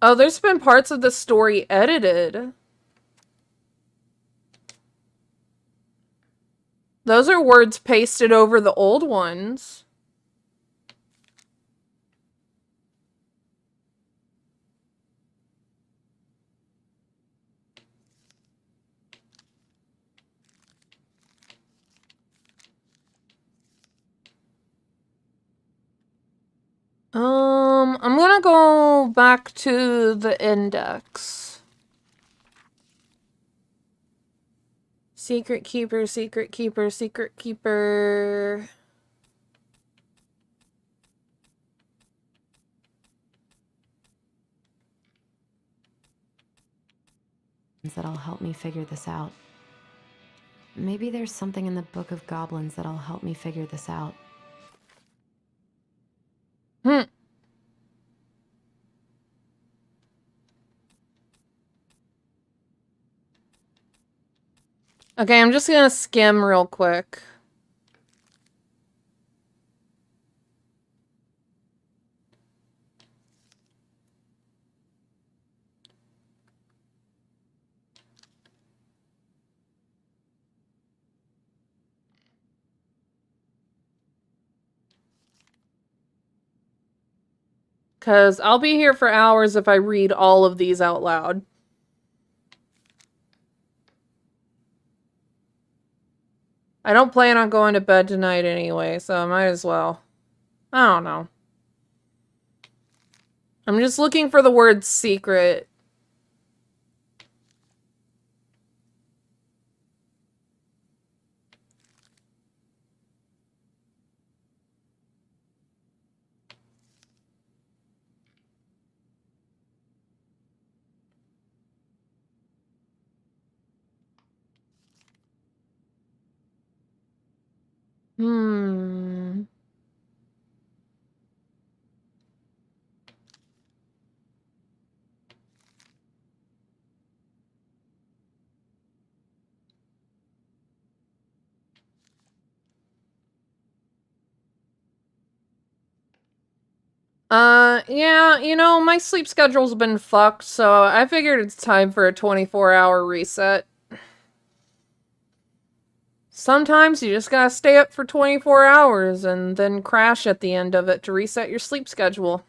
Oh, there's been parts of the story edited. Those are words pasted over the old ones. I'm gonna go back to the index. Secret keeper, secret keeper, secret keeper. That'll help me figure this out. Maybe there's something in the Book of Goblins that'll help me figure this out. Okay, I'm just gonna skim real quick. Because I'll be here for hours if I read all of these out loud. I don't plan on going to bed tonight anyway, so I might as well. I don't know. I'm just looking for the word secret. Yeah, you know, my sleep schedule's been fucked, so I figured it's time for a 24-hour reset. Sometimes you just gotta stay up for 24 hours and then crash at the end of it to reset your sleep schedule.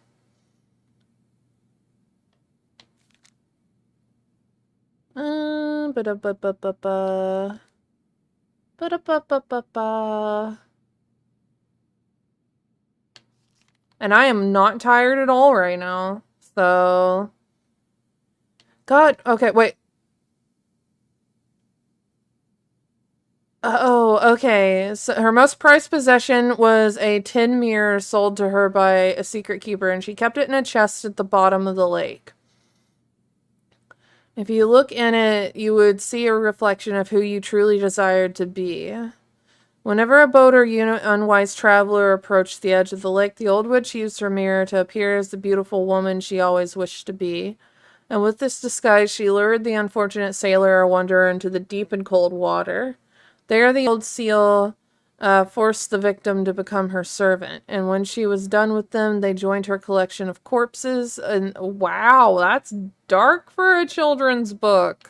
Ba-da-ba-ba-ba-ba. Ba-da-ba-ba-ba-ba. And I am not tired at all right now, so... God, okay, wait. Oh, okay. So her most prized possession was a tin mirror sold to her by a secret keeper, and she kept it in a chest at the bottom of the lake. If you look in it, you would see a reflection of who you truly desired to be. Whenever a boat or unwise traveler approached the edge of the lake, the old witch used her mirror to appear as the beautiful woman she always wished to be. And with this disguise, she lured the unfortunate sailor or wanderer into the deep and cold water. There, the old seal forced the victim to become her servant. And when she was done with them, they joined her collection of corpses. And wow, that's dark for a children's book.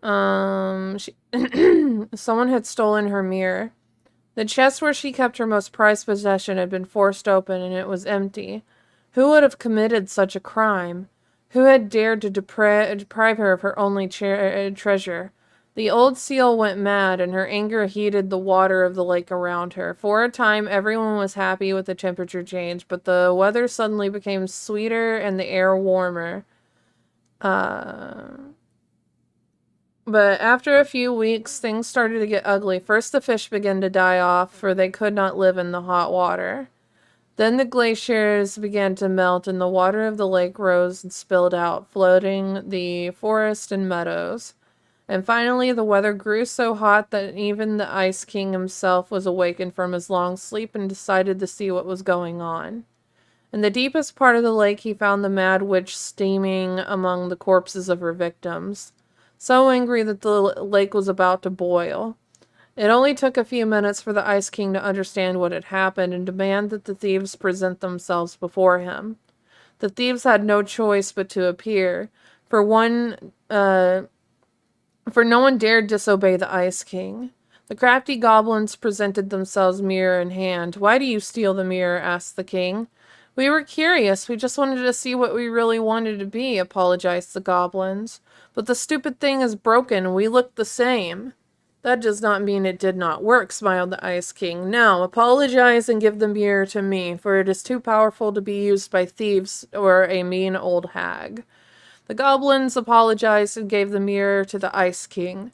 Someone had stolen her mirror. The chest where she kept her most prized possession had been forced open, and it was empty. Who would have committed such a crime? Who had dared to deprive her of her only treasure? The old seal went mad, and her anger heated the water of the lake around her. For a time, everyone was happy with the temperature change, but the weather suddenly became sweeter and the air warmer. But after a few weeks, things started to get ugly. First, the fish began to die off, for they could not live in the hot water. Then the glaciers began to melt, and the water of the lake rose and spilled out, floating the forest and meadows. And finally, the weather grew so hot that even the Ice King himself was awakened from his long sleep and decided to see what was going on. In the deepest part of the lake, he found the mad witch steaming among the corpses of her victims, so angry that the lake was about to boil. It only took a few minutes for the Ice King to understand what had happened and demand that the thieves present themselves before him. The thieves had no choice but to appear, for no one dared disobey the Ice King. The crafty goblins presented themselves mirror in hand. "Why do you steal the mirror?" asked the king. "We were curious. We just wanted to see what we really wanted to be," apologized the goblins. "But the stupid thing is broken. We look the same." "That does not mean it did not work," smiled the Ice King. "Now, apologize and give the mirror to me, for it is too powerful to be used by thieves or a mean old hag." The goblins apologized and gave the mirror to the Ice King.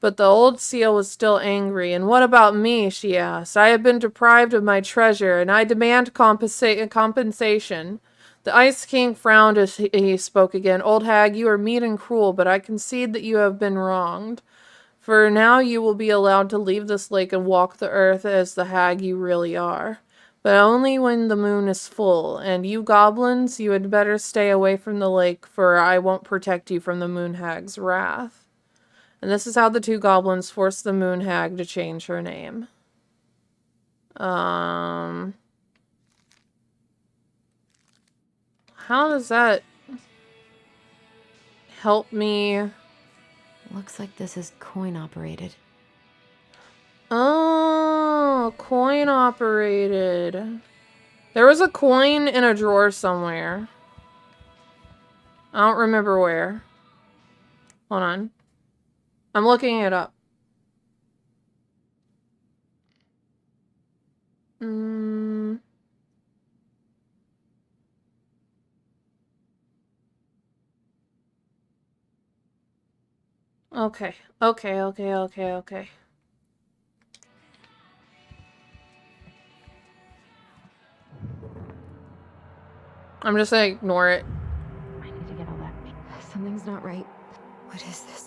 But the old seal was still angry. "And what about me?" she asked. "I have been deprived of my treasure, and I demand compensation." The Ice King frowned as he spoke again. "Old hag, you are mean and cruel, but I concede that you have been wronged. For now you will be allowed to leave this lake and walk the earth as the hag you really are. But only when the moon is full. And you goblins, you had better stay away from the lake, for I won't protect you from the moon hag's wrath." And this is how the two goblins forced the moon hag to change her name. How does that help me? Looks like this is coin operated. Oh, coin operated. There was a coin in a drawer somewhere. I don't remember where. Hold on. I'm looking it up. Okay. I'm just gonna ignore it. I need to get all that. Something's not right. What is this?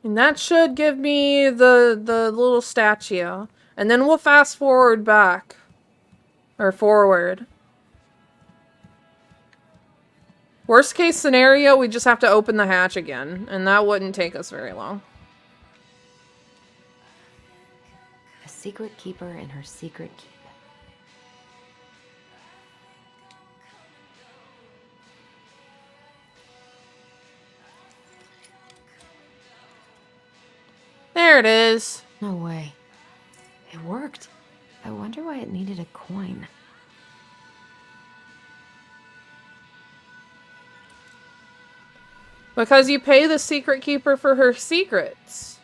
And that should give me the little statue. And then we'll fast forward back. Or forward. Worst case scenario, we just have to open the hatch again. And that wouldn't take us very long. A secret keeper in her secret keep. There it is. No way. It worked. I wonder why it needed a coin. Because you pay the secret keeper for her secrets.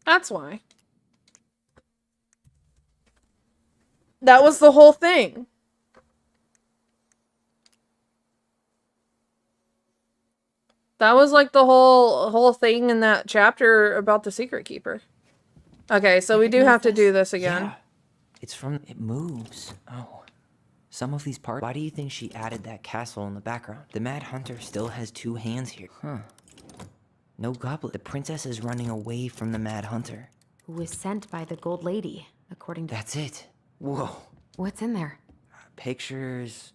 That's why. That was the whole thing. That was like the whole thing in that chapter about the secret keeper. Okay, so we do have to do this again. Yeah. It moves. Oh. Some of these parts. Why do you think she added that castle in the background? The Mad Hunter still has two hands here. Huh. No goblet. The princess is running away from the Mad Hunter. Who was sent by the Gold Lady, according to... That's it. Whoa. What's in there? Pictures,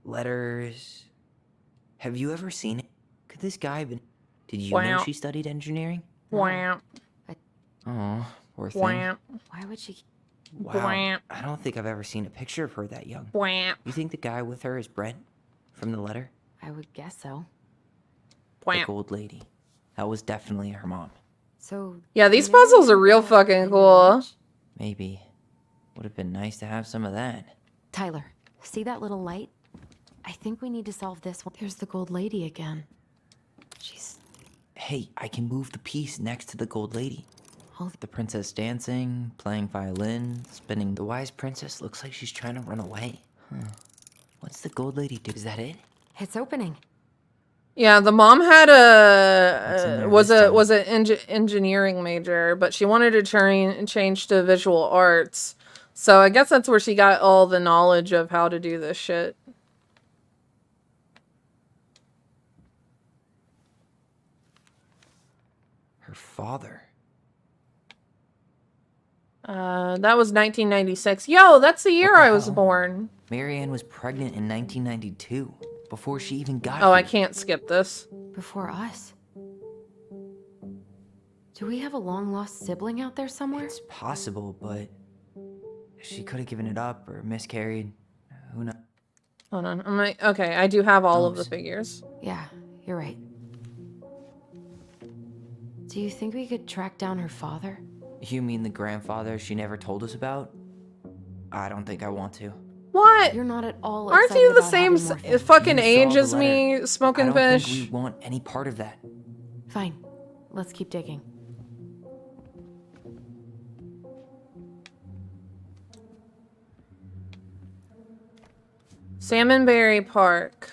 letters. Have you ever seen it? Could this guy have been... Did you know she studied engineering? Wow. Oh, poor thing. Why would she... Wow. I don't think I've ever seen a picture of her that young. You think the guy with her is Brent from the letter? I would guess so. The Gold Lady. That was definitely her mom. So... Yeah, these puzzles are real fucking cool. Maybe. Would have been nice to have some of that. Tyler, see that little light? I think we need to solve this one. There's the Gold Lady again. She's... Hey, I can move the piece next to the Gold Lady. The princess dancing, playing violin, spinning. The wise princess looks like she's trying to run away. Huh. What's the Gold Lady do? Is that it? It's opening. Yeah, the mom had was an engineering major, but she wanted to change to visual arts. So I guess that's where she got all the knowledge of how to do this shit. Her father. That was 1996. Yo, that's the year I was born. Marianne was pregnant in 1992, before she even got Oh, here. I can't skip this. Before us. Do we have a long-lost sibling out there somewhere? It's possible, but she could have given it up or miscarried. Who knows? Hold on. I'm like, okay, I do have all of the figures. Yeah, you're right. Do you think we could track down her father? You mean the grandfather she never told us about? I don't think I want to. What? You're not at all Aren't excited you the about same having more family. fucking You saw age the as me, letter. smoking I don't fish? think we want any part of that. Fine. Let's keep digging. Salmonberry Park.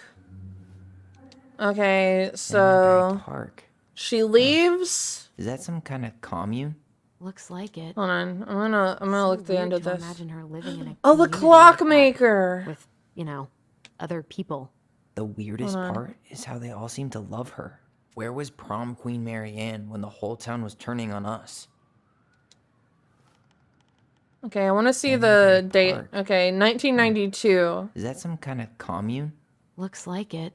Okay, so Park. she leaves. Is that some kind of commune? Looks like it. Hold on, I'm gonna look at the end of this. Imagine her living in a Oh, the community like that, clockmaker. with, you know, other people. The weirdest Hold on. part is how they all seem to love her. Where was prom queen Mary Ann when the whole town was turning on us? Okay, I want to see the date. Park. Okay, 1992. Is that some kind of commune? Looks like it.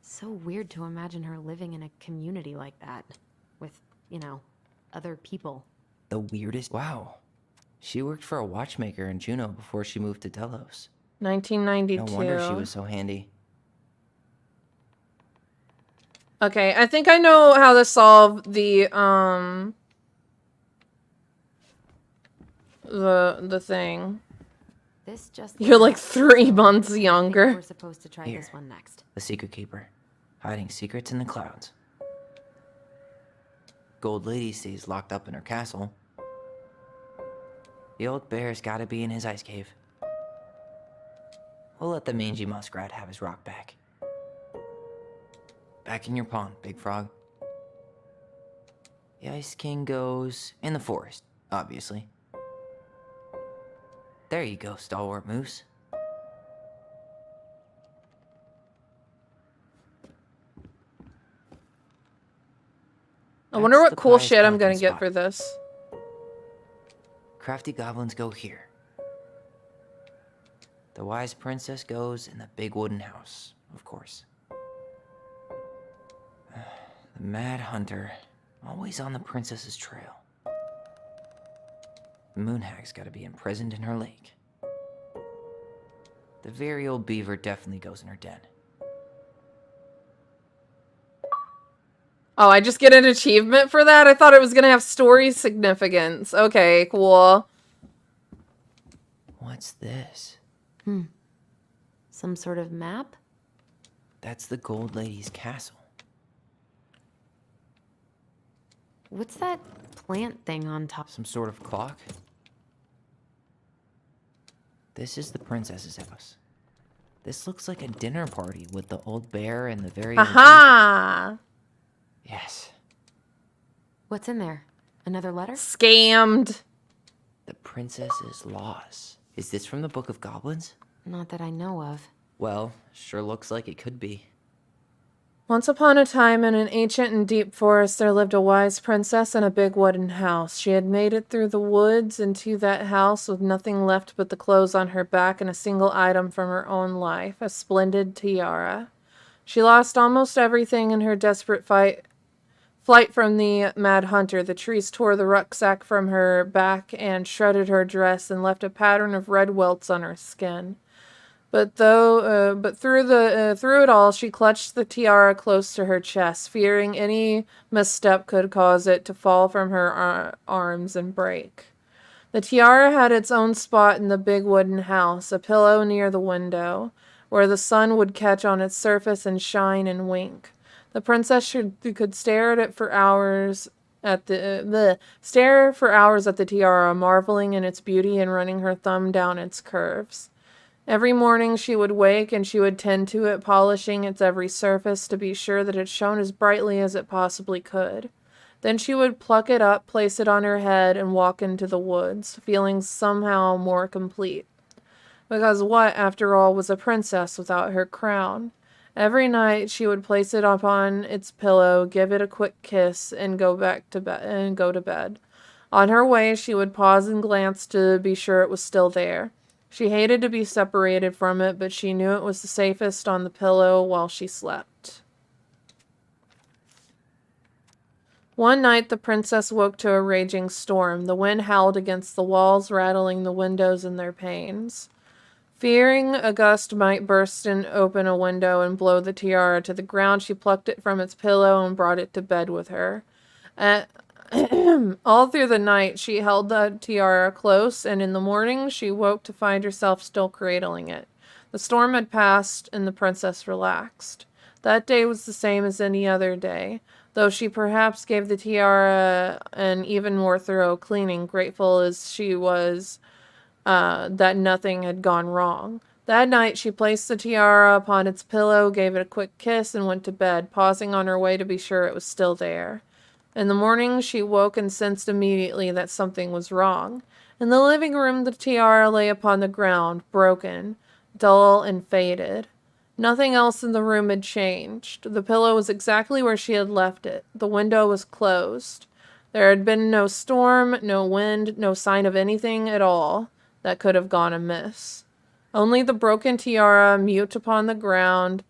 So weird to imagine her living in a community like that. With, you know, other people. The weirdest? Wow. She worked for a watchmaker in Juneau before she moved to Delos. 1992. No wonder she was so handy. Okay, I think I know how to solve the thing. This just You're like 3 months younger. We're supposed to try Here. this one next. The secret keeper. Hiding secrets in the clouds. Gold Lady stays locked up in her castle. The old bear's gotta be in his ice cave. We'll let the mangy muskrat have his rock back. Back in your pond, Big Frog. The Ice King goes in the forest, obviously. There you go, Stalwart Moose. I wonder That's what the cool Pious shit I'm gonna Pelican get spot. for this. Crafty goblins go here. The wise princess goes in the big wooden house, of course. The mad hunter, always on the princess's trail. The moon hag's gotta be imprisoned in her lake. The very old beaver definitely goes in her den. Oh, I just get an achievement for that? I thought it was gonna have story significance. Okay, cool. What's this? Some sort of map? That's the Gold Lady's castle. What's that plant thing on top? Some sort of clock? This is the princess's house. This looks like a dinner party with the old bear and the very old Aha! Yes. What's in there? Another letter? Scammed. The princess's laws. Is this from the Book of Goblins? Not that I know of. Well, sure looks like it could be. Once upon a time, in an ancient and deep forest, there lived a wise princess in a big wooden house. She had made it through the woods into that house with nothing left but the clothes on her back and a single item from her own life, a splendid tiara. She lost almost everything in her desperate flight from the mad hunter. The trees tore the rucksack from her back and shredded her dress and left a pattern of red welts on her skin. But through it all, she clutched the tiara close to her chest, fearing any misstep could cause it to fall from her arms and break. The tiara had its own spot in the big wooden house, a pillow near the window, where the sun would catch on its surface and shine and wink. The princess could stare at it for hours at the tiara, marveling in its beauty and running her thumb down its curves. Every morning she would wake and she would tend to it, polishing its every surface to be sure that it shone as brightly as it possibly could. Then she would pluck it up, place it on her head, and walk into the woods, feeling somehow more complete. Because what, after all, was a princess without her crown? Every night she would place it upon its pillow, give it a quick kiss, and go to bed. On her way, she would pause and glance to be sure it was still there. She hated to be separated from it, but she knew it was the safest on the pillow while she slept. One night, the princess woke to a raging storm. The wind howled against the walls, rattling the windows in their panes. Fearing a gust might burst open a window and blow the tiara to the ground, she plucked it from its pillow and brought it to bed with her. All through the night, she held the tiara close, and in the morning, she woke to find herself still cradling it. The storm had passed, and the princess relaxed. That day was the same as any other day, though she perhaps gave the tiara an even more thorough cleaning, grateful as she was that nothing had gone wrong. That night, she placed the tiara upon its pillow, gave it a quick kiss, and went to bed, pausing on her way to be sure it was still there. In the morning, she woke and sensed immediately that something was wrong. In the living room, the tiara lay upon the ground, broken, dull, and faded. Nothing else in the room had changed. The pillow was exactly where she had left it. The window was closed. There had been no storm, no wind, no sign of anything at all that could have gone amiss. Only the broken tiara, mute upon the ground.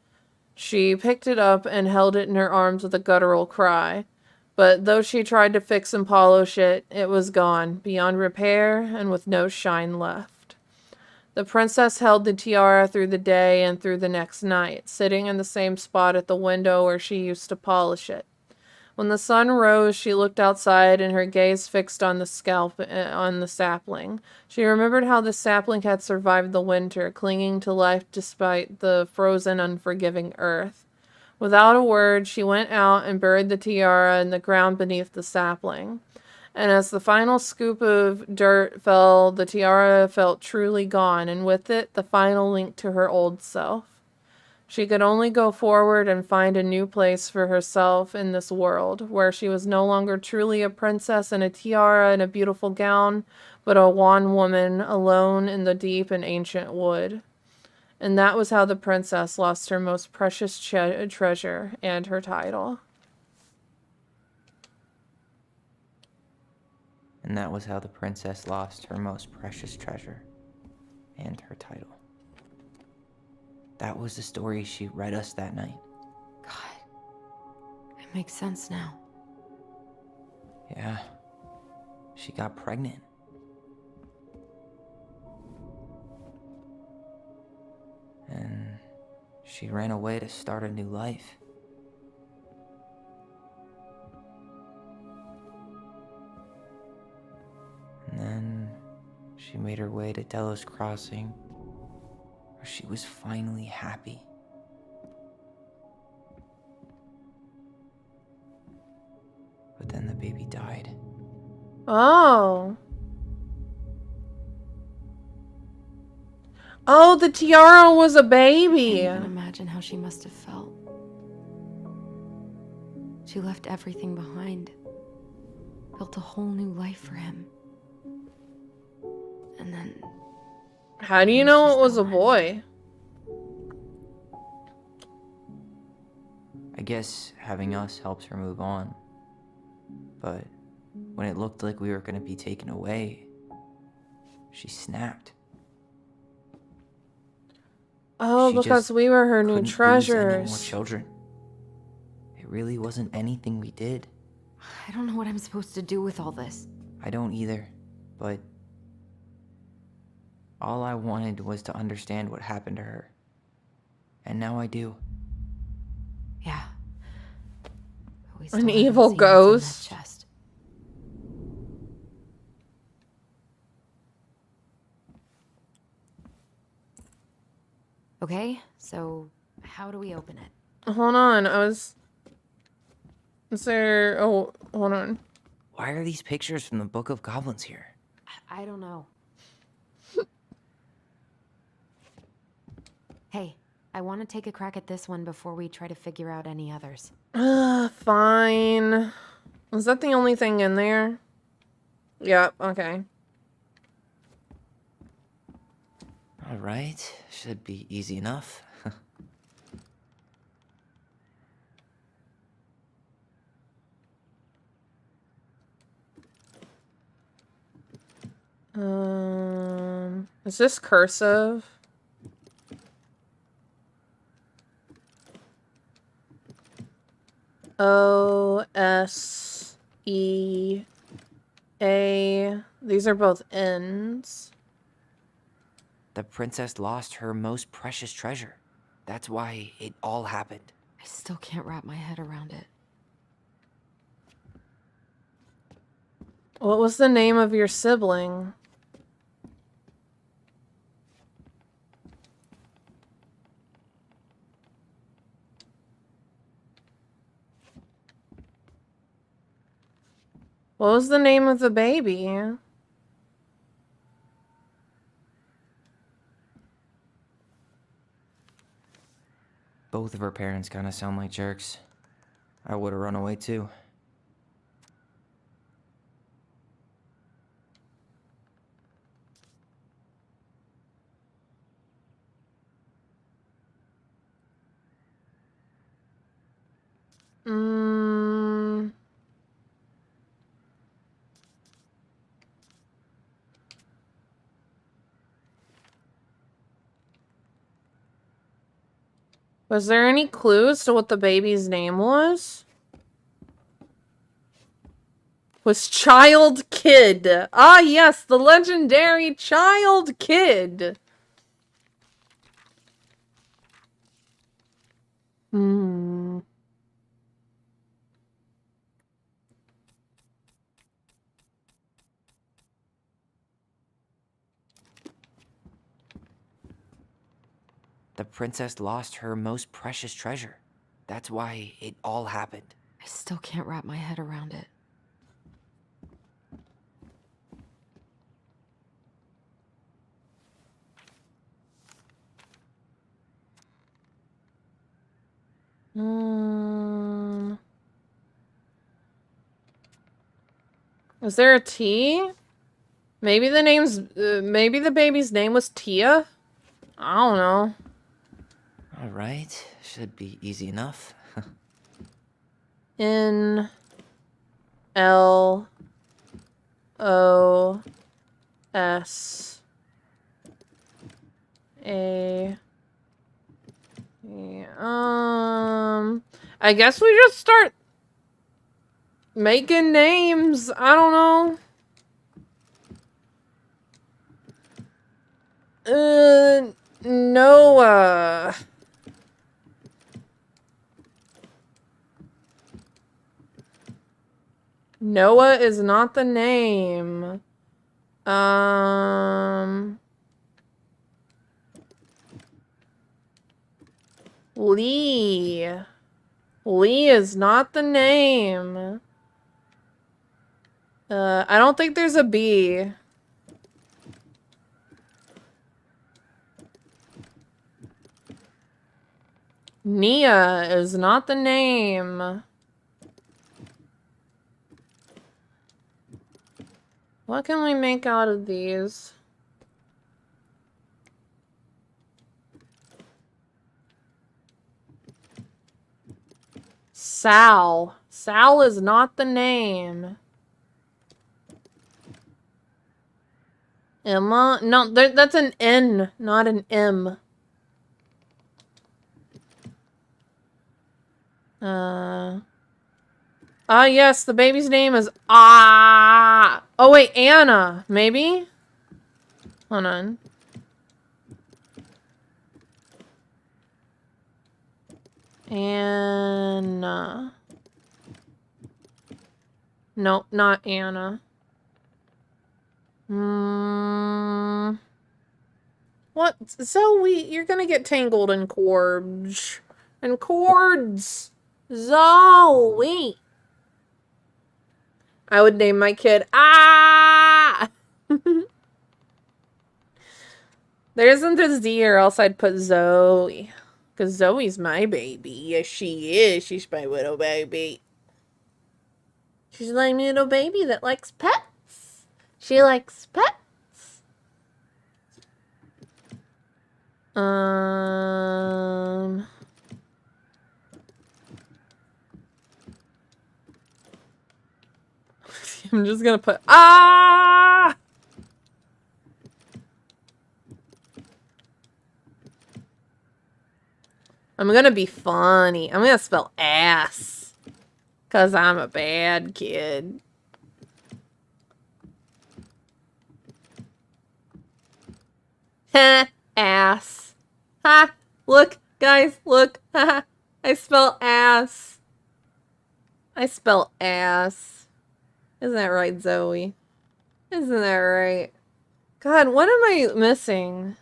She picked it up and held it in her arms with a guttural cry. But though she tried to fix and polish it, it was gone, beyond repair, and with no shine left. The princess held the tiara through the day and through the next night, sitting in the same spot at the window where she used to polish it. When the sun rose, she looked outside, and her gaze fixed on the sapling. She remembered how the sapling had survived the winter, clinging to life despite the frozen, unforgiving earth. Without a word, she went out and buried the tiara in the ground beneath the sapling. And as the final scoop of dirt fell, the tiara felt truly gone, and with it, the final link to her old self. She could only go forward and find a new place for herself in this world, where she was no longer truly a princess in a tiara and a beautiful gown, but a wan woman alone in the deep and ancient wood. And that was how the princess lost her most precious treasure and her title. And that was how the princess lost her most precious treasure and her title. That was the story she read us that night. God, it makes sense now. Yeah, she got pregnant. And she ran away to start a new life. And then she made her way to Delos Crossing, where she was finally happy. But then the baby died. Oh. Oh, the tiara was a baby. I can't even imagine how she must have felt. She left everything behind, built a whole new life for him. And then... How do you know it was a boy? I guess having us helps her move on. But when it looked like we were going to be taken away, she snapped. Oh, because we were her new treasures. Any more children. It really wasn't anything we did. I don't know what I'm supposed to do with all this. I don't either, but all I wanted was to understand what happened to her. And now I do. Yeah. An evil ghost. Okay, so how do we open it? Hold on, is there... Oh, hold on. Why are these pictures from the Book of Goblins here? I don't know. Hey, I want to take a crack at this one before we try to figure out any others. Fine. Is that the only thing in there? Yep, okay. All right, should be easy enough. Is this cursive? O-S... E, A. These are both N's. The princess lost her most precious treasure. That's why it all happened. I still can't wrap my head around it. What was the name of your sibling? What was the name of the baby? Both of her parents kind of sound like jerks. I would have run away too. Was there any clues to what the baby's name was? Was Child Kid. Ah, yes, the legendary Child Kid. Hmm. The princess lost her most precious treasure. That's why it all happened. I still can't wrap my head around it. Is there a T? Maybe the name's, maybe the baby's name was Tia? I don't know. Alright, should be easy enough. N L O S A. I guess we just start making names. I don't know. Noah. Noah is not the name. Lee. Lee is not the name. I don't think there's a B. Nia is not the name. What can we make out of these? Sal. Sal is not the name. Emma? No, that's an N, not an M. Yes, the baby's name is Oh wait, Anna, maybe? Hold on. Anna. Nope, not Anna. What? Zoe, you're gonna get tangled in cords. And cords! Zoe! I would name my kid There isn't a Z, or else I'd put Zoe. Because Zoe's my baby. Yes, she is. She's my little baby. She's my little baby that likes pets. She likes pets. I'm just gonna put I'm gonna be funny. I'm gonna spell ass. 'Cause I'm a bad kid. Heh, ass. Ha! Look, guys, look. Ha! I spell ass. I spell ass. Isn't that right, Zoe? Isn't that right? God, what am I missing?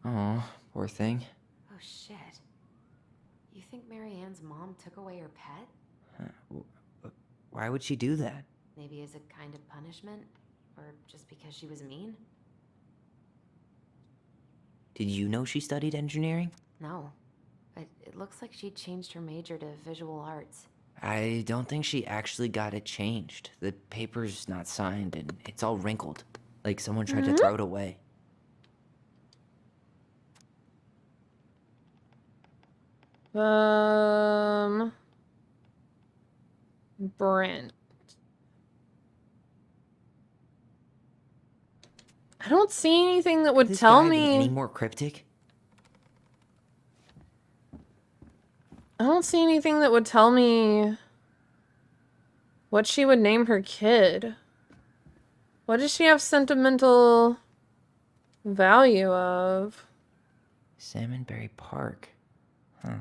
Oh, poor thing. Oh shit. You think Marianne's mom took away her pet? Why would she do that? Maybe as a kind of punishment? Or just because she was mean? Did you know she studied engineering? No. But it looks like she changed her major to visual arts. I don't think she actually got it changed. The paper's not signed and it's all wrinkled. Like someone tried to throw it away. Brent. I don't see anything that would tell me. Any more cryptic? I don't see anything that would tell me what she would name her kid. What does she have sentimental value of? Salmonberry Park. Huh.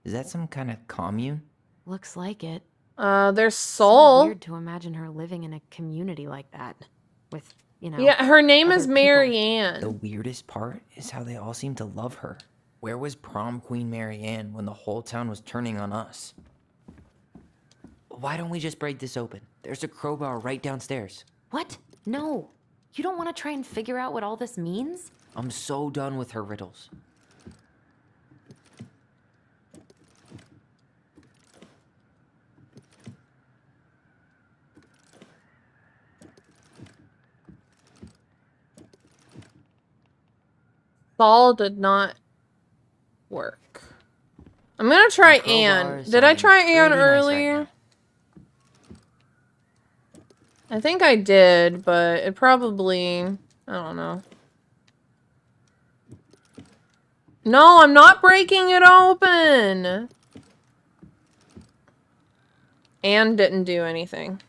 Is that some kind of commune? Looks like it. There's Soul. So weird to imagine her living in a community like that. With, you know. Yeah, her name is other Marianne. The weirdest part is how they all seem to love her. Where was prom queen Marianne when the whole town was turning on us? Why don't we just break this open? There's a crowbar right downstairs. What? No. You don't want to try and figure out what all this means? I'm so done with her riddles. Saul did not work. I'm gonna try Anne. Did I try Anne earlier? I think I did, but it probably... I don't know. No, I'm not breaking it open! Anne didn't do anything.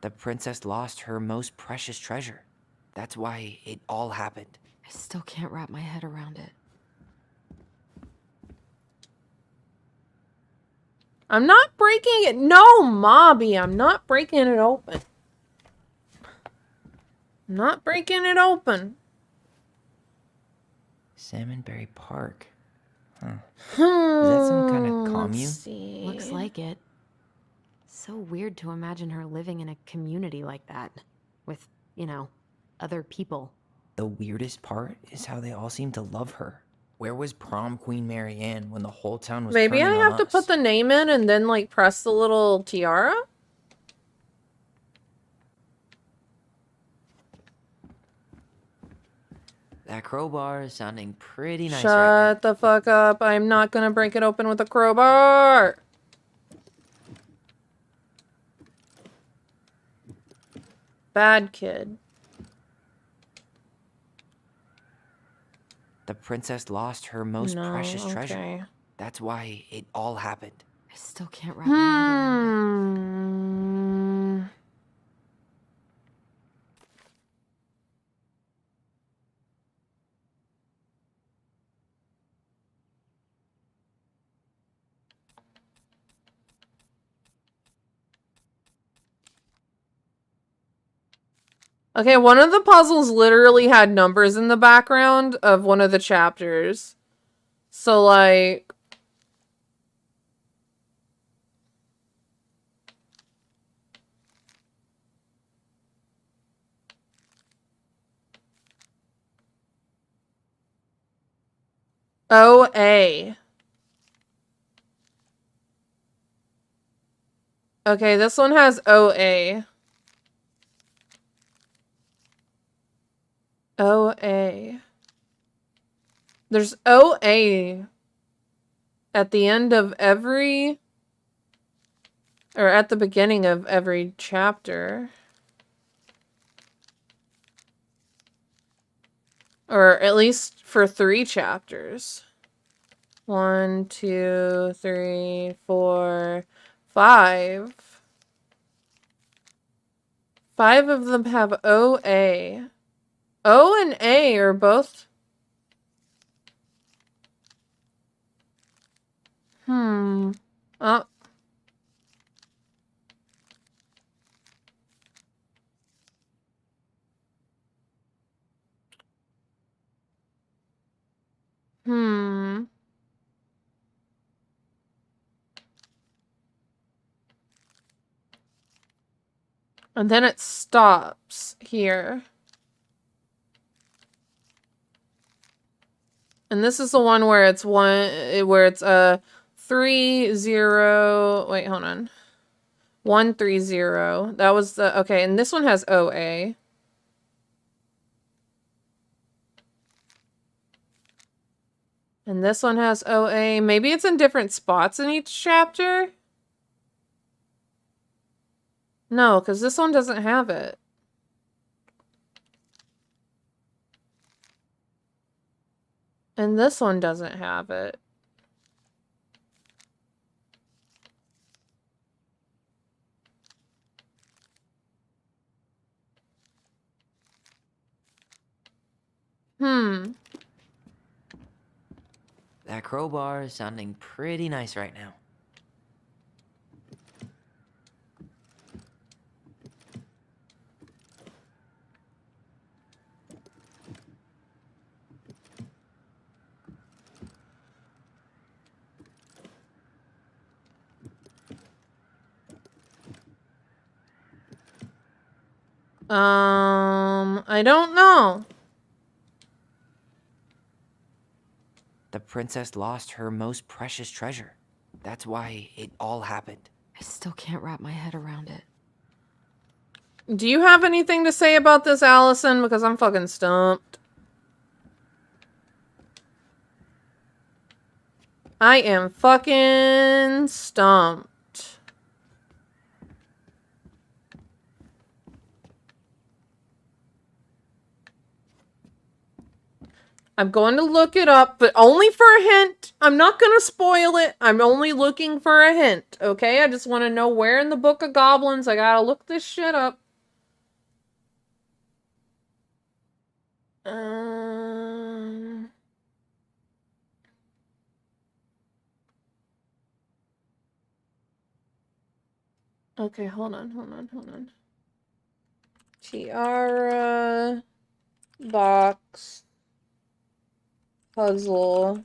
The princess lost her most precious treasure. That's why it all happened. I still can't wrap my head around it. I'm not breaking it. No, Mobby, I'm not breaking it open. I'm not breaking it open. Salmonberry Park. Huh. Is that some kind of commune? Looks like it. So weird to imagine her living in a community like that. With, you know, other people. The weirdest part is how they all seem to love her. Where was prom queen Marianne when the whole town was Maybe turning I on have to us? put the name in and then, like, press the little tiara? That crowbar is sounding pretty nice right Shut the fuck up. I'm not gonna break it open with a crowbar. Bad kid. The princess lost her most precious treasure. Okay. That's why it all happened. I still can't wrap my head around it. Okay, one of the puzzles literally had numbers in the background of one of the chapters. So, like... OA. Okay, this one has OA. OA. There's OA at the end of every... or at the beginning of every chapter. Or at least for 3 chapters. 1, 2, 3, 4, 5. 5 of them have OA. O and A are both... Oh. And then it stops here. And this is the one where it's 3, 0, wait, hold on. 1, 3, 0. That was the, okay, and this one has OA. And this one has OA. Maybe it's in different spots in each chapter? No, because this one doesn't have it. And this one doesn't have it. That crowbar is sounding pretty nice right now. I don't know. The princess lost her most precious treasure. That's why it all happened. I still can't wrap my head around it. Do you have anything to say about this, Allison? Because I'm fucking stumped. I am fucking stumped. I'm going to look it up, but only for a hint. I'm not going to spoil it. I'm only looking for a hint, okay? I just want to know where in the Book of Goblins. I gotta look this shit up. Okay, hold on. Tiara box puzzle.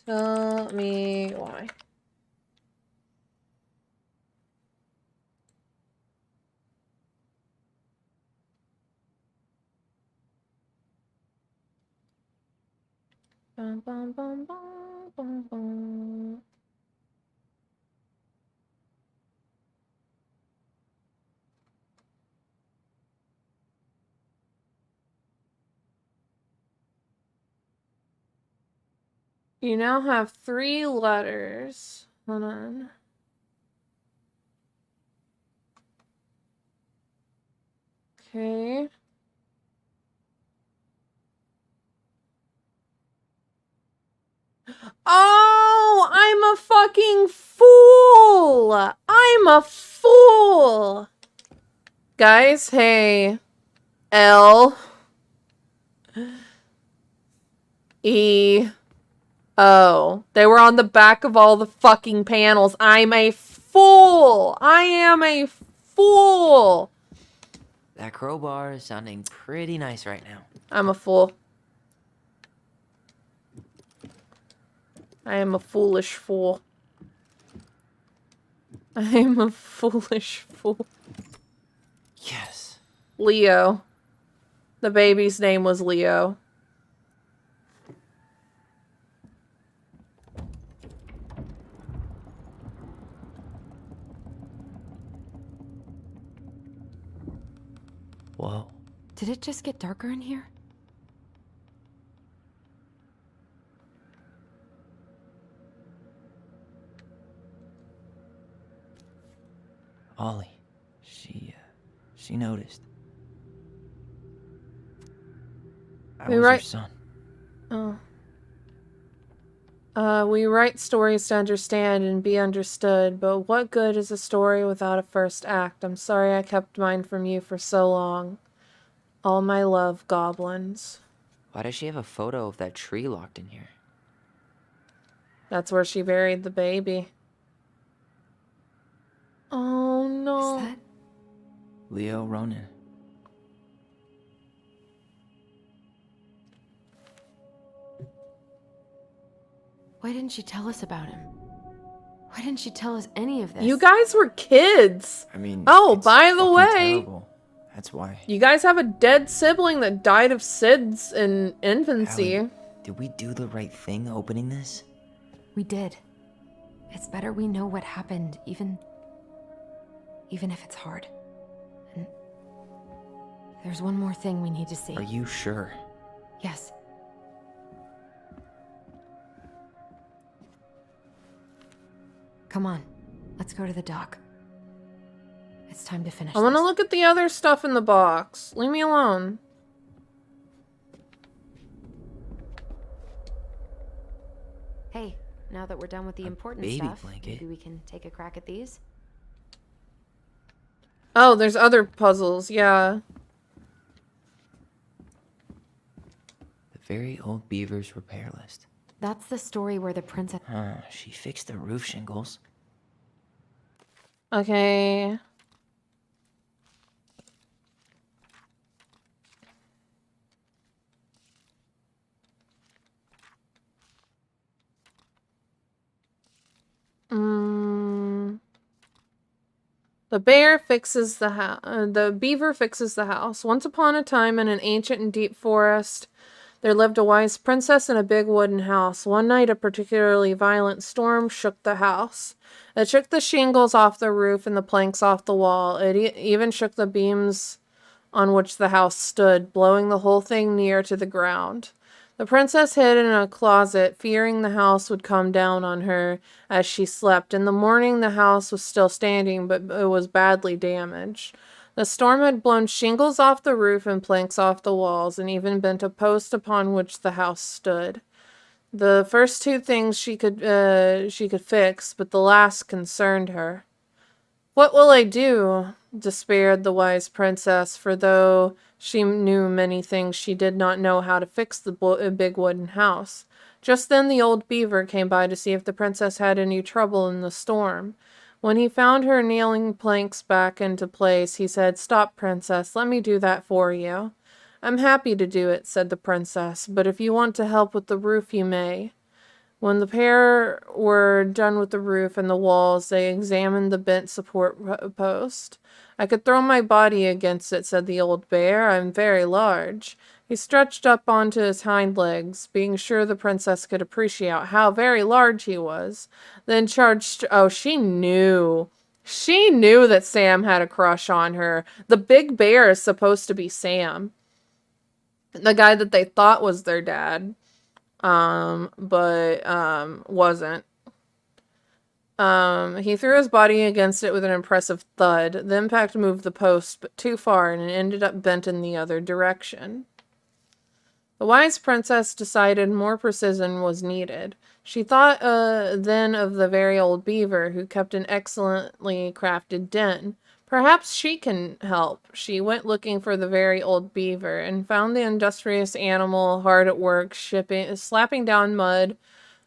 Tell me why. Bum, bum, bum, bum, bum, bum. You now have 3 letters. Hold on. Okay. Oh, I'm a fucking fool. I'm a fool. Guys, hey. L. E. O. They were on the back of all the fucking panels. I'm a fool. I am a fool. That crowbar is sounding pretty nice right now. I'm a fool. I am a foolish fool. I am a foolish fool. Yes. Leo. The baby's name was Leo. Whoa. Did it just get darker in here? Ollie. She noticed. I was your son. Oh. We write stories to understand and be understood, but what good is a story without a first act? I'm sorry I kept mine from you for so long. All my love, goblins. Why does she have a photo of that tree locked in here? That's where she buried the baby. Oh no. Is that? Leo Ronan. Why didn't she tell us about him? Why didn't she tell us any of this? You guys were kids. I mean, oh, by the way, terrible. That's why. You guys have a dead sibling that died of SIDS in infancy. Allie, did we do the right thing opening this? We did. It's better we know what happened, even if it's hard. And there's one more thing we need to see. Are you sure? Yes. Come on, let's go to the dock. It's time to finish I want to this. look at the other stuff in the box. Leave me alone. Hey, now that we're done with the important baby stuff, blanket. maybe we can take a crack at these? Oh, there's other puzzles, yeah. The very old beaver's repair list. That's the story where the princess... She fixed the roof shingles. Okay. The bear fixes the house. The beaver fixes the house. Once upon a time, in an ancient and deep forest, there lived a wise princess in a big wooden house. One night, a particularly violent storm shook the house. It shook the shingles off the roof and the planks off the wall. It even shook the beams on which the house stood, blowing the whole thing near to the ground. The princess hid in a closet, fearing the house would come down on her as she slept. In the morning, the house was still standing, but it was badly damaged. The storm had blown shingles off the roof and planks off the walls, and even bent a post upon which the house stood. The first two things she could fix, but the last concerned her. "What will I do?" despaired the wise princess, for though she knew many things, she did not know how to fix the big wooden house. Just then the old beaver came by to see if the princess had any trouble in the storm. When he found her nailing planks back into place, he said, "Stop, princess, let me do that for you." "I'm happy to do it," said the princess, "but if you want to help with the roof, you may." When the pair were done with the roof and the walls, they examined the bent support post. "I could throw my body against it," said the old bear. "I'm very large." He stretched up onto his hind legs, being sure the princess could appreciate how very large he was. Then charged... Oh, she knew. She knew that Sam had a crush on her. The big bear is supposed to be Sam. The guy that they thought was their dad. But wasn't. He threw his body against it with an impressive thud. The impact moved the post, but too far, and it ended up bent in the other direction. The wise princess decided more precision was needed. She thought then of the very old beaver, who kept an excellently crafted den. Perhaps she can help. She went looking for the very old beaver and found the industrious animal hard at work slapping down mud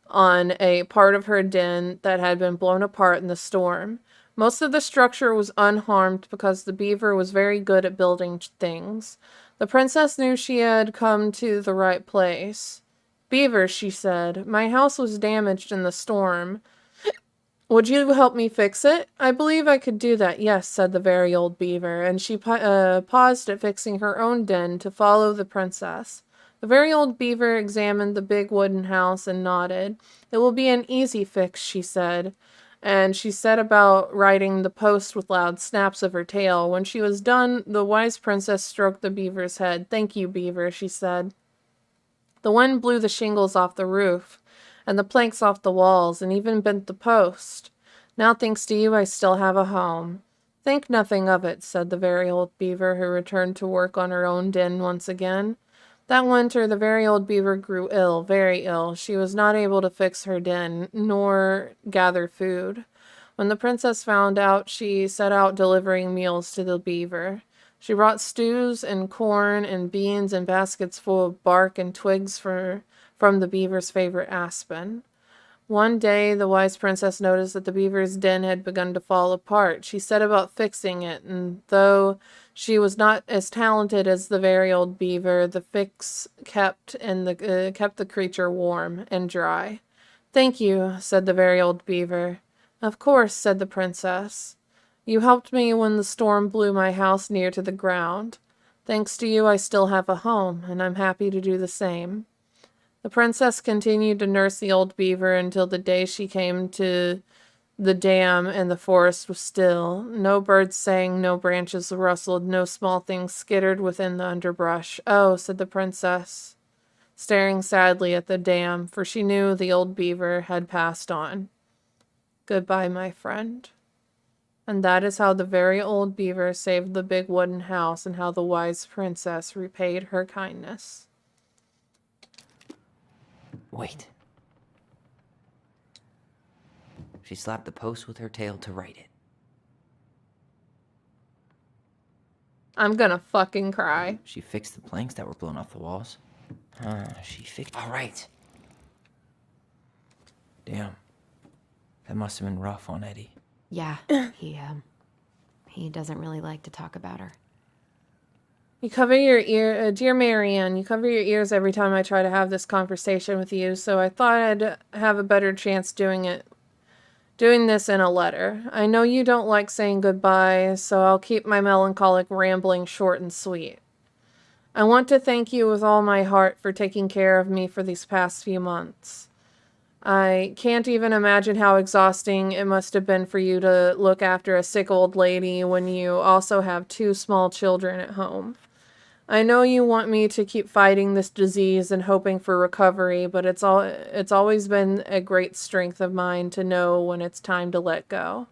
on a part of her den that had been blown apart in the storm. Most of the structure was unharmed because the beaver was very good at building things. The princess knew she had come to the right place. "Beaver," she said, "my house was damaged in the storm. Would you help me fix it?" "I believe I could do that, yes," said the very old beaver, and she paused at fixing her own den to follow the princess. The very old beaver examined the big wooden house and nodded. "It will be an easy fix," she said, and she set about righting the post with loud snaps of her tail. When she was done, the wise princess stroked the beaver's head. "Thank you, beaver," she said. The wind blew the shingles off the roof and the planks off the walls, and even bent the post. "Now, thanks to you, I still have a home." "Think nothing of it," said the very old beaver, who returned to work on her own den once again. That winter, the very old beaver grew ill, very ill. She was not able to fix her den, nor gather food. When the princess found out, she set out delivering meals to the beaver. She brought stews and corn and beans and baskets full of bark and twigs from the beaver's favorite aspen. One day, the wise princess noticed that the beaver's den had begun to fall apart. She set about fixing it, and though she was not as talented as the very old beaver, the fix kept the creature warm and dry. "Thank you," said the very old beaver. "Of course," said the princess. "You helped me when the storm blew my house near to the ground. Thanks to you, I still have a home, and I'm happy to do the same." The princess continued to nurse the old beaver until the day she came to the dam and the forest was still. No birds sang, no branches rustled, no small things skittered within the underbrush. "Oh," said the princess, staring sadly at the dam, for she knew the old beaver had passed on. "Goodbye, my friend." And that is how the very old beaver saved the big wooden house and how the wise princess repaid her kindness. Wait. She slapped the post with her tail to write it. I'm gonna fucking cry. She fixed the planks that were blown off the walls. She fixed... All right. Damn. That must have been rough on Eddie. Yeah, he doesn't really like to talk about her. You cover your ear, dear Marianne, you cover your ears every time I try to have this conversation with you, so I thought I'd have a better chance doing this in a letter. I know you don't like saying goodbye, so I'll keep my melancholic rambling short and sweet. I want to thank you with all my heart for taking care of me for these past few months. I can't even imagine how exhausting it must have been for you to look after a sick old lady when you also have 2 small children at home. I know you want me to keep fighting this disease and hoping for recovery, but it's always been a great strength of mine to know when it's time to let go,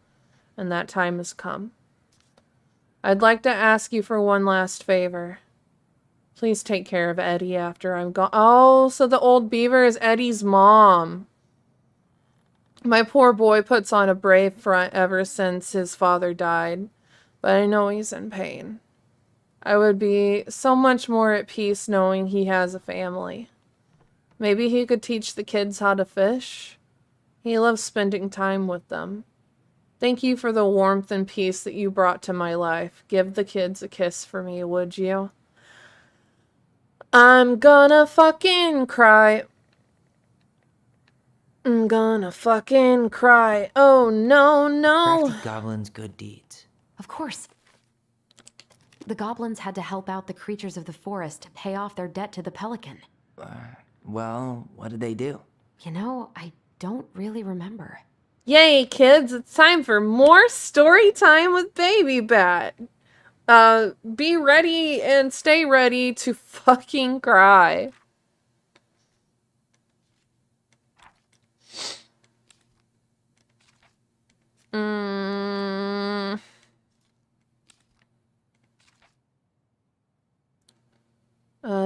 and that time has come. I'd like to ask you for one last favor. Please take care of Eddie after I'm gone. Oh, so the old beaver is Eddie's mom. My poor boy puts on a brave front ever since his father died, but I know he's in pain. I would be so much more at peace knowing he has a family. Maybe he could teach the kids how to fish. He loves spending time with them. Thank you for the warmth and peace that you brought to my life. Give the kids a kiss for me, would you? I'm gonna fucking cry. I'm gonna fucking cry. Oh, no, no. Crafty goblins' good deeds. Of course. The goblins had to help out the creatures of the forest to pay off their debt to the pelican. Well, what did they do? You know, I don't really remember. Yay, kids. It's time for more story time with BabyBat. Be ready and stay ready to fucking cry.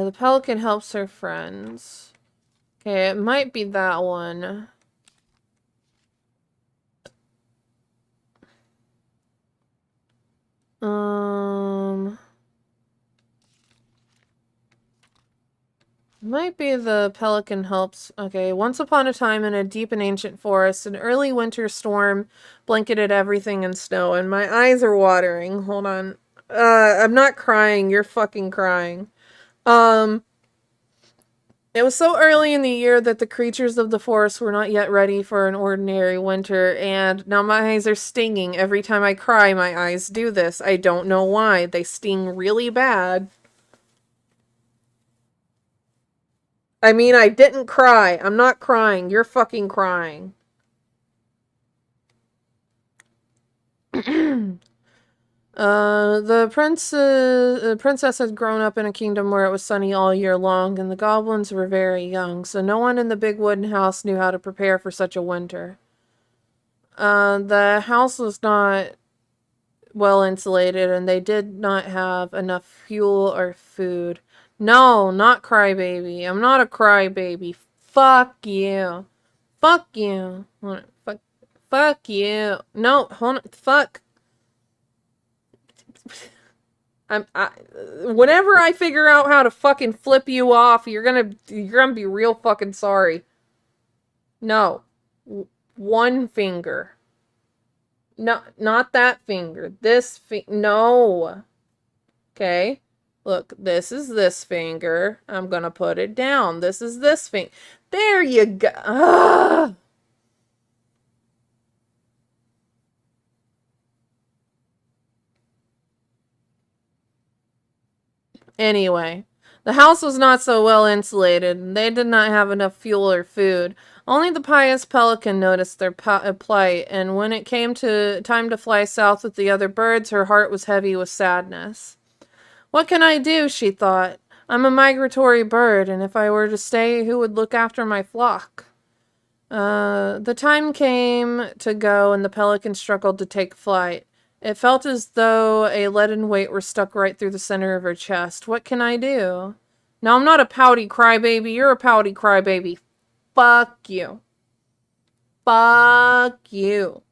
The pelican helps her friends. Okay, it might be that one. Might be the pelican helps. Okay, once upon a time in a deep and ancient forest, an early winter storm blanketed everything in snow, and my eyes are watering. Hold on. I'm not crying. You're fucking crying. It was so early in the year that the creatures of the forest were not yet ready for an ordinary winter, and now my eyes are stinging. Every time I cry, my eyes do this. I don't know why. They sting really bad. I mean, I didn't cry. I'm not crying. You're fucking crying. The princess had grown up in a kingdom where it was sunny all year long, and the goblins were very young, so no one in the big wooden house knew how to prepare for such a winter. The house was not well insulated, and they did not have enough fuel or food. No, not crybaby. I'm not a crybaby. Fuck you. Fuck you. Fuck you. No, hold on. Fuck. Whenever I figure out how to fucking flip you off, you're gonna be real fucking sorry. No. One finger. No, not that finger. This no. Okay. Look, this is this finger. I'm gonna put it down. This is this finger. There you go. Ugh. Anyway, the house was not so well insulated, and they did not have enough fuel or food. Only the pious pelican noticed their plight, and when it came to time to fly south with the other birds, her heart was heavy with sadness. What can I do, she thought. I'm a migratory bird, and if I were to stay, who would look after my flock? The time came to go, and the pelican struggled to take flight. It felt as though a leaden weight were stuck right through the center of her chest. What can I do? No, I'm not a pouty crybaby. You're a pouty crybaby. Fuck you. Fuck you.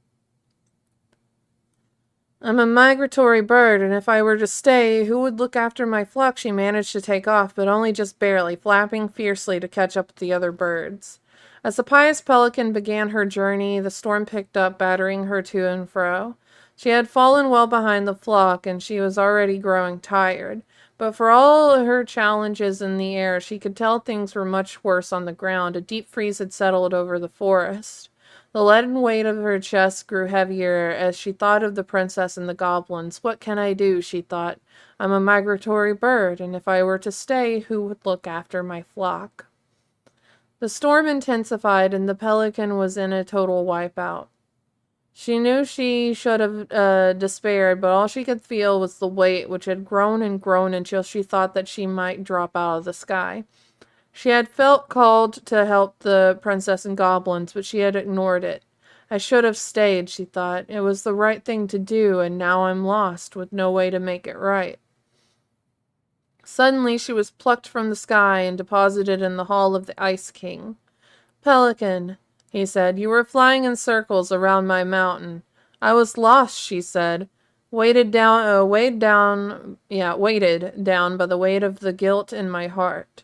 I'm a migratory bird, and if I were to stay, who would look after my flock? She managed to take off, but only just barely, flapping fiercely to catch up with the other birds. As the pious pelican began her journey, the storm picked up, battering her to and fro. She had fallen well behind the flock, and she was already growing tired. But for all her challenges in the air, she could tell things were much worse on the ground. A deep freeze had settled over the forest. The leaden weight of her chest grew heavier as she thought of the princess and the goblins. What can I do, she thought. I'm a migratory bird, and if I were to stay, who would look after my flock? The storm intensified, and the pelican was in a total wipeout. She knew she should have despaired, but all she could feel was the weight, which had grown and grown until she thought that she might drop out of the sky. She had felt called to help the princess and goblins, but she had ignored it. I should have stayed, she thought. It was the right thing to do, and now I'm lost, with no way to make it right. Suddenly she was plucked from the sky and deposited in the hall of the Ice King. Pelican, he said, you were flying in circles around my mountain. I was lost, she said, weighted down by the weight of the guilt in my heart.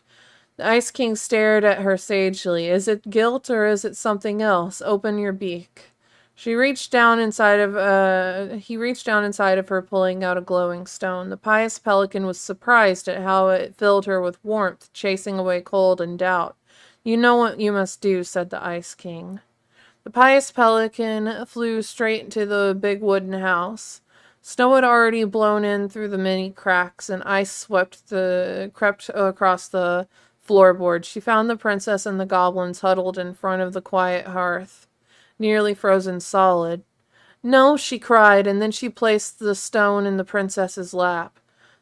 The Ice King stared at her sagely. Is it guilt or is it something else? Open your beak. He reached down inside of her, pulling out a glowing stone. The pious pelican was surprised at how it filled her with warmth, chasing away cold and doubt. You know what you must do, said the Ice King. The pious pelican flew straight to the big wooden house. Snow had already blown in through the many cracks, and ice crept across the floorboard. She found the princess and the goblins huddled in front of the quiet hearth, nearly frozen solid. No, she cried, and then she placed the stone in the princess's lap.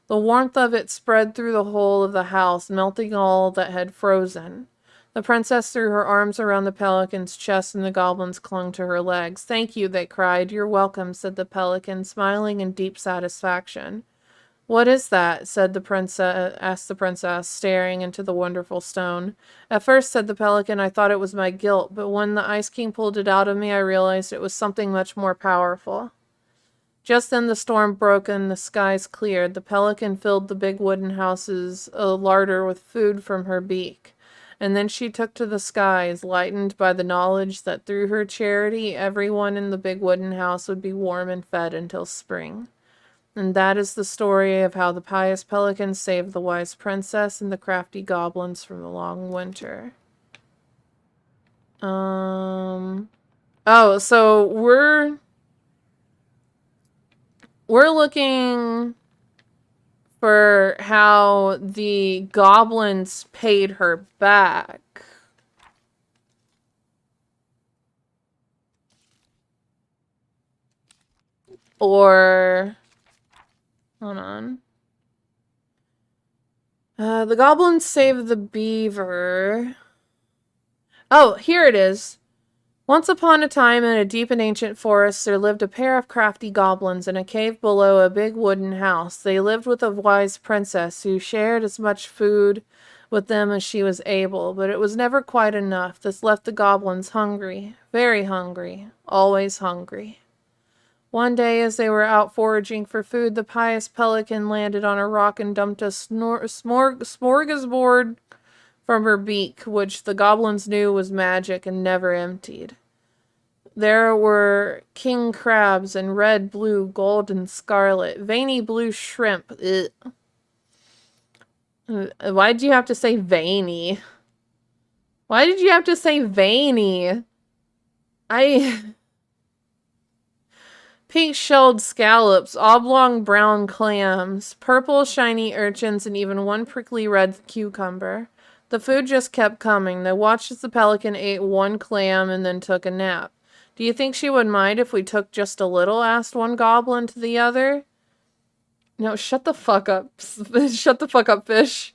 The warmth of it spread through the whole of the house, melting all that had frozen. The princess threw her arms around the pelican's chest, and the goblins clung to her legs. Thank you, they cried. You're welcome, said the pelican, smiling in deep satisfaction. What is that? asked the princess, staring into the wonderful stone. At first, said the pelican, I thought it was my guilt, but when the Ice King pulled it out of me, I realized it was something much more powerful. Just then the storm broke and the skies cleared. The pelican filled the big wooden house's larder with food from her beak. And then she took to the skies, lightened by the knowledge that through her charity, everyone in the big wooden house would be warm and fed until spring. And that is the story of how the pious pelican saved the wise princess and the crafty goblins from the long winter. Oh, so we're looking for how the goblins paid her back. Or, hold on. The goblins saved the beaver. Oh, here it is. Once upon a time, in a deep and ancient forest, there lived a pair of crafty goblins in a cave below a big wooden house. They lived with a wise princess who shared as much food with them as she was able, but it was never quite enough. This left the goblins hungry, very hungry, always hungry. One day, as they were out foraging for food, the pious pelican landed on a rock and dumped a smorgasbord from her beak, which the goblins knew was magic and never emptied. There were king crabs and red, blue, gold, and scarlet, veiny blue shrimp. Ugh. Why'd you have to say veiny? Why did you have to say veiny? Pink-shelled scallops, oblong brown clams, purple shiny urchins, and even one prickly red cucumber. The food just kept coming. They watched as the pelican ate one clam and then took a nap. Do you think she would mind if we took just a little? Asked one goblin to the other. No, shut the fuck up. Shut the fuck up, fish.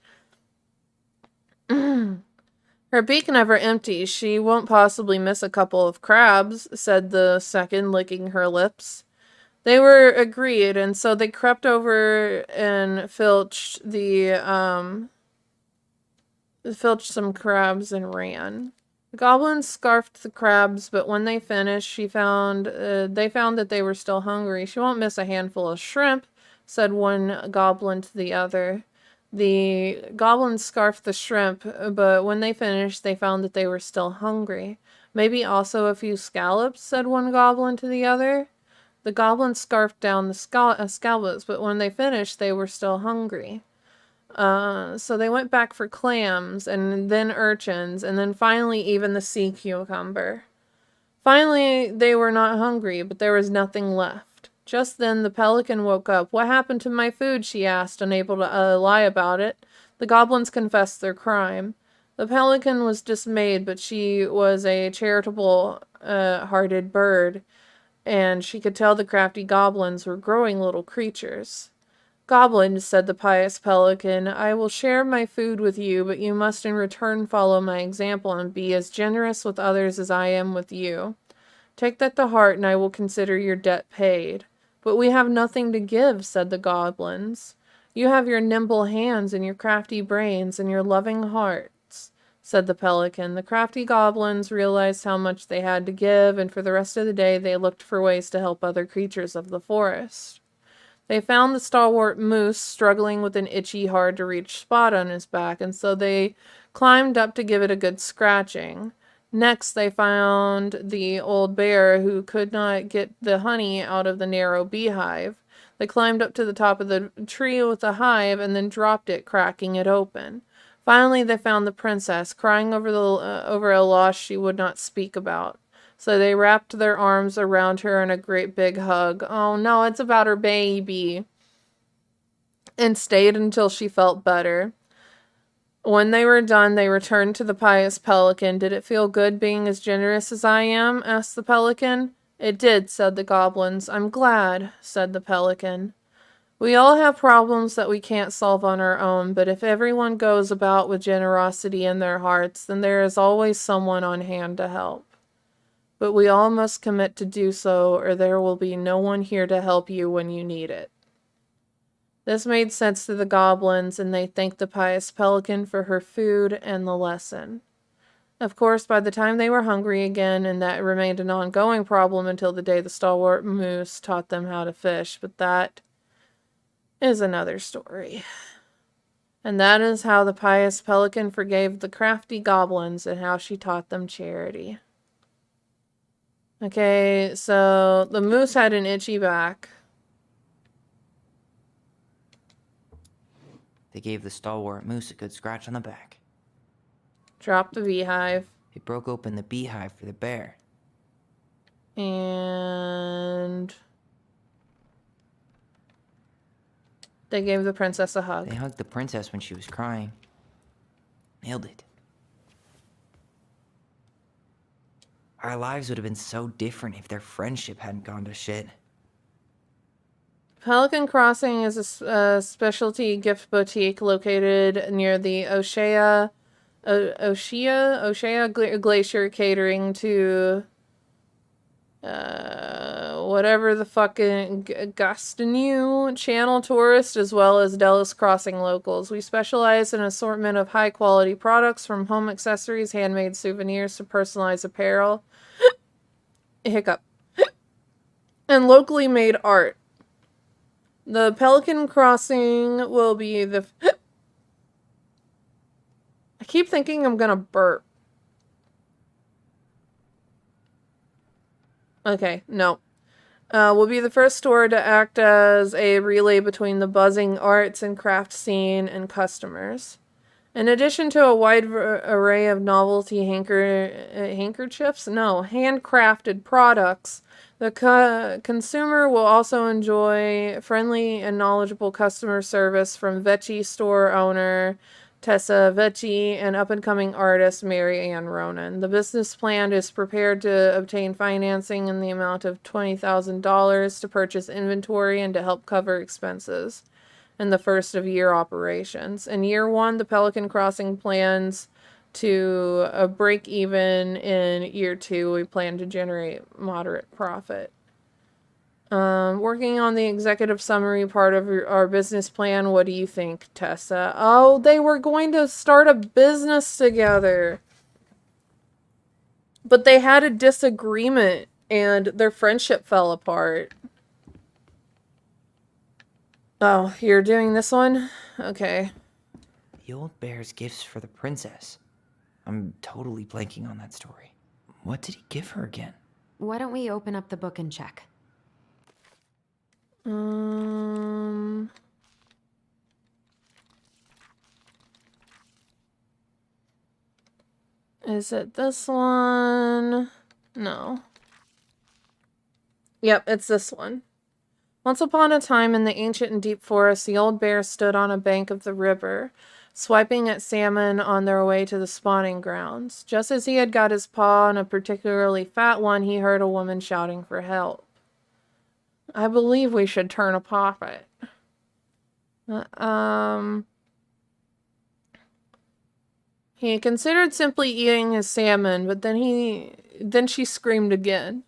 Her beak never empties. She won't possibly miss a couple of crabs, said the second, licking her lips. They were agreed, and so they crept over and filched some crabs and ran. The goblins scarfed the crabs, but when they finished, they found that they were still hungry. She won't miss a handful of shrimp, said one goblin to the other. The goblins scarfed the shrimp, but when they finished, they found that they were still hungry. Maybe also a few scallops, said one goblin to the other. The goblins scarfed down the scallops, but when they finished, they were still hungry. So they went back for clams, and then urchins, and then finally even the sea cucumber. Finally, they were not hungry, but there was nothing left. Just then, the pelican woke up. What happened to my food? She asked, unable to lie about it. The goblins confessed their crime. The pelican was dismayed, but she was a charitable hearted bird, and she could tell the crafty goblins were growing little creatures. Goblins, said the pious pelican, I will share my food with you, but you must in return follow my example and be as generous with others as I am with you. Take that to heart, and I will consider your debt paid. But we have nothing to give, said the goblins. You have your nimble hands and your crafty brains and your loving hearts, said the pelican. The crafty goblins realized how much they had to give, and for the rest of the day they looked for ways to help other creatures of the forest. They found the stalwart moose struggling with an itchy, hard-to-reach spot on his back, and so they climbed up to give it a good scratching. Next, they found the old bear who could not get the honey out of the narrow beehive. They climbed up to the top of the tree with the hive and then dropped it, cracking it open. Finally, they found the princess, crying over a loss she would not speak about. So they wrapped their arms around her in a great big hug. Oh no, it's about her baby. And stayed until she felt better. When they were done, they returned to the pious pelican. Did it feel good being as generous as I am? Asked the pelican. It did, said the goblins. I'm glad, said the pelican. We all have problems that we can't solve on our own, but if everyone goes about with generosity in their hearts, then there is always someone on hand to help. But we all must commit to do so, or there will be no one here to help you when you need it. This made sense to the goblins, and they thanked the pious pelican for her food and the lesson. Of course, by the time they were hungry again, and that remained an ongoing problem until the day the stalwart moose taught them how to fish, but that is another story. And that is how the pious pelican forgave the crafty goblins and how she taught them charity. Okay, so the moose had an itchy back. They gave the stalwart moose a good scratch on the back. Dropped the beehive. They broke open the beehive for the bear. And they gave the princess a hug. They hugged the princess when she was crying. Nailed it. Our lives would have been so different if their friendship hadn't gone to shit. Pelican Crossing is a specialty gift boutique located near the Oshea Glacier, catering to whatever the fucking Gastineau channel tourist, as well as Dallas Crossing locals. We specialize in an assortment of high quality products, from home accessories, handmade souvenirs to personalized apparel. Hiccup. And locally made art. The Pelican Crossing will be the... I keep thinking I'm gonna burp. Okay, no. Will be the first store to act as a relay between the buzzing arts and craft scene and customers. In addition to a wide array of novelty handkerchiefs, handcrafted products, the consumer will also enjoy friendly and knowledgeable customer service from Veggie store owner Tessa Vecchi and up-and-coming artist Mary Ann Ronan. The business plan is prepared to obtain financing in the amount of $20,000 to purchase inventory and to help cover expenses in the first of year operations. In year one, the Pelican Crossing plans to break even. In year two, we plan to generate moderate profit. Working on the executive summary part of our business plan. What do you think, Tessa? Oh, they were going to start a business together. But they had a disagreement and their friendship fell apart. Oh, you're doing this one? Okay. The old bear's gifts for the princess. I'm totally blanking on that story. What did he give her again? Why don't we open up the book and check? Is it this one? No. Yep, it's this one. Once upon a time in the ancient and deep forest, the old bear stood on a bank of the river, swiping at salmon on their way to the spawning grounds. Just as he had got his paw on a particularly fat one, he heard a woman shouting for help. I believe we should turn a profit. He considered simply eating his salmon, but then she screamed again.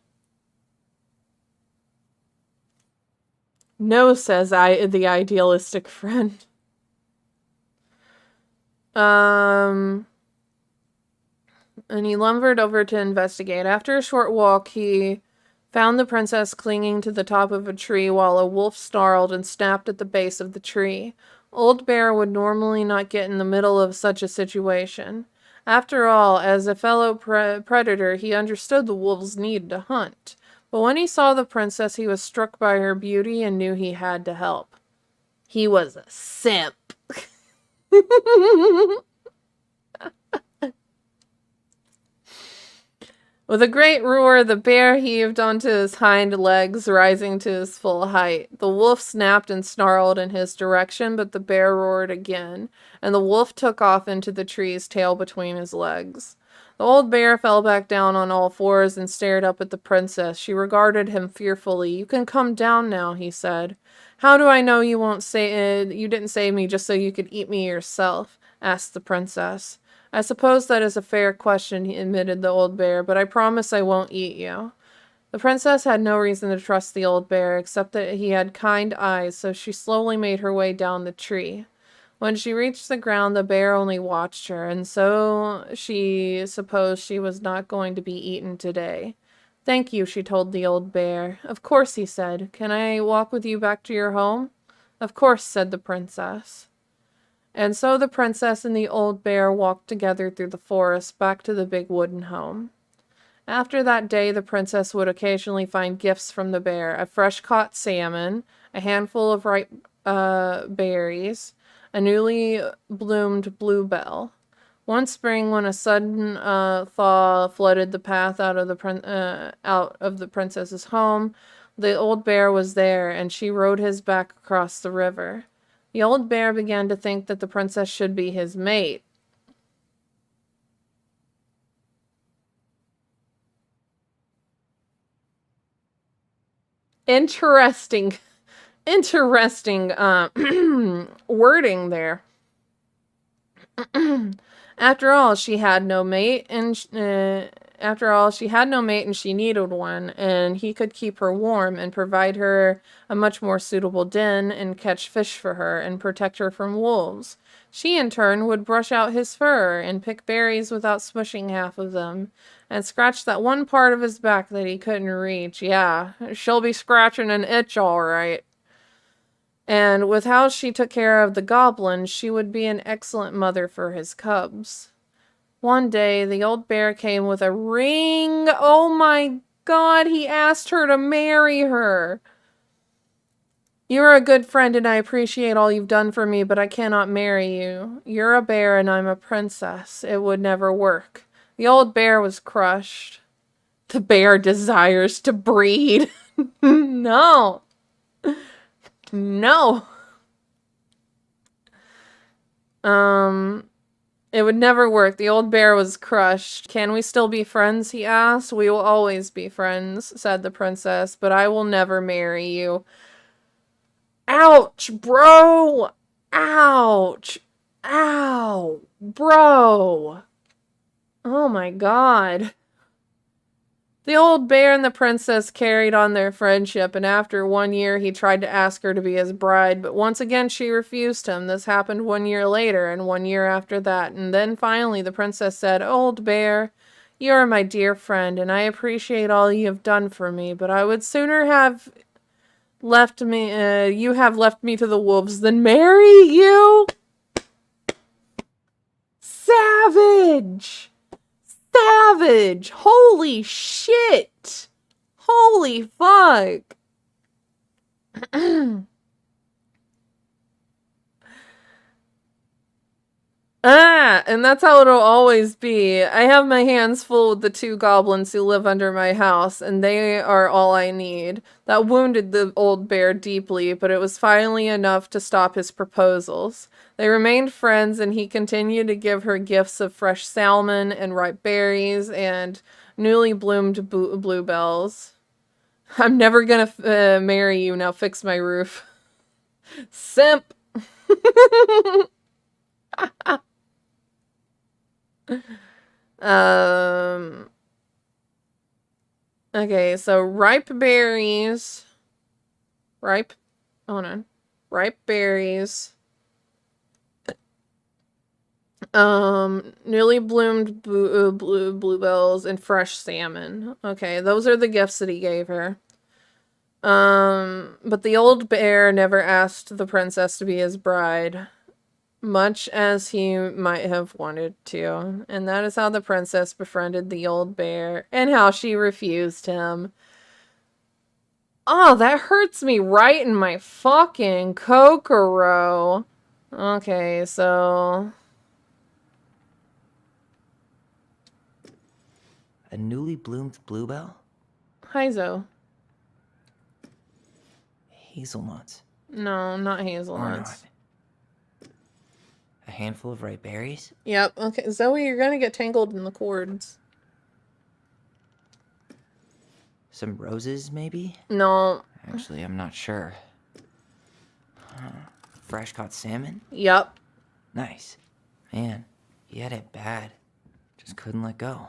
No, says the idealistic friend. And he lumbered over to investigate. After a short walk, he found the princess clinging to the top of a tree while a wolf snarled and snapped at the base of the tree. Old Bear would normally not get in the middle of such a situation. After all, as a fellow predator, he understood the wolf's need to hunt. But when he saw the princess, he was struck by her beauty and knew he had to help. He was a simp. With a great roar, the bear heaved onto his hind legs, rising to his full height. The wolf snapped and snarled in his direction, but the bear roared again, and the wolf took off into the trees, tail between his legs. The old bear fell back down on all fours and stared up at the princess. She regarded him fearfully. "You can come down now," he said. "How do I know you didn't save me just so you could eat me yourself?" asked the princess. "I suppose that is a fair question," admitted the old bear, "but I promise I won't eat you." The princess had no reason to trust the old bear, except that he had kind eyes, so she slowly made her way down the tree. When she reached the ground, the bear only watched her, and so she supposed she was not going to be eaten today. "Thank you," she told the old bear. "Of course," he said. "Can I walk with you back to your home?" "Of course," said the princess. And so the princess and the old bear walked together through the forest back to the big wooden home. After that day, the princess would occasionally find gifts from the bear: a fresh-caught salmon, a handful of ripe berries, a newly bloomed bluebell. One spring, when a sudden thaw flooded the path out of the princess's home, the old bear was there, and she rode his back across the river. The old bear began to think that the princess should be his mate. Interesting wording there. After all, she had no mate, and After all, she had no mate and she needed one, and he could keep her warm and provide her a much more suitable den and catch fish for her and protect her from wolves. She, in turn, would brush out his fur and pick berries without smushing half of them, and scratch that one part of his back that he couldn't reach. Yeah, she'll be scratching an itch, all right. And with how she took care of the goblin, she would be an excellent mother for his cubs. One day, the old bear came with a ring. Oh my God, he asked her to marry her. You're a good friend and I appreciate all you've done for me, but I cannot marry you. You're a bear and I'm a princess. It would never work. The old bear was crushed. The bear desires to breed. No. No. It would never work. The old bear was crushed. Can we still be friends? He asked. We will always be friends, said the princess, but I will never marry you. Ouch, bro! Ouch! Ow! Bro! Oh my God. The old bear and the princess carried on their friendship, and after 1 year he tried to ask her to be his bride, but once again she refused him. This happened 1 year later, and 1 year after that, and then finally the princess said, "Old bear, you are my dear friend, and I appreciate all you have done for me, but I would sooner have left me, you have left me to the wolves than marry you." Savage! Savage! Holy shit! Holy fuck! And that's how it'll always be. I have my hands full with the 2 goblins who live under my house, and they are all I need. That wounded the old bear deeply, but it was finally enough to stop his proposals. They remained friends, and he continued to give her gifts of fresh salmon and ripe berries and newly bloomed bluebells. I'm never gonna marry you, now fix my roof. Simp! Okay, so ripe berries. Ripe berries. Newly bloomed bluebells and fresh salmon. Okay, those are the gifts that he gave her. But the old bear never asked the princess to be his bride, much as he might have wanted to. And that is how the princess befriended the old bear, and how she refused him. Oh, that hurts me right in my fucking kokoro. Okay, so... A newly bloomed bluebell? Hi, Zoe. Hazelnuts. No, not Or hazelnuts. not. A handful of ripe berries? Yep, okay. Zoe, you're gonna get tangled in the cords. Some roses, maybe? No. Actually, I'm not sure. Fresh caught salmon? Yep. Nice. Man, he had it bad. Just couldn't let go.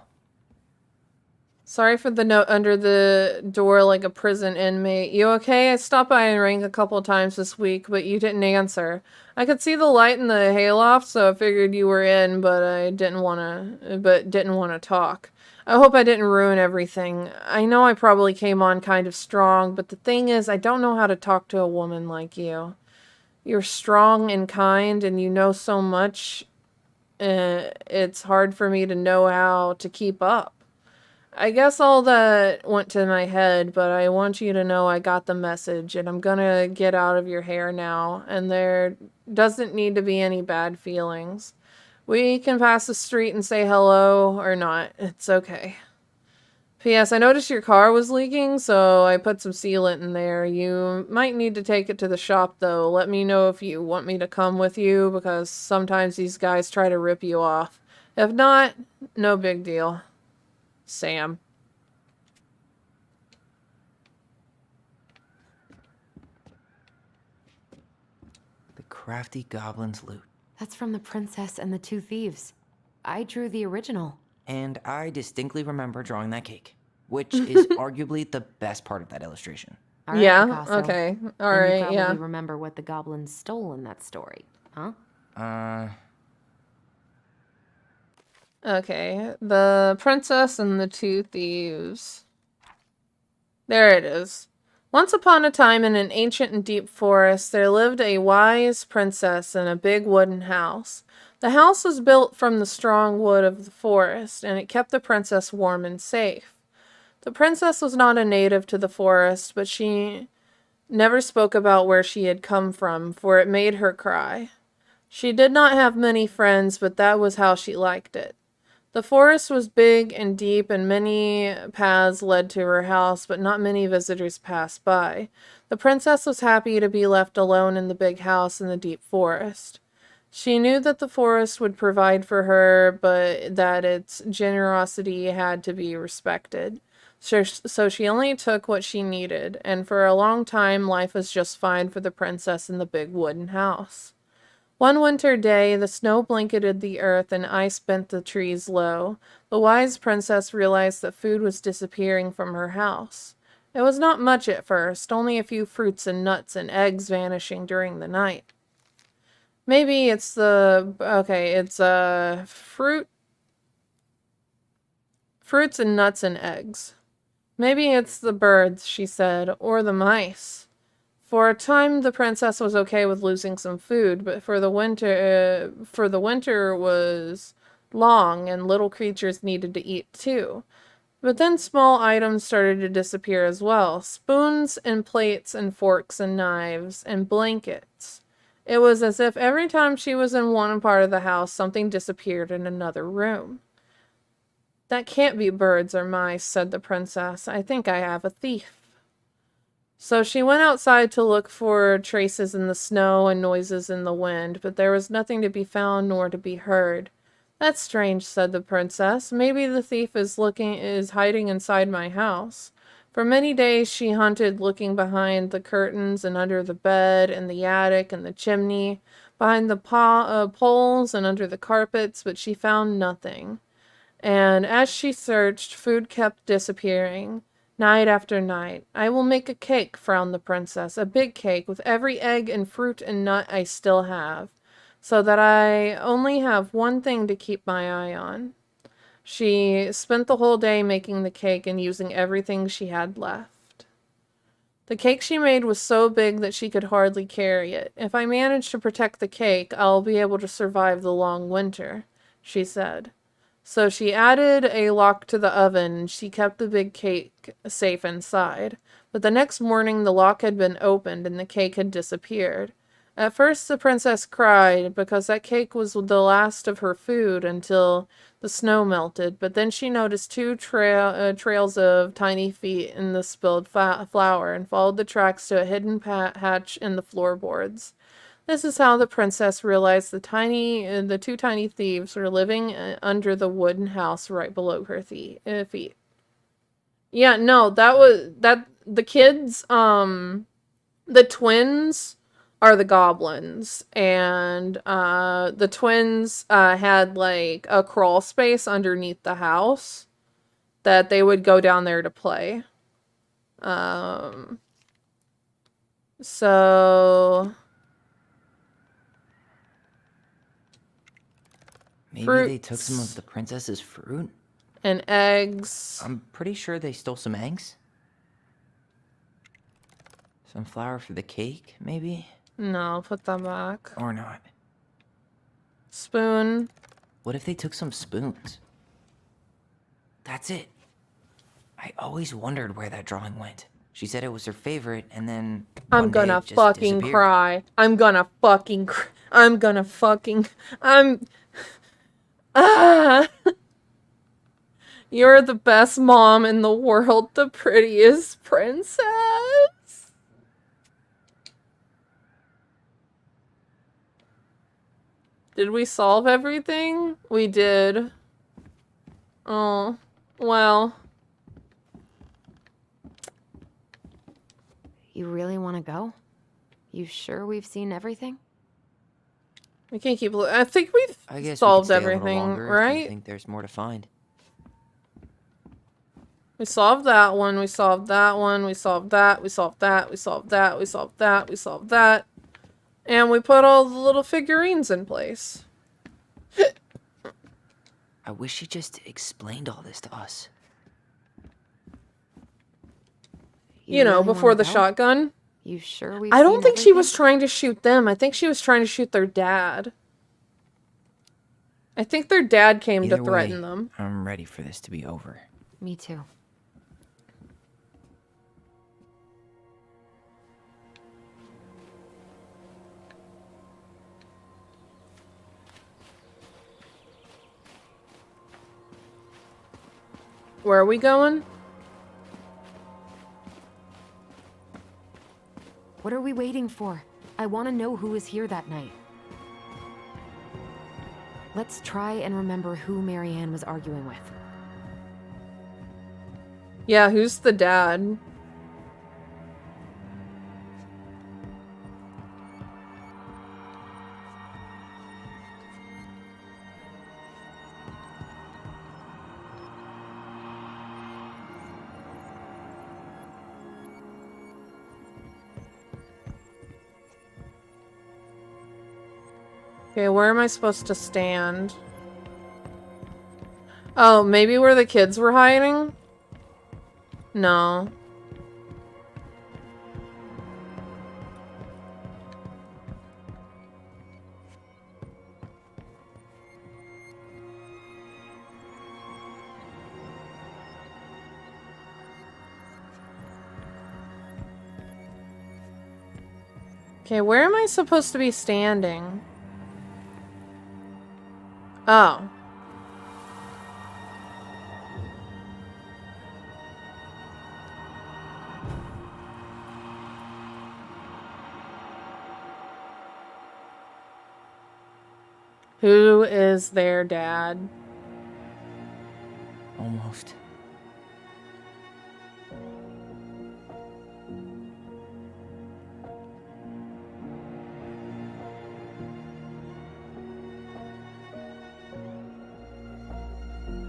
Sorry for the note under the door like a prison inmate. You okay? I stopped by and rang a couple times this week, but you didn't answer. I could see the light in the hayloft, so I figured you were in, but didn't want to talk. I hope I didn't ruin everything. I know I probably came on kind of strong, but the thing is, I don't know how to talk to a woman like you. You're strong and kind, and you know so much. It's hard for me to know how to keep up. I guess all that went to my head, but I want you to know I got the message, and I'm gonna get out of your hair now, and there doesn't need to be any bad feelings. We can pass the street and say hello, or not. It's okay. P.S. I noticed your car was leaking, so I put some sealant in there. You might need to take it to the shop, though. Let me know if you want me to come with you, because sometimes these guys try to rip you off. If not, no big deal. Sam. The crafty goblin's loot. That's from the princess and the 2 thieves. I drew the original. And I distinctly remember drawing that cake, which is arguably the best part of that illustration. All right, Yeah, Picasso. okay. Then Alright, you probably yeah. remember what the goblins stole in that story, huh? Okay, the princess and the two thieves. There it is. Once upon a time in an ancient and deep forest, there lived a wise princess in a big wooden house. The house was built from the strong wood of the forest, and it kept the princess warm and safe. The princess was not a native to the forest, but she never spoke about where she had come from, for it made her cry. She did not have many friends, but that was how she liked it. The forest was big and deep, and many paths led to her house, but not many visitors passed by. The princess was happy to be left alone in the big house in the deep forest. She knew that the forest would provide for her, but that its generosity had to be respected. So she only took what she needed, and for a long time life was just fine for the princess in the big wooden house. One winter day, the snow blanketed the earth and ice bent the trees low. The wise princess realized that food was disappearing from her house. It was not much at first, only a few fruits and nuts and eggs vanishing during the night. Maybe it's it's fruits and nuts and eggs. Maybe it's the birds, she said, or the mice. For a time, the princess was okay with losing some food, but for the winter was long and little creatures needed to eat too. But then small items started to disappear as well. Spoons and plates and forks and knives and blankets. It was as if every time she was in one part of the house, something disappeared in another room. That can't be birds or mice, said the princess. I think I have a thief. So she went outside to look for traces in the snow and noises in the wind, but there was nothing to be found nor to be heard. That's strange, said the princess. Maybe the thief is hiding inside my house. For many days she hunted, looking behind the curtains and under the bed and the attic and the chimney, behind the poles and under the carpets, but she found nothing. And as she searched, food kept disappearing. Night after night. I will make a cake, frowned the princess, a big cake with every egg and fruit and nut I still have, so that I only have one thing to keep my eye on. She spent the whole day making the cake and using everything she had left. The cake she made was so big that she could hardly carry it. If I manage to protect the cake, I'll be able to survive the long winter, she said. So she added a lock to the oven, and she kept the big cake safe inside. But the next morning, the lock had been opened, and the cake had disappeared. At first, the princess cried, because that cake was the last of her food until the snow melted. But then she noticed two trails of tiny feet in the spilled flour, and followed the tracks to a hidden hatch in the floorboards. This is how the princess realized the two tiny thieves were living under the wooden house right below her feet. Yeah, no, the kids, the twins are the goblins, and the twins had like a crawl space underneath the house that they would go down there to play. So Maybe they took some of the princess's fruit? And eggs. I'm pretty sure they stole some eggs. Some flour for the cake, maybe? No, put them back. Or not. Spoon. What if they took some spoons? That's it. I always wondered where that drawing went. She said it was her favorite, and then I'm gonna fucking cry. I'm gonna fucking You're the best mom in the world, the prettiest princess. Did we solve everything? We did. Oh, well. You really want to go? You sure we've seen everything? We can't keep. I think we've I guess solved we could stay everything, a little longer right? If you think there's more to find. We solved that one, we solved that one, we solved that, we solved that, we solved that, we solved that, we solved that. And we put all the little figurines in place. I wish she just explained all this to us. You know, really before wanna the go? shotgun. You sure we've I don't seen think she was everything? trying to shoot them. I think she was trying to shoot their dad. I think their dad came Either to threaten way, them. I'm ready for this to be over. Me too. Where are we going? What are we waiting for? I want to know who was here that night. Let's try and remember who Marianne was arguing with. Yeah, who's the dad? Okay, where am I supposed to stand? Oh, maybe where the kids were hiding? No. Okay, where am I supposed to be standing? Oh. Who is their dad? Almost.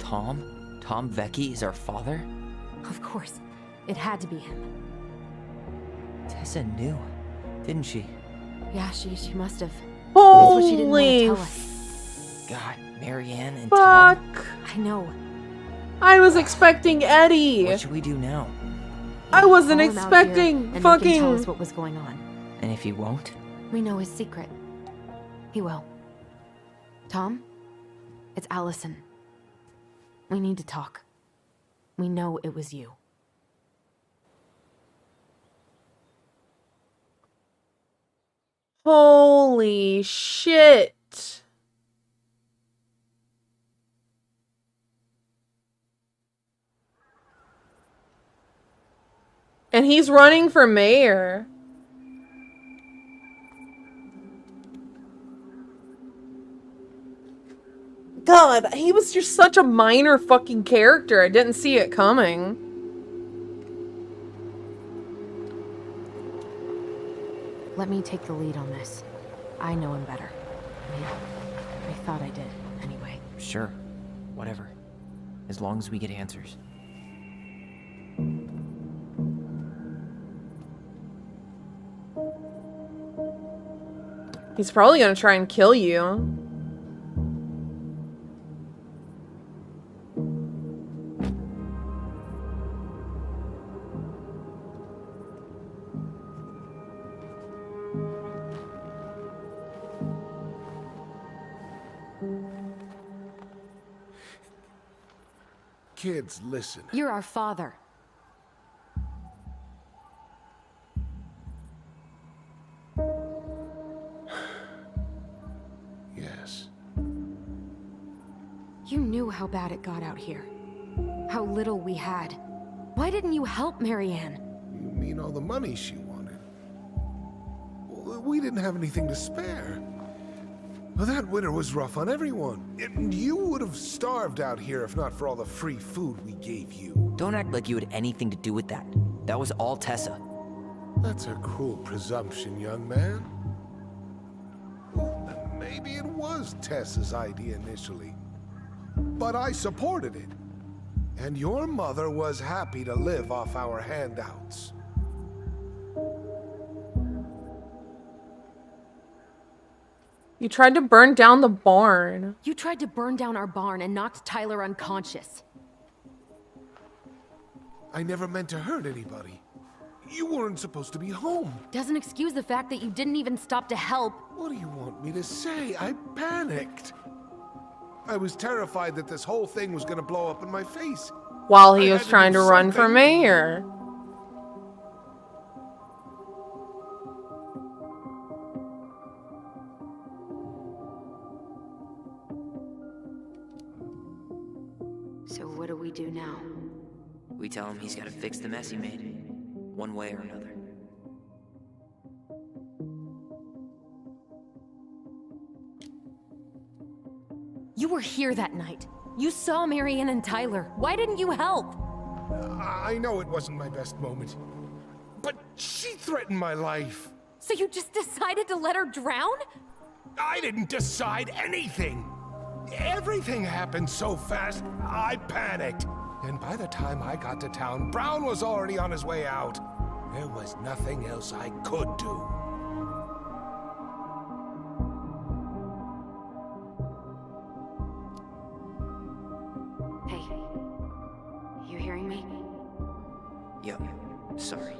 Tom? Tom Vecchi is our father? Of course. It had to be him. Tessa knew, didn't she? Yeah, she must have. It's what she didn't want to tell us. God, Marianne and Fuck. Tom? I know. I was expecting Eddie. What should we do now? I wasn't Call him out expecting here and fucking... make him tell us what was going on. And if he won't? We know his secret. He will. Tom? It's Allison. We need to talk. We know it was you. Holy shit. And he's running for mayor. God, he was just such a minor fucking character. I didn't see it coming. Let me take the lead on this. I know him better. I thought I did, anyway. Sure. Whatever. As long as we get answers. He's probably gonna try and kill you. Kids, listen. You're our father. Yes. You knew how bad it got out here. How little we had. Why didn't you help Marianne? You mean all the money she wanted? Well, we didn't have anything to spare. Well, that winter was rough on everyone. And you would have starved out here if not for all the free food we gave you. Don't act like you had anything to do with that. That was all Tessa. That's a cruel presumption, young man. Maybe it was Tessa's idea initially. But I supported it. And your mother was happy to live off our handouts. You tried to burn down the barn. You tried to burn down our barn and knocked Tyler unconscious. I never meant to hurt anybody. You weren't supposed to be home. Doesn't excuse the fact that you didn't even stop to help. What do you want me to say? I panicked. I was terrified that this whole thing was going to blow up in my face. While he was trying to run for mayor. So what do we do now? We tell him he's got to fix the mess he made, one way or another. You were here that night. You saw Marianne and Tyler. Why didn't you help? I know it wasn't my best moment, but she threatened my life. So you just decided to let her drown? I didn't decide anything. Everything happened so fast, I panicked. And by the time I got to town, Brown was already on his way out. There was nothing else I could do. Hey, you hearing me? Yo, sorry.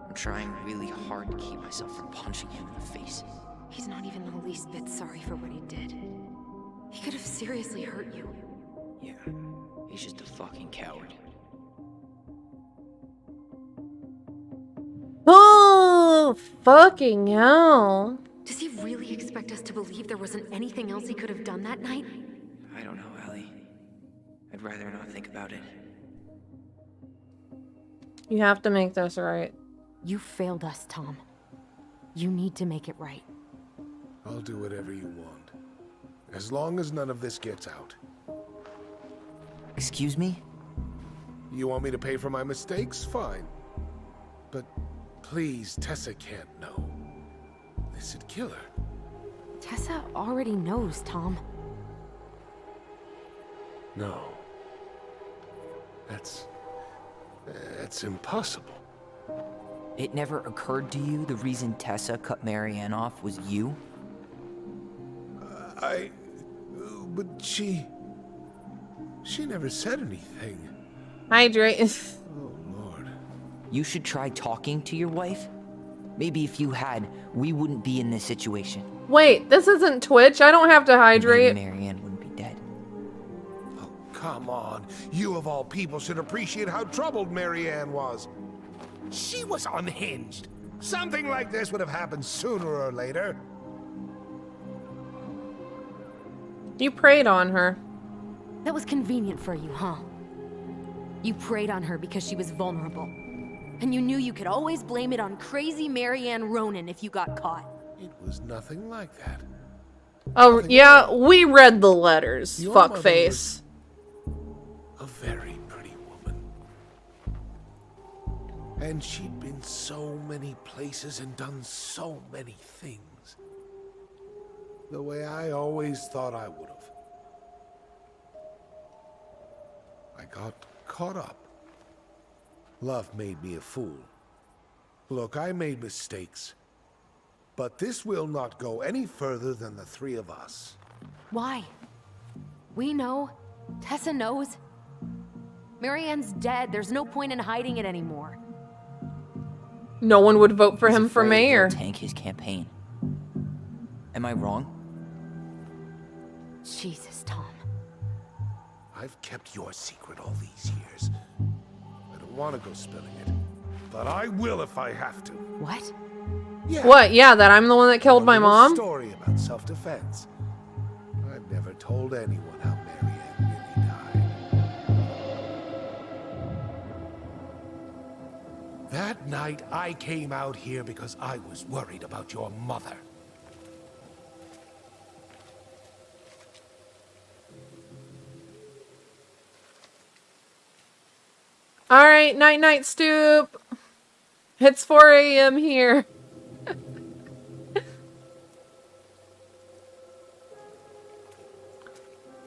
I'm trying really hard to keep myself from punching him in the face. He's not even the least bit sorry for what he did. He could have seriously hurt you. Yeah, he's just a fucking coward. Oh, fucking hell. Does he really expect us to believe there wasn't anything else he could have done that night? I don't know, Ellie. I'd rather not think about it. You have to make this right. You failed us, Tom. You need to make it right. I'll do whatever you want. As long as none of this gets out. Excuse me? You want me to pay for my mistakes? Fine. But please, Tessa can't know. This'd kill her. Tessa already knows, Tom. No. That's impossible. It never occurred to you the reason Tessa cut Marianne off was you? But she never said anything. Hydrate. Oh, Lord. You should try talking to your wife. Maybe if you had, we wouldn't be in this situation. Wait, this isn't Twitch. I don't have to hydrate. Maybe Marianne wouldn't be dead. Oh, come on. You of all people should appreciate how troubled Marianne was. She was unhinged. Something like this would have happened sooner or later. You preyed on her. That was convenient for you, huh? You preyed on her because she was vulnerable. And you knew you could always blame it on crazy Marianne Ronan if you got caught. It was nothing like that. Oh, Nothing yeah, we read the letters, Your fuckface. A very pretty woman. And she'd been so many places and done so many things. The way I always thought I would have. I got caught up. Love made me a fool. Look, I made mistakes. But this will not go any further than the three of us. Why? We know. Tessa knows. Marianne's dead. There's no point in hiding it anymore. No one would vote for him for Afraid mayor. he'll tank his campaign. Am I wrong? Jesus, Tom. I've kept your secret all these years. I don't want to go spilling it, but I will if I have to. What? Yeah. What? Yeah, that I'm the one that killed my little mom? Story about self-defense. I've never told anyone how Marianne really died. That night, I came out here because I was worried about your mother. Alright, night-night, Stoop. It's 4 a.m. here.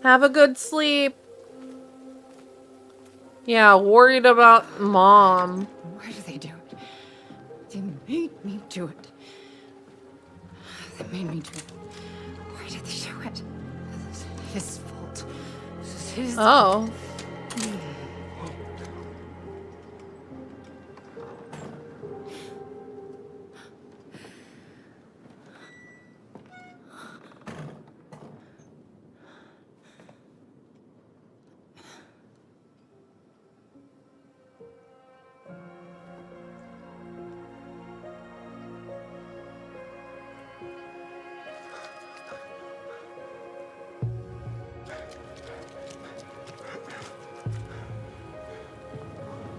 Have a good sleep. Yeah, worried about mom. Why do they do it? They made me do it. They made me do it. Why did they do it? This is his fault. This is his Oh.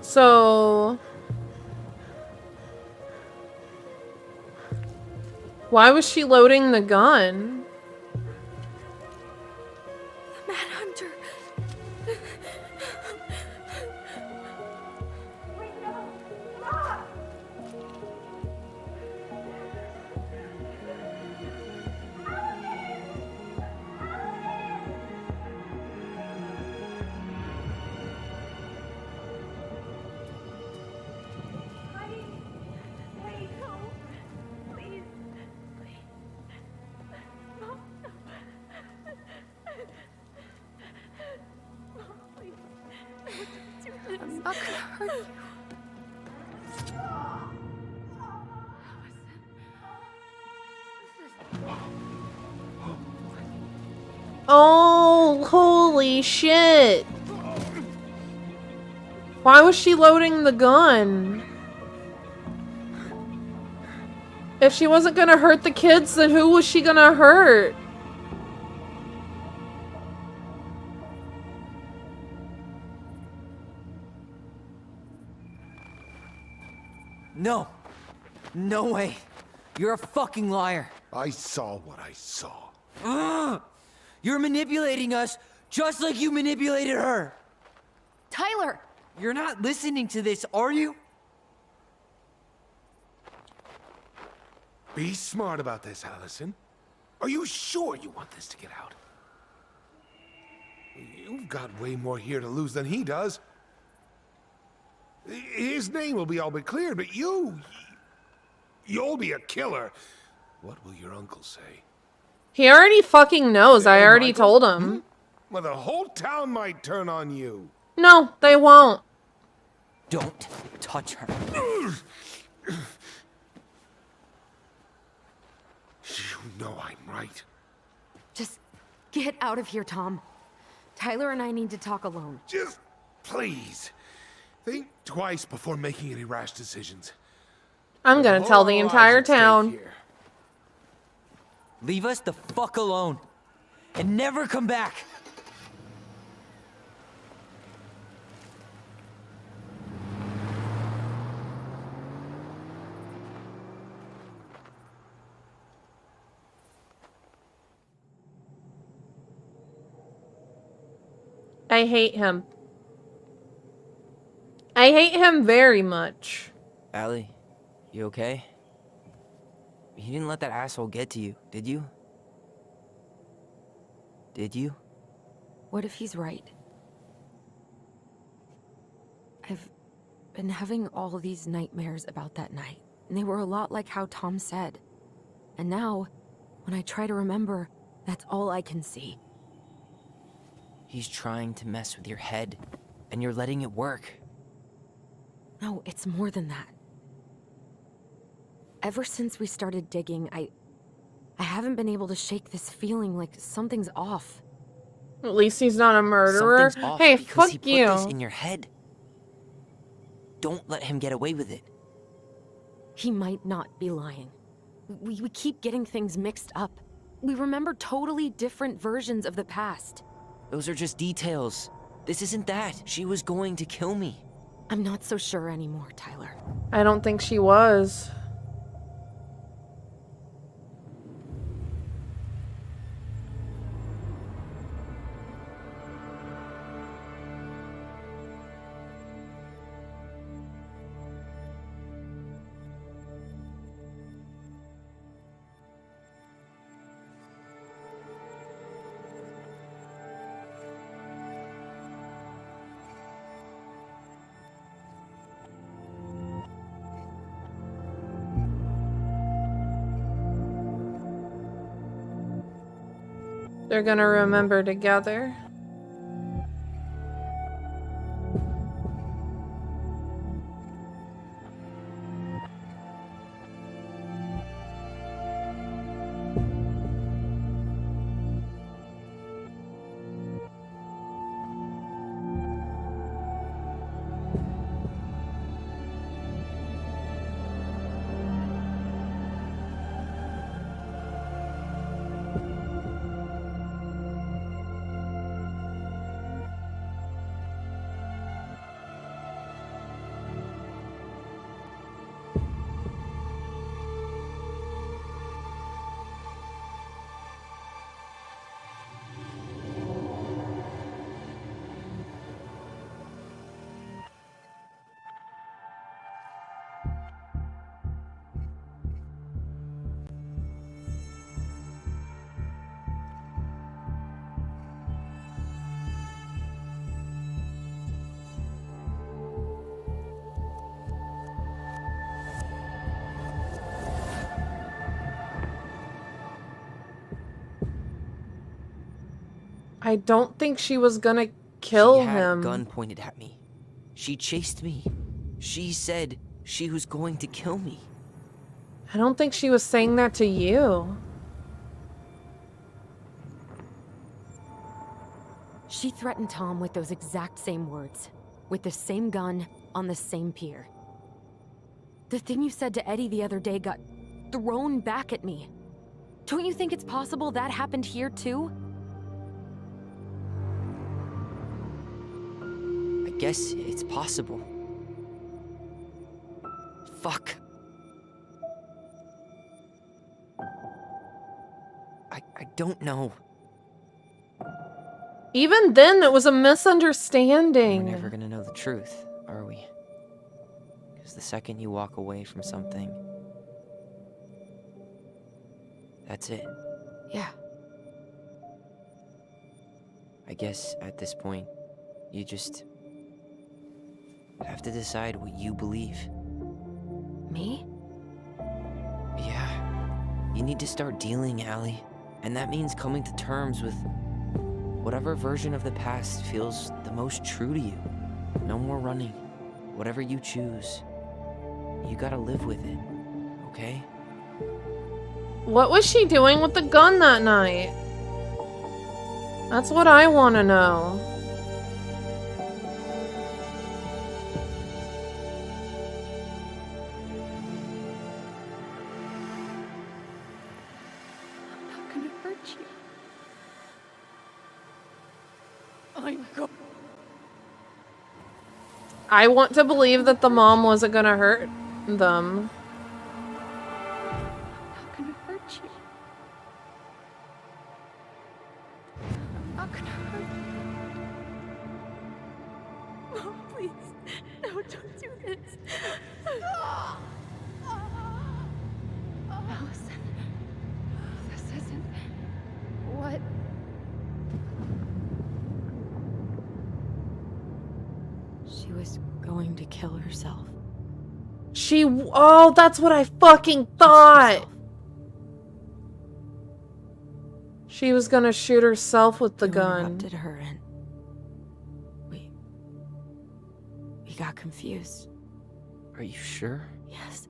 So, why was she loading the gun? The Mad Hunter. I'm not gonna hurt you. Oh, holy shit. Why was she loading the gun? If she wasn't gonna hurt the kids, then who was she gonna hurt? No. No way. You're a fucking liar. I saw what I saw. Ugh! You're manipulating us just like you manipulated her. Tyler! You're not listening to this, are you? Be smart about this, Allison. Are you sure you want this to get out? You've got way more here to lose than he does. His name will be all but cleared, but you'll be a killer. What will your uncle say? He already fucking knows. I already Michael? told him. Well, the whole town might turn on you. No, they won't. Don't touch her. You know I'm right. Just get out of here, Tom. Tyler and I need to talk alone. Just please think twice before making any rash decisions. I'm gonna tell the entire town. Leave us the fuck alone. And never come back. I hate him. I hate him very much. Allie, you okay? He didn't let that asshole get to you, did you? Did you? What if he's right? I've been having all these nightmares about that night, and they were a lot like how Tom said. And now, when I try to remember, that's all I can see. He's trying to mess with your head, and you're letting it work. No, it's more than that. Ever since we started digging, I haven't been able to shake this feeling like something's off. At least he's not a murderer. Something's off Hey, because fuck he put you. this in your head. Don't let him get away with it. He might not be lying. We keep getting things mixed up. We remember totally different versions of the past. Those are just details. This isn't that. She was going to kill me. I'm not so sure anymore, Tyler. I don't think she was. they're gonna remember together. I don't think she was gonna kill She had him. a gun pointed at me. She chased me. She said she was going to kill me. I don't think she was saying that to you. She threatened Tom with those exact same words, with the same gun, on the same pier. The thing you said to Eddie the other day got thrown back at me. Don't you think it's possible that happened here too? I guess it's possible. Fuck. I don't know. Even then, it was a misunderstanding. We're never gonna know the truth, are we? Because the second you walk away from something, that's it. Yeah. I guess at this point, you just have to decide what you believe. Me? Yeah. You need to start dealing, Allie. And that means coming to terms with whatever version of the past feels the most true to you. No more running. Whatever you choose, you gotta live with it, okay? What was she doing with the gun that night? That's what I want to know. I'm not gonna hurt you. I'm going. I want to believe that the mom wasn't gonna hurt them. I'm not gonna hurt you. I'm not gonna hurt you. Mom, please. No, don't do this. Allison. This isn't what. She was going to kill herself. Oh, that's what I fucking thought. She was gonna shoot herself with the gun. Interrupted her and we got confused. Are you sure? Yes.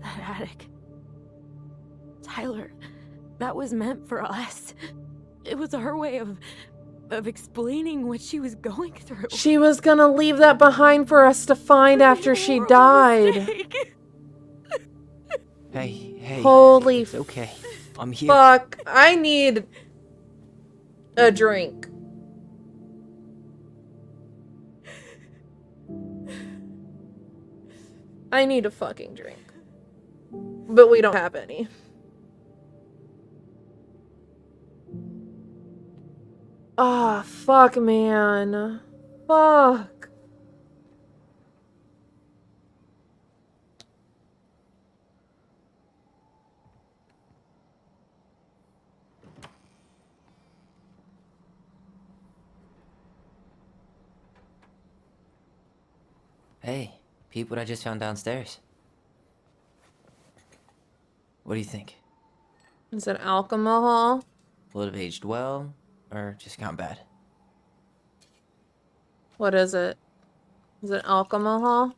That attic. Tyler, that was meant for us. It was her way of explaining what she was going through. She was gonna leave that behind for us to find after she died. Hey. Holy it's okay. I'm here. Fuck. I need a drink. I need a fucking drink. But we don't have any. Ah, fuck, man. Fuck. Hey, peep what I just found downstairs. What do you think? Is it alcohol? Would have aged well, or just gone bad? What is it? Is it alcohol?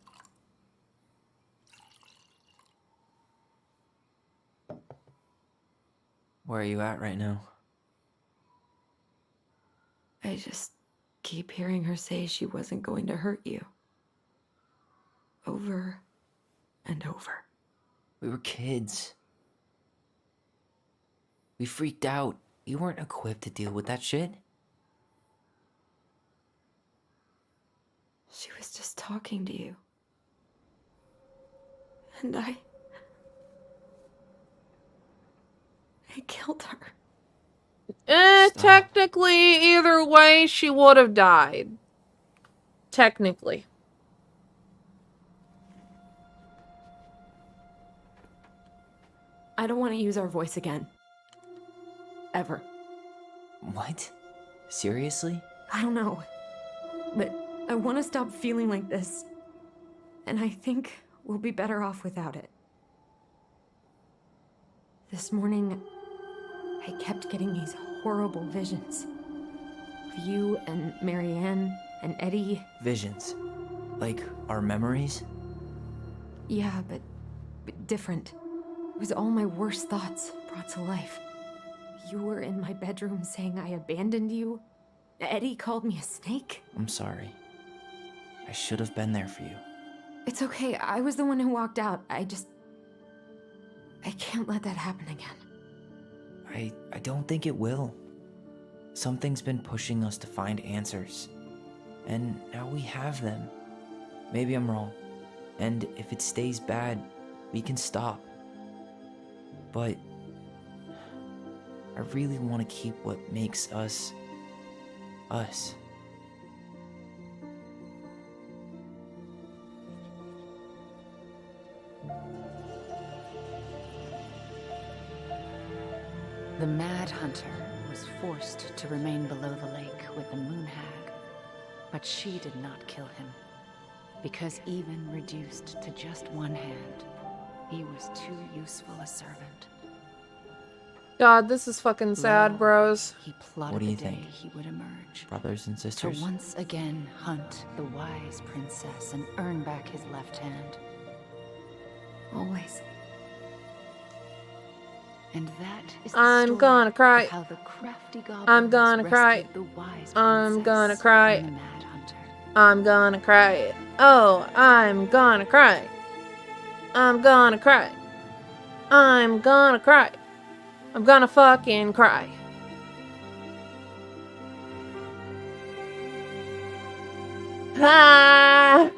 Where are you at right now? I just keep hearing her say she wasn't going to hurt you. Over and over. We were kids. We freaked out. You weren't equipped to deal with that shit. She was just talking to you. And I killed her. Technically, either way, she would have died. Technically. I don't want to use our voice again. Ever. What? Seriously? I don't know. But I want to stop feeling like this. And I think we'll be better off without it. This morning, I kept getting these horrible visions. Of you and Marianne and Eddie. Visions. Like our memories? Yeah, but different. It was all my worst thoughts brought to life. You were in my bedroom saying I abandoned you. Eddie called me a snake. I'm sorry. I should have been there for you. It's okay. I was the one who walked out. I can't let that happen again. I don't think it will. Something's been pushing us to find answers. And now we have them. Maybe I'm wrong. And if it stays bad, we can stop. But I really want to keep what makes us, us. The Mad Hunter was forced to remain below the lake with the Moon Hag, but she did not kill him, because even reduced to just one hand, he was too useful a servant. God, this is fucking sad, bros. He plotted What do you the day think? he would emerge. Brothers and sisters? To once again hunt the wise princess and earn back his left hand. Always. And that is the I'm story gonna cry. of how the crafty goblins I'm gonna cry. rescued the wise I'm gonna princess cry. from the Mad Hunter. I'm gonna cry. Oh, I'm gonna cry. I'm gonna cry. I'm gonna cry. I'm gonna fucking cry. Ah!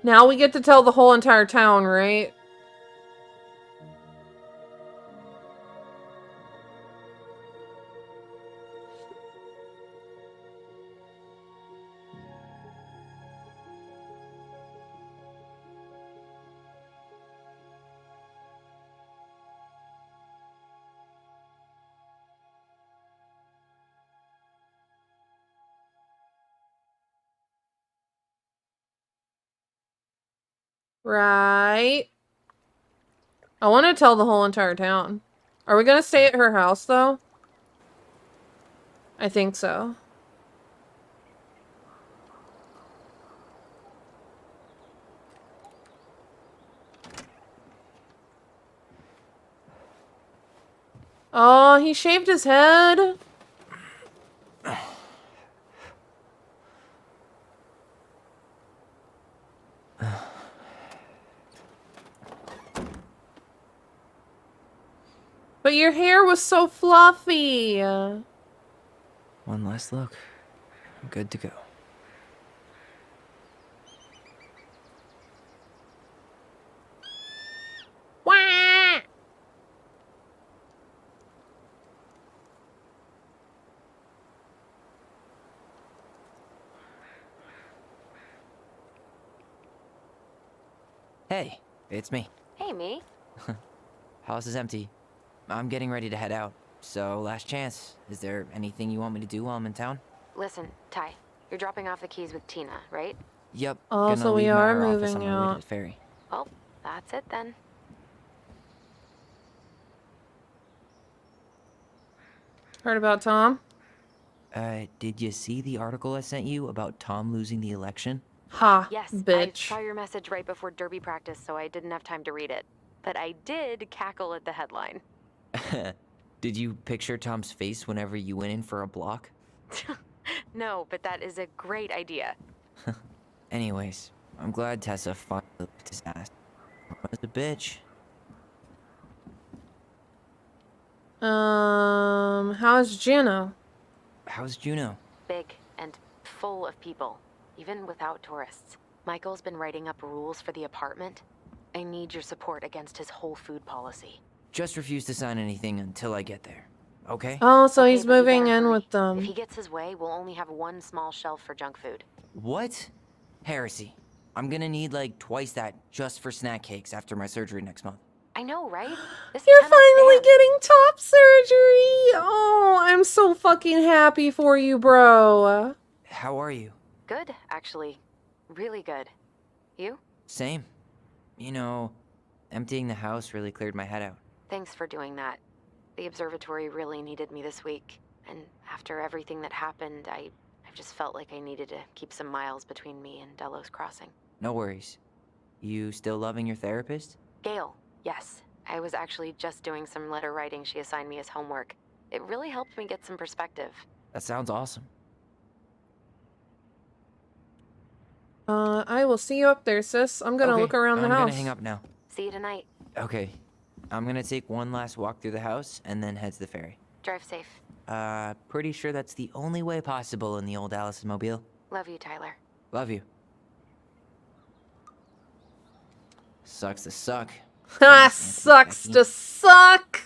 Now we get to tell the whole entire town, right? Right. I want to tell the whole entire town. Are we gonna stay at her house, though? I think so. Oh, he shaved his head. But your hair was so fluffy. One last look. I'm good to go. Wah! Hey, it's me. Hey, me. House is empty. I'm getting ready to head out. So, last chance. Is there anything you want me to do while I'm in town? Listen, Ty, you're dropping off the keys with Tina, right? Yep. Oh, so gonna we leave 'em at are her office moving on my way to out. the ferry. Well, that's it then. Heard about Tom? Did you see the article I sent you about Tom losing the election? Ha, Yes, bitch. I saw your message right before Derby practice, so I didn't have time to read it. But I did cackle at the headline. Did you picture Tom's face whenever you went in for a block? No, but that is a great idea. Anyways, I'm glad Tessa finally licked his ass. Was a bitch. How's Juno? How's Juno? Big and full of people, even without tourists. Michael's been writing up rules for the apartment. I need your support against his whole food policy. Just refuse to sign anything until I get there. Okay? Oh, so Okay, he's but you moving better in hurry. with them. If he gets his way, we'll only have one small shelf for junk food. What? Heresy. I'm gonna need like twice that just for snack cakes after my surgery next month. I know, right? This You're cannot finally stand. getting top surgery! Oh, I'm so fucking happy for you, bro. How are you? Good, actually. Really good. You? Same. You know, emptying the house really cleared my head out. Thanks for doing that. The observatory really needed me this week. And after everything that happened, I just felt like I needed to keep some miles between me and Delos Crossing. No worries. You still loving your therapist? Gail, yes. I was actually just doing some letter writing she assigned me as homework. It really helped me get some perspective. That sounds awesome. I will see you up there, sis. I'm gonna look around the house. I'm gonna hang up now. See you tonight. Okay. I'm gonna take one last walk through the house and then head to the ferry. Drive safe. Pretty sure that's the only way possible in the old Allison mobile. Love you, Tyler. Love you. Sucks to suck. Ha! Sucks to suck!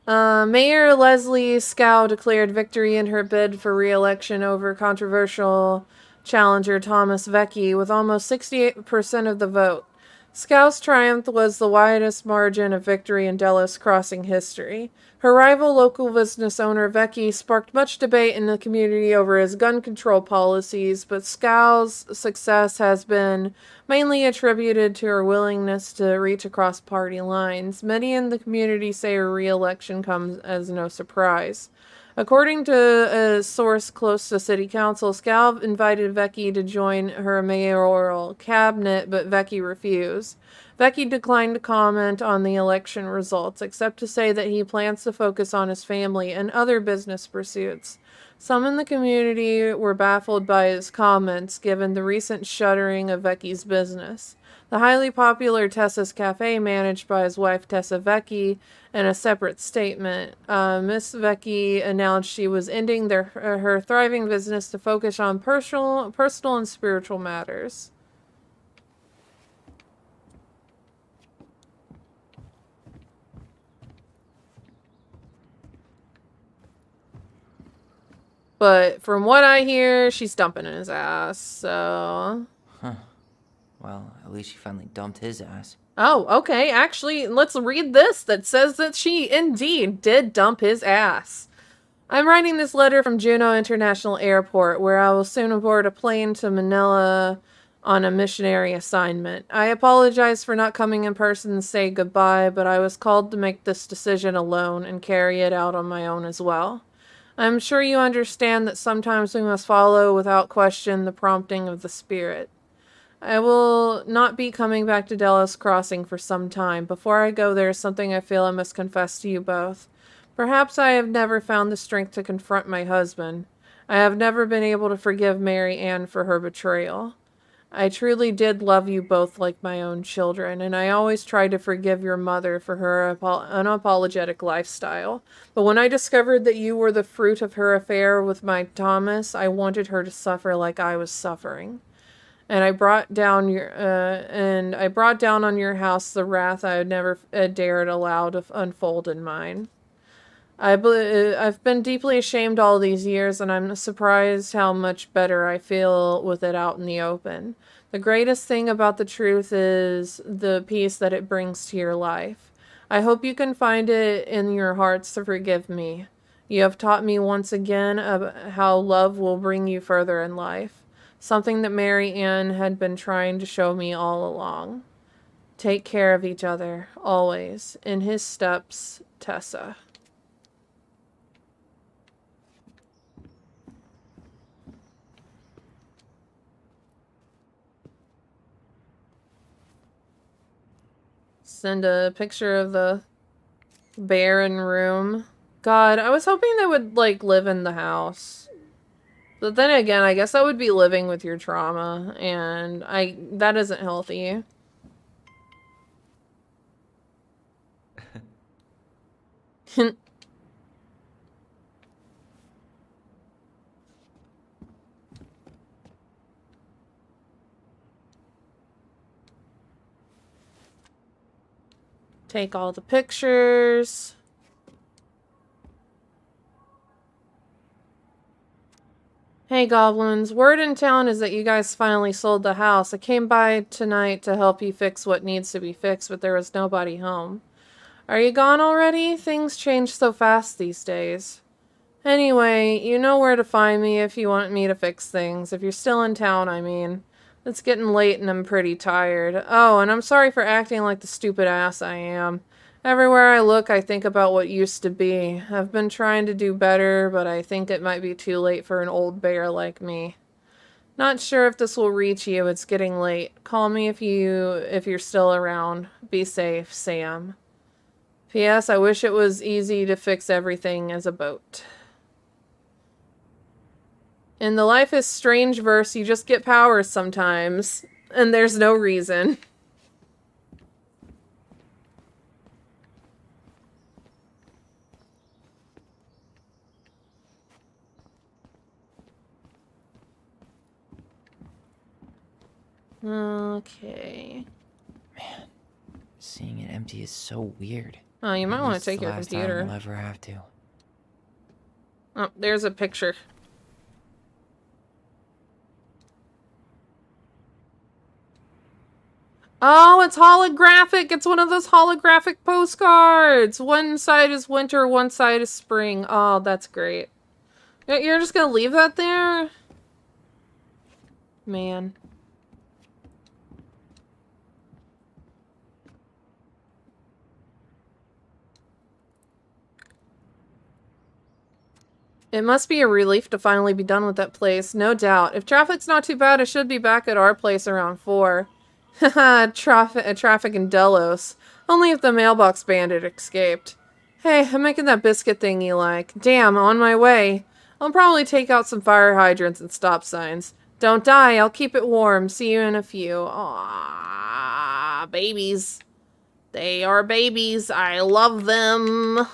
Mayor Leslie Scow declared victory in her bid for re-election over controversial challenger Thomas Vecchi with almost 68% of the vote. Scow's triumph was the widest margin of victory in Delos Crossing history. Her rival local business owner Vecchi sparked much debate in the community over his gun control policies, but Scow's success has been mainly attributed to her willingness to reach across party lines. Many in the community say her re-election comes as no surprise. According to a source close to City Council, Scow invited Vecchi to join her mayoral cabinet, but Vecchi refused. Vecchi declined to comment on the election results, except to say that he plans to focus on his family and other business pursuits. Some in the community were baffled by his comments, given the recent shuttering of Vecchi's business. The highly popular Tessa's Cafe, managed by his wife Tessa Vecchi, in a separate statement, Miss Vecchi announced she was ending her thriving business to focus on personal and spiritual matters. But from what I hear, she's dumping his ass, so... Huh. Well, at least she finally dumped his ass. Oh, okay. Actually, let's read this that says that she indeed did dump his ass. I'm writing this letter from Juneau International Airport, where I will soon board a plane to Manila on a missionary assignment. I apologize for not coming in person to say goodbye, but I was called to make this decision alone and carry it out on my own as well. I'm sure you understand that sometimes we must follow without question the prompting of the Spirit. I will not be coming back to Delos Crossing for some time. Before I go, there is something I feel I must confess to you both. Perhaps I have never found the strength to confront my husband. I have never been able to forgive Mary Ann for her betrayal. I truly did love you both like my own children, and I always tried to forgive your mother for her unapologetic lifestyle. But when I discovered that you were the fruit of her affair with my Thomas, I wanted her to suffer like I was suffering. And I brought down on your house the wrath I had never dared allow to unfold in mine. I've been deeply ashamed all these years, and I'm surprised how much better I feel with it out in the open. The greatest thing about the truth is the peace that it brings to your life. I hope you can find it in your hearts to forgive me. You have taught me once again how love will bring you further in life. Something that Mary Ann had been trying to show me all along. Take care of each other, always. In his steps, Tessa. Send a picture of the barren room. God, I was hoping they would, like, live in the house. But then again, I guess that would be living with your trauma, and that isn't healthy. Take all the pictures. Hey goblins, word in town is that you guys finally sold the house. I came by tonight to help you fix what needs to be fixed, but there was nobody home. Are you gone already? Things change so fast these days. Anyway, you know where to find me if you want me to fix things. If you're still in town, I mean. It's getting late and I'm pretty tired. Oh, and I'm sorry for acting like the stupid ass I am. Everywhere I look, I think about what used to be. I've been trying to do better, but I think it might be too late for an old bear like me. Not sure if this will reach you. It's getting late. Call me if you're still around. Be safe, Sam. P.S. I wish it was easy to fix everything as a boat. In the Life is Strange verse, you just get powers sometimes, and there's no reason. Okay. Man, seeing it empty is so weird. Oh, you might Maybe want it's to take the your last computer. time we'll ever have to. Oh, there's a picture. Oh, it's holographic. It's one of those holographic postcards. One side is winter, one side is spring. Oh, that's great. You're just gonna leave that there? Man. It must be a relief to finally be done with that place, no doubt. If traffic's not too bad, I should be back at our place around 4. Haha, traffic in Delos. Only if the mailbox bandit escaped. Hey, I'm making that biscuit thing you like. Damn, on my way. I'll probably take out some fire hydrants and stop signs. Don't die, I'll keep it warm. See you in a few. Aww, babies. They are babies. I love them.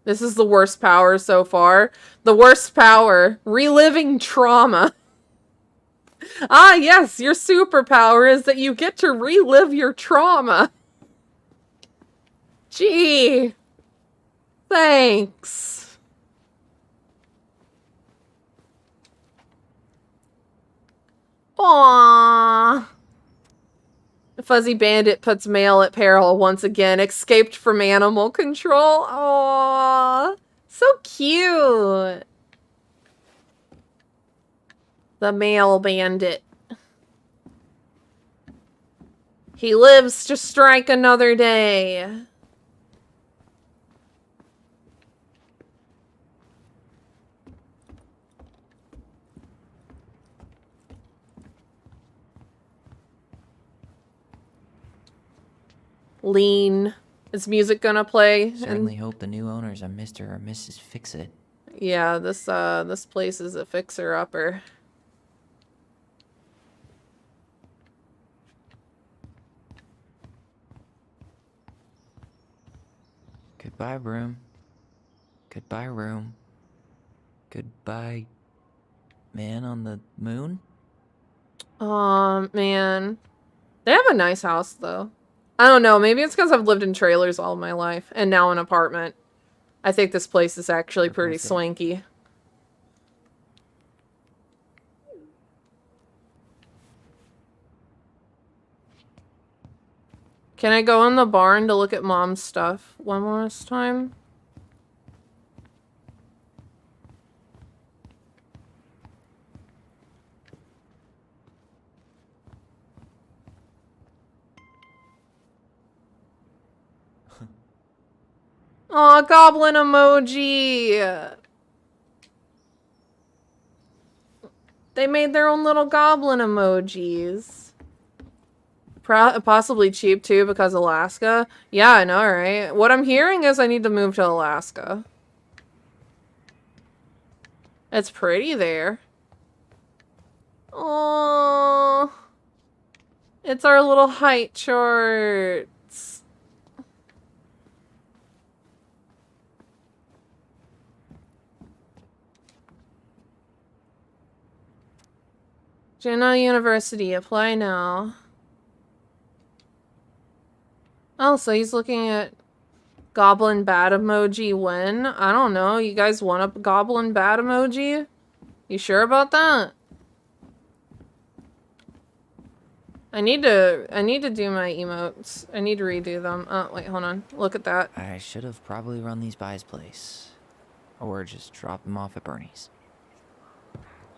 This is the worst power so far. The worst power. Reliving trauma. Ah, yes, your superpower is that you get to relive your trauma. Gee. Thanks. Aww. Fuzzy Bandit puts mail at peril once again. Escaped from animal control. Aww. So cute. The mail bandit. He lives to strike another day. Lean. Is music gonna play? Certainly hope the new owners are Mr. or Mrs. Fix-It. Yeah, this place is a fixer-upper. Goodbye, room. Goodbye, room. Goodbye, man on the moon? Aw, man. They have a nice house, though. I don't know, maybe it's because I've lived in trailers all my life, and now an apartment. I think this place is actually pretty swanky. Can I go in the barn to look at Mom's stuff one last time? Aw, goblin emoji! They made their own little goblin emojis. Possibly cheap too because Alaska. Yeah, I know, right? What I'm hearing is I need to move to Alaska. It's pretty there. Oh, it's our little height charts. Juneau University, apply now. Oh, so he's looking at Goblin Bat emoji win? I don't know. You guys want a Goblin Bat emoji? You sure about that? I need to do my emotes. I need to redo them. Oh, wait, hold on. Look at that. I should have probably run these by his place. Or just drop them off at Bernie's.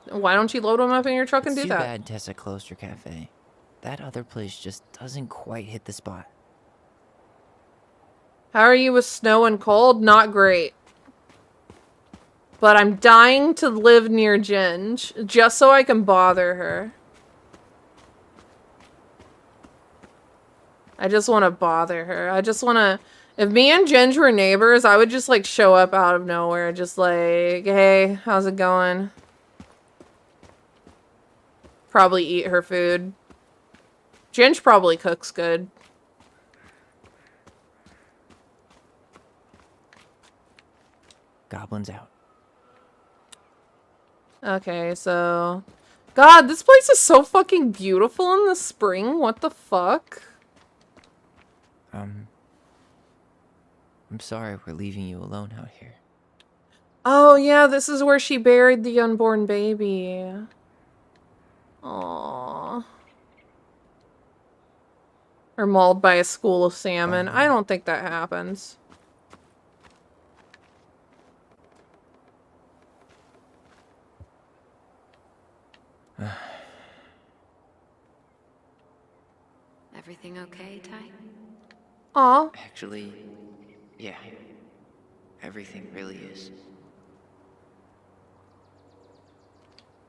Why don't you load them up in your truck and do Too that? bad Tessa closed her cafe. That other place just doesn't quite hit the spot. How are you with snow and cold? Not great. But I'm dying to live near Ginge, just so I can bother her. I just want to bother her. I just want to... If me and Ginge were neighbors, I would just, like, show up out of nowhere. Just like, hey, how's it going? Probably eat her food. Ginge probably cooks good. Goblin's out. Okay, so... God, this place is so fucking beautiful in the spring. What the fuck? I'm sorry we're leaving you alone out here. Oh, yeah, this is where she buried the unborn baby. Aww. Or mauled by a school of salmon. I don't think that happens. Everything okay, Ty? Aw. Actually, yeah. Everything really is.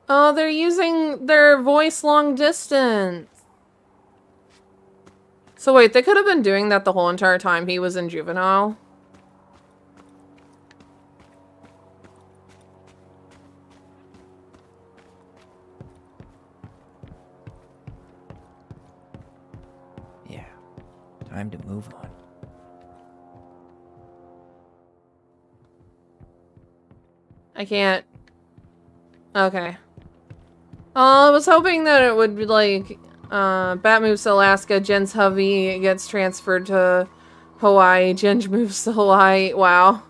Oh, they're using their voice long distance. So wait, they could have been doing that the whole entire time he was in juvenile. Yeah. Time to move on. I can't. Okay. I was hoping that it would be like, Bat moves to Alaska, Jen's hubby gets transferred to Hawaii, Jen moves to Hawaii. Wow.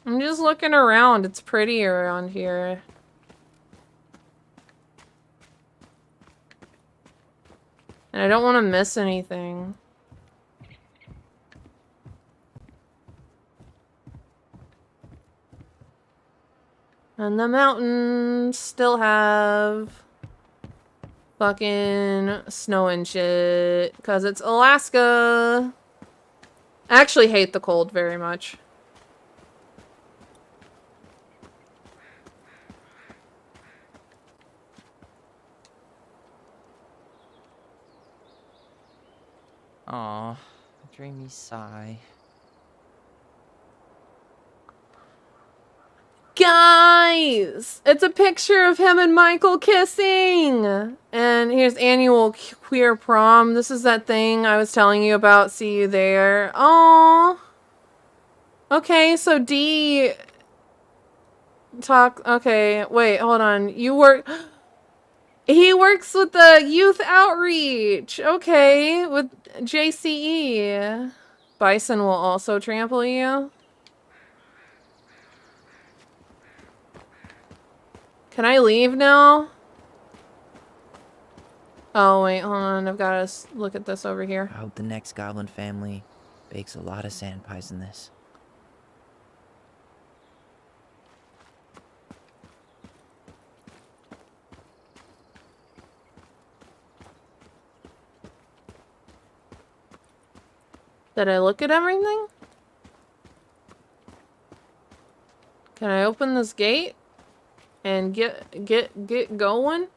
I'm just looking around. It's pretty around here. And I don't want to miss anything. And the mountains still have fucking snow and shit. Because it's Alaska. I actually hate the cold very much. Aw, dreamy sigh. Guys! It's a picture of him and Michael kissing! And here's annual queer prom. This is that thing I was telling you about. See you there. Aww. Okay, so D... Okay, wait, hold on. You work... He works with the youth outreach. Okay, with JCE. Bison will also trample you. Can I leave now? Oh, wait, hold on. I've got to look at this over here. I hope the next goblin family bakes a lot of sand pies in this. Did I look at everything? Can I open this gate and get going?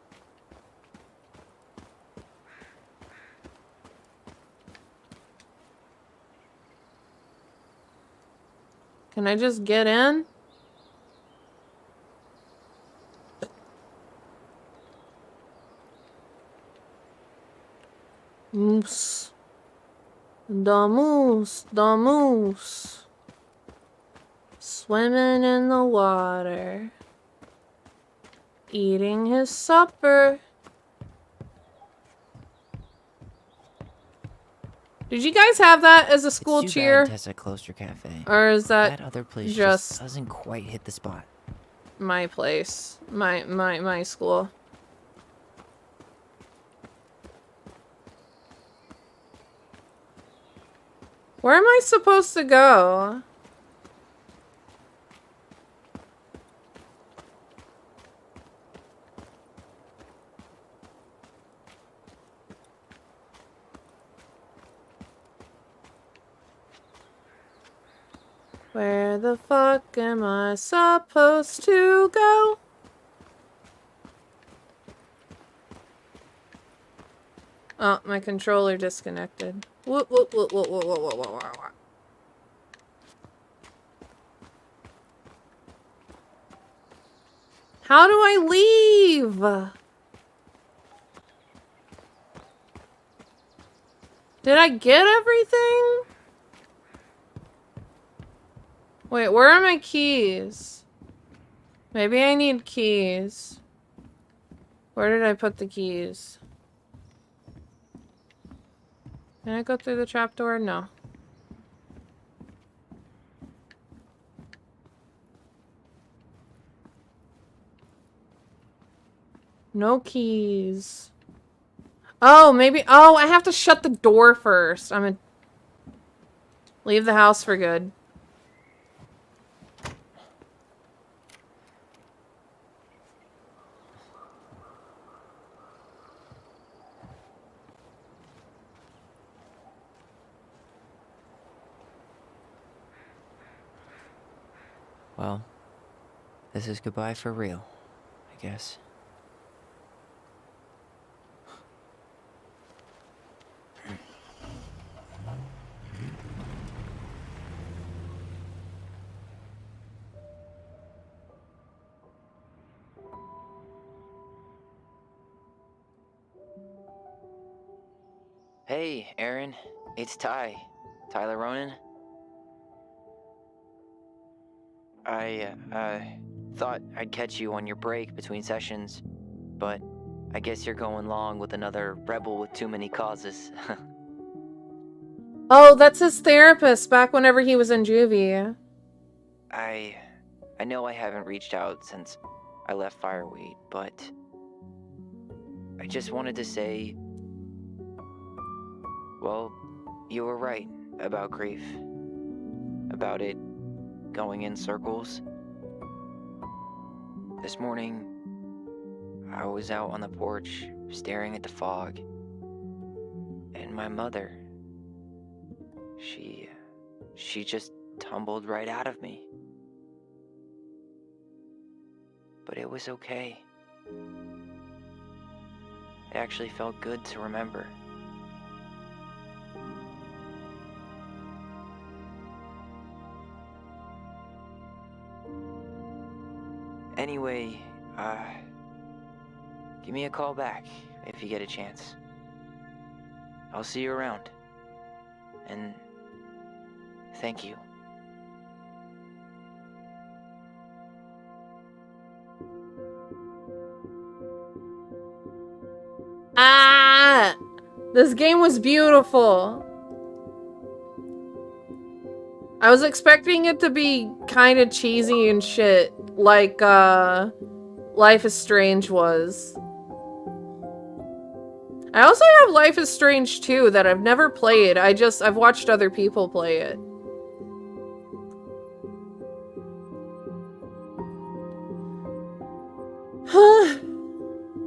Can I just get in? Moose. The moose, the moose. Swimming in the water. Eating his supper. Did you guys have that as a school It's too cheer? bad Tessa closed her cafe. Or is that other place just doesn't quite hit the spot? my place? My school. Where am I supposed to go? Where the fuck am I supposed to go? Oh, my controller disconnected. Whoop, whoop, whoop, whoop, whoop, whoop, whoop, whoop, whoop. How do I leave? Did I get everything? Wait, where are my keys? Maybe I need keys. Where did I put the keys? Can I go through the trapdoor? No. No keys. Oh, maybe. Oh, I have to shut the door first. I'm gonna leave the house for good. Well, this is goodbye for real, I guess. Hey, Aaron. It's Ty. Tyler Ronan. I thought I'd catch you on your break between sessions, but I guess you're going along with another rebel with too many causes. Oh, that's his therapist back whenever he was in juvie. I know I haven't reached out since I left Fireweed, but I just wanted to say, well, you were right about grief. About it going in circles. This morning, I was out on the porch staring at the fog, and my mother, she just tumbled right out of me. But it was okay. It actually felt good to remember. Anyway, give me a call back if you get a chance. I'll see you around. And thank you. Ah! This game was beautiful. I was expecting it to be kind of cheesy and shit, like Life is Strange was. I also have Life is Strange 2 that I've never played. I've watched other people play it.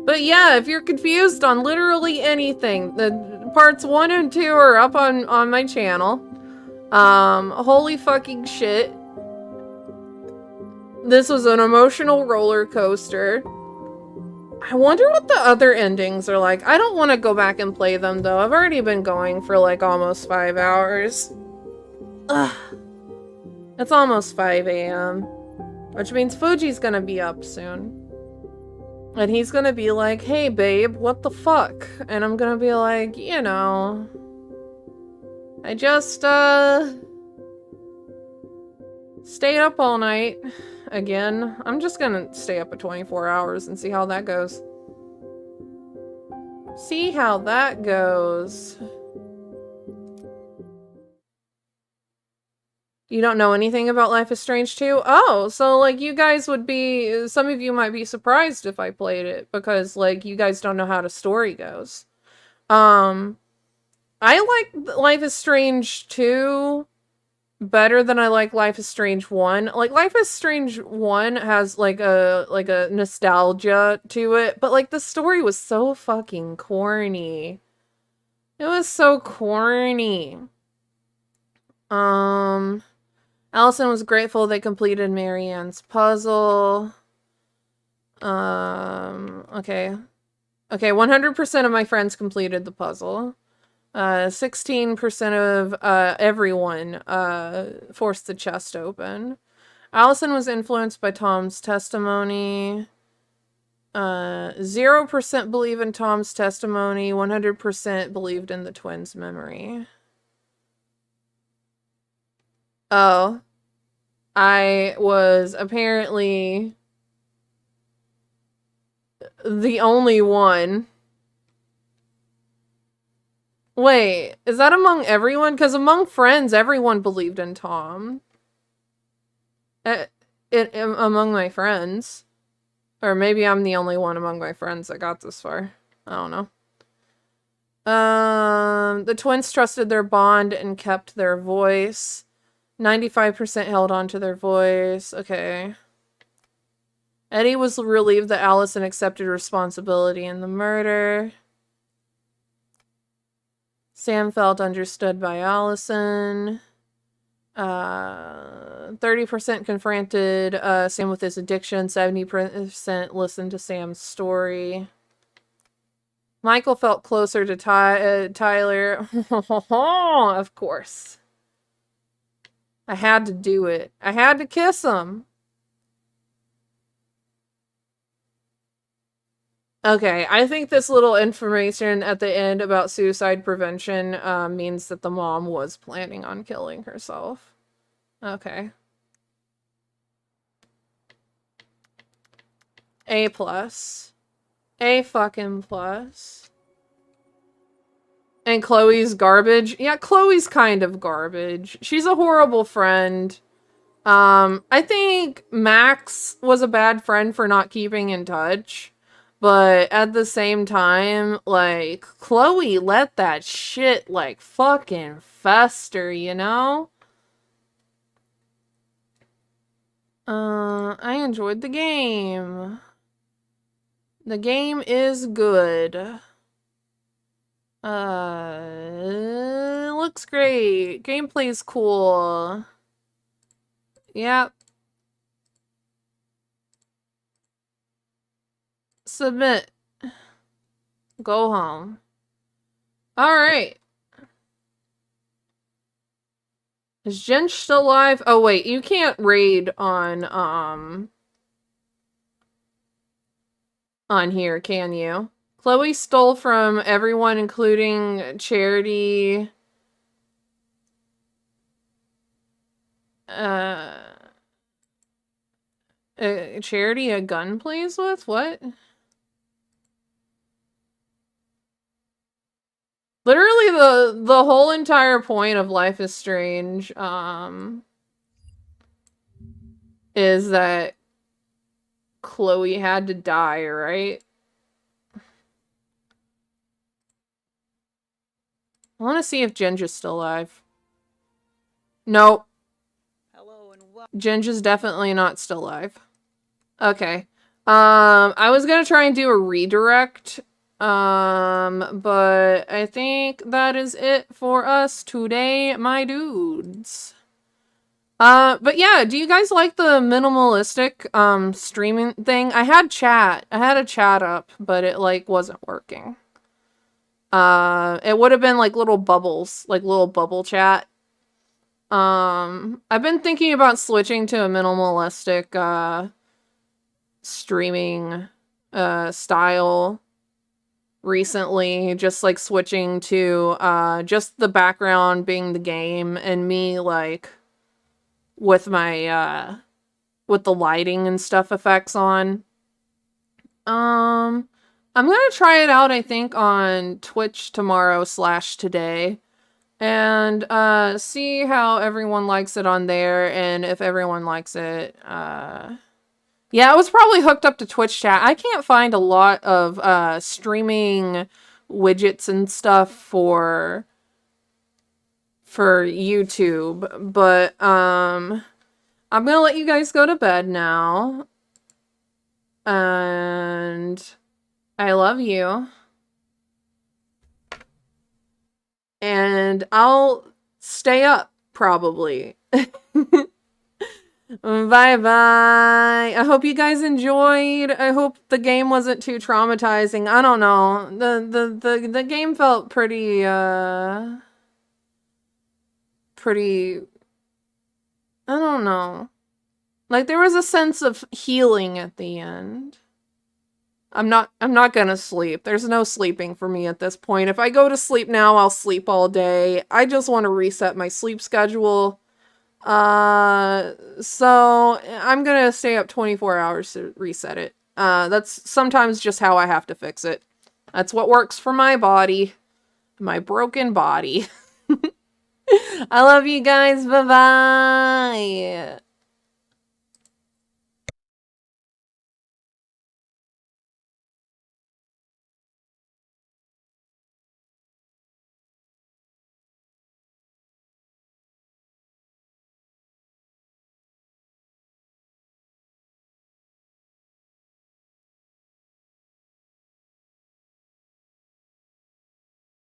But yeah, if you're confused on literally anything, the parts 1 and 2 are up on my channel. Holy fucking shit. This was an emotional roller coaster. I wonder what the other endings are like. I don't want to go back and play them though. I've already been going for like almost 5 hours. Ugh. It's almost 5 a.m. Which means Fuji's gonna be up soon. And he's gonna be like, hey babe, what the fuck? And I'm gonna be like, you know, I just, stayed up all night. Again. I'm just gonna stay up at 24 hours and see how that goes. See how that goes. You don't know anything about Life is Strange 2? Oh, so like you guys would be, some of you might be surprised if I played it because like you guys don't know how the story goes. I like Life is Strange 2 better than I like Life is Strange 1. Like Life is Strange 1 has like a nostalgia to it, but like the story was so fucking corny. It was so corny. Allison was grateful they completed Marianne's puzzle. Okay. Okay, 100% of my friends completed the puzzle. 16% of everyone forced the chest open. Allison was influenced by Tom's testimony. 0% believe in Tom's testimony. 100% believed in the twins' memory. Oh. I was apparently the only one. Wait, is that among everyone? Because among friends, everyone believed in Tom. Among my friends. Or maybe I'm the only one among my friends that got this far. I don't know. The twins trusted their bond and kept their voice. 95% held on to their voice. Okay. Eddie was relieved that Allison accepted responsibility in the murder. Sam felt understood by Allison. 30% confronted Sam with his addiction. 70% listened to Sam's story. Michael felt closer to Tyler. Of course. I had to do it. I had to kiss him. Okay, I think this little information at the end about suicide prevention means that the mom was planning on killing herself. Okay. A+. A fucking plus. And Chloe's garbage. Yeah, Chloe's kind of garbage. She's a horrible friend. I think Max was a bad friend for not keeping in touch. But at the same time, like, Chloe let that shit, like, fucking fester, you know? I enjoyed the game. The game is good. Looks great. Gameplay's cool. Yep. Submit. Go home. Alright. Is Jen still alive? Oh wait, you can't raid on here, can you? Chloe stole from everyone, including Charity. Charity a gun plays with? What? Literally the whole entire point of Life is Strange, is that Chloe had to die, right? I want to see if Ginger's still alive. Nope. Ginger's definitely not still alive. Okay. I was gonna try and do a redirect. But I think that is it for us today, my dudes. But yeah, do you guys like the minimalistic, streaming thing? I had a chat up, but it, like, wasn't working. It would have been, like, little bubbles, like, little bubble chat. I've been thinking about switching to a minimalistic, streaming, style recently, just, like, switching to, just the background being the game and me, like, with my, with the lighting and stuff effects on. I'm gonna try it out, I think, on Twitch tomorrow/today. And, see how everyone likes it on there, and if everyone likes it, yeah, it was probably hooked up to Twitch chat. I can't find a lot of, streaming widgets and stuff for YouTube, but, I'm gonna let you guys go to bed now. And I love you. And I'll stay up, probably. Bye-bye. I hope you guys enjoyed. I hope the game wasn't too traumatizing. I don't know. The game felt pretty, pretty... I don't know. Like, there was a sense of healing at the end. I'm not gonna sleep. There's no sleeping for me at this point. If I go to sleep now, I'll sleep all day. I just want to reset my sleep schedule. So I'm gonna stay up 24 hours to reset it. That's sometimes just how I have to fix it. That's what works for my body. My broken body. I love you guys. Bye-bye.